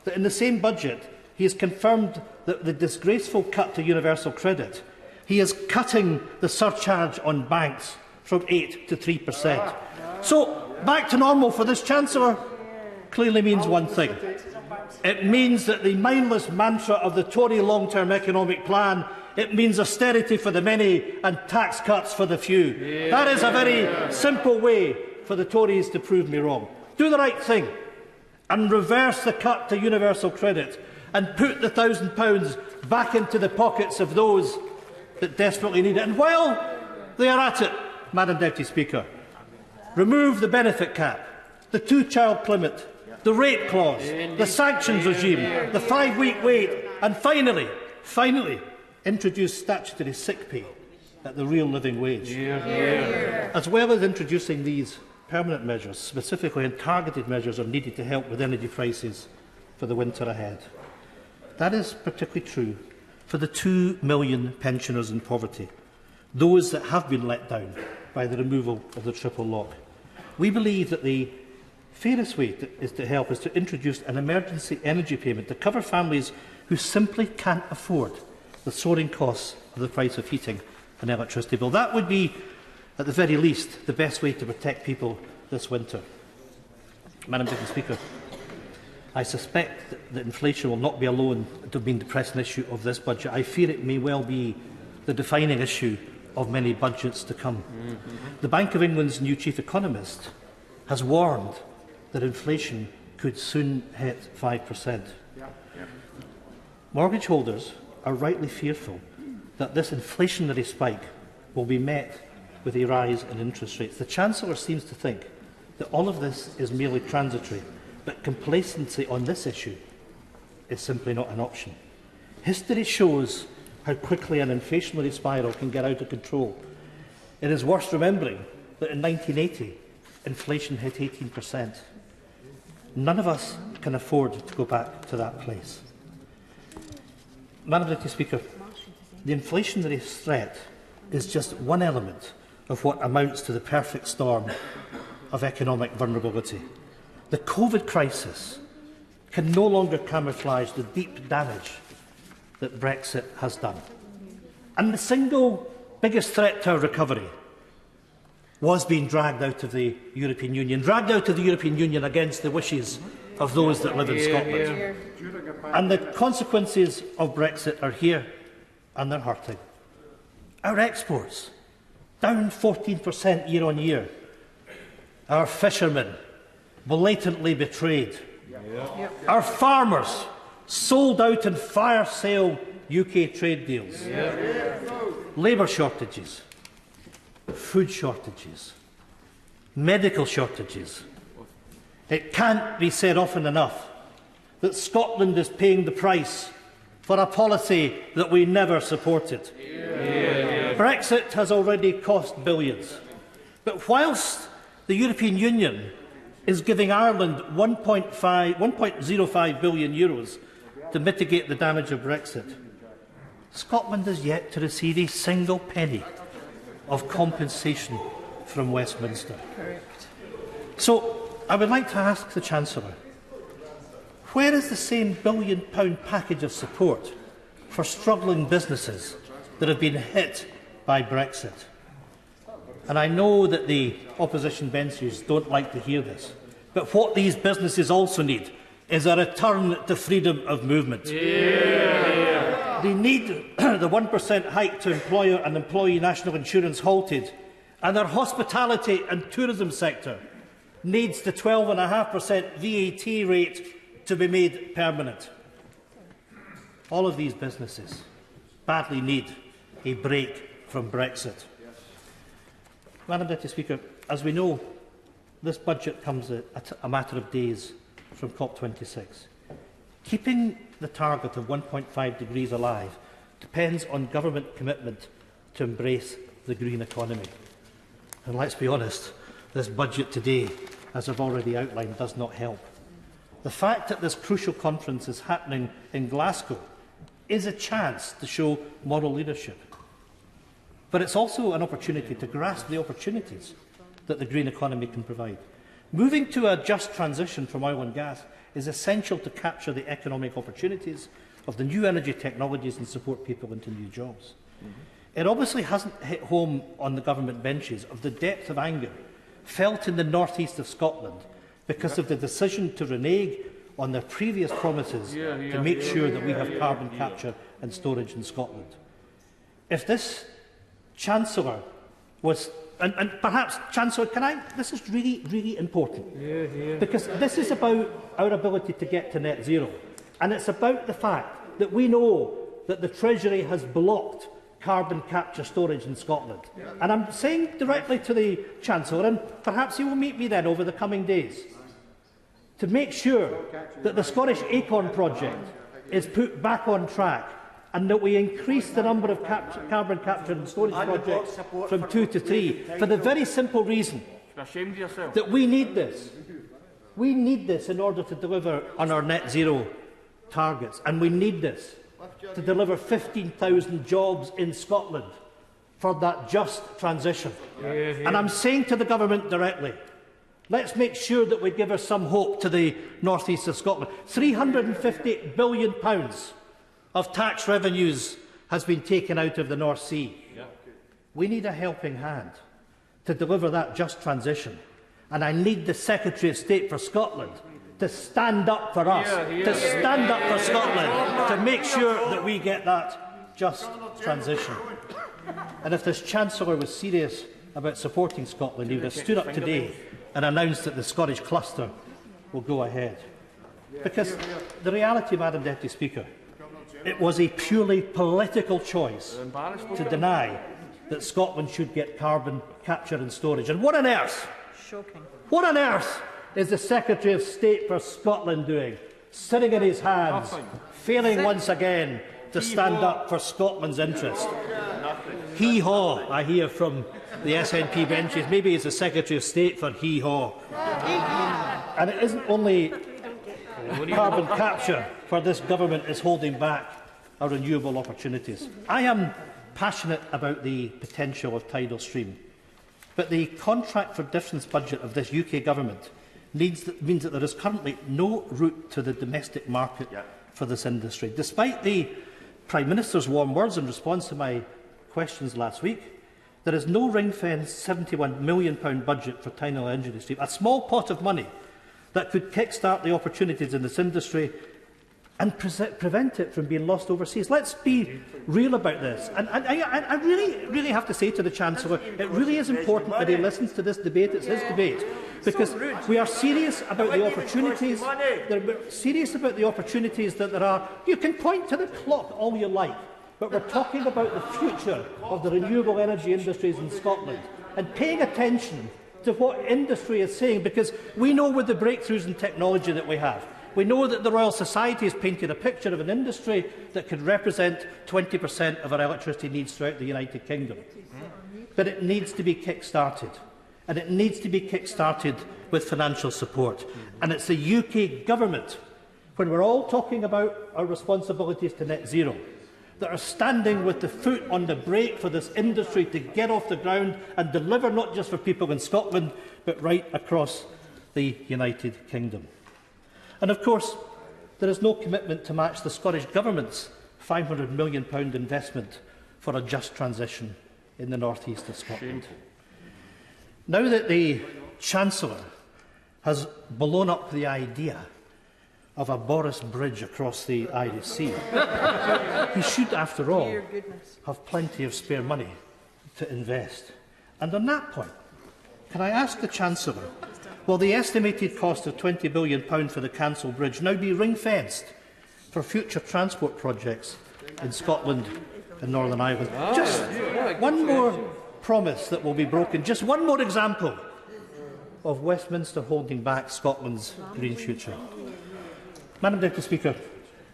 Speaker 19: that in the same budget he has confirmed that the disgraceful cut to universal credit, he is cutting the surcharge on banks from 8 to 3%. So back to normal for this Chancellor clearly means one thing. It means that the mindless mantra of the Tory long-term economic plan, it means austerity for the many and tax cuts for the few. Yeah. That is a very simple way for the Tories to prove me wrong. Do the right thing and reverse the cut to universal credit and put the £1,000 back into the pockets of those that desperately need it. And while they are at it, Madam Deputy Speaker, remove the benefit cap, the two-child limit, the rate clause, the sanctions regime, the 5-week wait, and finally, introduce statutory sick pay at the real living wage. As well as introducing these permanent measures, specifically and targeted measures are needed to help with energy prices for the winter ahead. That is particularly true for the 2 million pensioners in poverty, those that have been let down by the removal of the triple lock. We believe that the fairest way to help is to introduce an emergency energy payment to cover families who simply can't afford the soaring costs of the price of heating and electricity bill. That would be, at the very least, the best way to protect people this winter. Madam Deputy Speaker, I suspect that inflation will not be alone to be the pressing issue of this budget. I fear it may well be the defining issue of many budgets to come. The Bank of England's new chief economist has warned that inflation could soon hit 5%. Mortgage holders are rightly fearful that this inflationary spike will be met with a rise in interest rates. The Chancellor seems to think that all of this is merely transitory, but complacency on this issue is simply not an option. History shows how quickly an inflationary spiral can get out of control. It is worth remembering that in 1980, inflation hit 18%. None of us can afford to go back to that place. Madam Deputy Speaker, the inflationary threat is just one element of what amounts to the perfect storm of economic vulnerability. The COVID crisis can no longer camouflage the deep damage that Brexit has done. And the single biggest threat to our recovery was being dragged out of the European Union, against the wishes of those that live in Scotland. And the consequences of Brexit are here, and they're hurting. Our exports, down 14% year on year. Our fishermen, blatantly betrayed. Our farmers, sold out in fire sale UK trade deals. Labour shortages, food shortages, medical shortages. It can't be said often enough that Scotland is paying the price for a policy that we never supported. Brexit has already cost billions. But whilst the European Union is giving Ireland €1.05 billion to mitigate the damage of Brexit, Scotland is yet to receive a single penny of compensation from Westminster.
Speaker 7: Correct.
Speaker 19: So I would like to ask the Chancellor, where is the same £1 billion package of support for struggling businesses that have been hit by Brexit? And I know that the opposition benches don't like to hear this, but what these businesses also need is a return to freedom of movement. They need the 1% hike to employer and employee national insurance halted, and their hospitality and tourism sector needs the 12.5% VAT rate to be made permanent. All of these businesses badly need a break from Brexit. Madam Deputy Speaker, as we know, this budget comes at a matter of days from COP26. Keeping the target of 1.5 degrees alive depends on government commitment to embrace the green economy. And let's be honest, this budget today, as I've already outlined, does not help. The fact that this crucial conference is happening in Glasgow is a chance to show moral leadership. But it's also an opportunity to grasp the opportunities that the green economy can provide. Moving to a just transition from oil and gas is essential to capture the economic opportunities of the new energy technologies and support people into new jobs. It obviously hasn't hit home on the government benches of the depth of anger felt in the north-east of Scotland because of the decision to renege on their previous promises to make sure that we have carbon capture and storage in Scotland. If this Chancellor was, and perhaps, Chancellor, this is really, really important, because this is about our ability to get to net zero, and it's about the fact that we know that the Treasury has blocked carbon capture storage in Scotland. And I'm saying directly to the Chancellor, and perhaps he will meet me then over the coming days, to make sure that the Scottish Acorn project is put back on track and that we increase the number of carbon capture and storage projects from 2 to 3, for the very simple reason that we need this. We need this in order to deliver on our net zero targets, and we need this to deliver 15,000 jobs in Scotland for that just transition. And I'm saying to the government directly, let's make sure that we give us some hope to the north east of Scotland. £350 billion of tax revenues has been taken out of the North Sea. We need a helping hand to deliver that just transition. And I need the Secretary of State for Scotland to stand up for us, to stand up for Scotland, to make sure that we get that just transition. And if this Chancellor was serious about supporting Scotland, he would have stood up today and announced that the Scottish cluster will go ahead. Because the reality, Madam Deputy Speaker, it was a purely political choice to deny that Scotland should get carbon capture and storage. And what on earth?
Speaker 11: Shocking.
Speaker 19: What on earth is the Secretary of State for Scotland doing? Sitting in his hands, failing once again to stand up for Scotland's interest. Hee-haw, I hear from the SNP benches. Maybe he's the Secretary of State for hee-haw. And it isn't only carbon capture for this government is holding back our renewable opportunities. I am passionate about the potential of tidal stream, but the contract for difference budget of this UK government means that there is currently no route to the domestic market for this industry. Despite the Prime Minister's warm words in response to my questions last week, there is no ring-fenced £71 million budget for tidal energy stream, a small pot of money that could kick-start the opportunities in this industry and prevent it from being lost overseas. Let's be real about this. And I really have to say to the Chancellor, it really is important that he listens to this debate. It's his debate. Because we are serious about the opportunities. We're serious about the opportunities that there are. You can point to the clock all you like, but we're talking about the future of the renewable energy industries in Scotland and paying attention to what industry is saying, because we know with the breakthroughs in technology that we have, we know that the Royal Society has painted a picture of an industry that could represent 20% of our electricity needs throughout the United Kingdom. But it needs to be kick-started, and it needs to be kick-started with financial support. And it's the UK government, when we're all talking about our responsibilities to net zero, that are standing with the foot on the brake for this industry to get off the ground and deliver not just for people in Scotland, but right across the United Kingdom. And of course, there is no commitment to match the Scottish Government's £500 million investment for a just transition in the north east of Scotland. Now that the Chancellor has blown up the idea of a Boris Bridge across the Irish Sea, he should, after all, have plenty of spare money to invest. And on that point, can I ask the Chancellor, will the estimated cost of £20 billion for the Cancel Bridge now be ring-fenced for future transport projects in Scotland and Northern Ireland? Just one more promise that will be broken, just one more example of Westminster holding back Scotland's green future. Madam Deputy Speaker,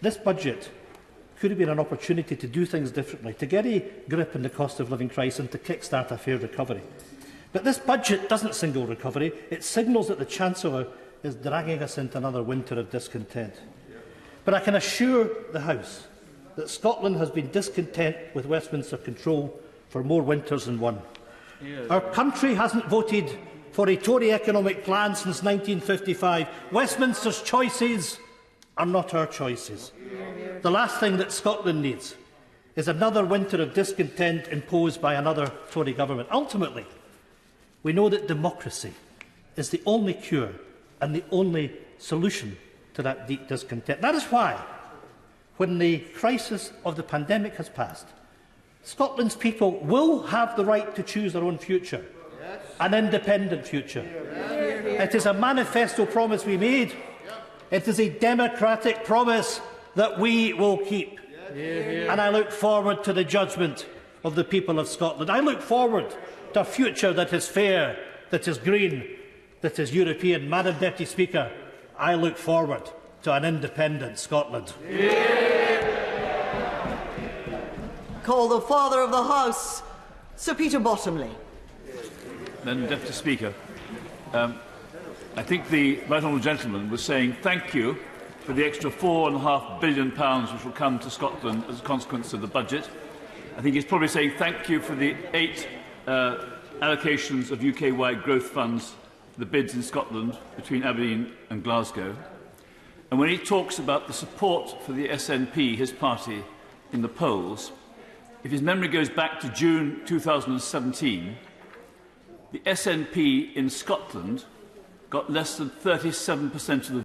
Speaker 19: this budget could have been an opportunity to do things differently, to get a grip on the cost of living crisis and to kick-start a fair recovery. But this budget doesn't signal recovery. It signals that the Chancellor is dragging us into another winter of discontent. But I can assure the House that Scotland has been discontent with Westminster control for more winters than one. Our country hasn't voted for a Tory economic plan since 1955. Westminster's choices are not our choices. The last thing that Scotland needs is another winter of discontent imposed by another Tory government. Ultimately, we know that democracy is the only cure and the only solution to that deep discontent. That is why, when the crisis of the pandemic has passed, Scotland's people will have the right to choose their own future, an independent future. It is a manifesto promise we made. It is a democratic promise that we will keep. And I look forward to the judgment of the people of Scotland. I look forward to a future that is fair, that is green, that is European. Madam Deputy Speaker, I look forward to an independent Scotland.
Speaker 14: Call the Father of the House, Sir Peter Bottomley.
Speaker 20: Madam Deputy Speaker, I think the right honourable gentleman was saying thank you for the extra £4.5 billion which will come to Scotland as a consequence of the budget. I think he's probably saying thank you for the 8 allocations of UK-wide growth funds, the bids in Scotland between Aberdeen and Glasgow. And when he talks about the support for the SNP, his party, in the polls, if his memory goes back to June 2017, the SNP in Scotland got less than 37% of the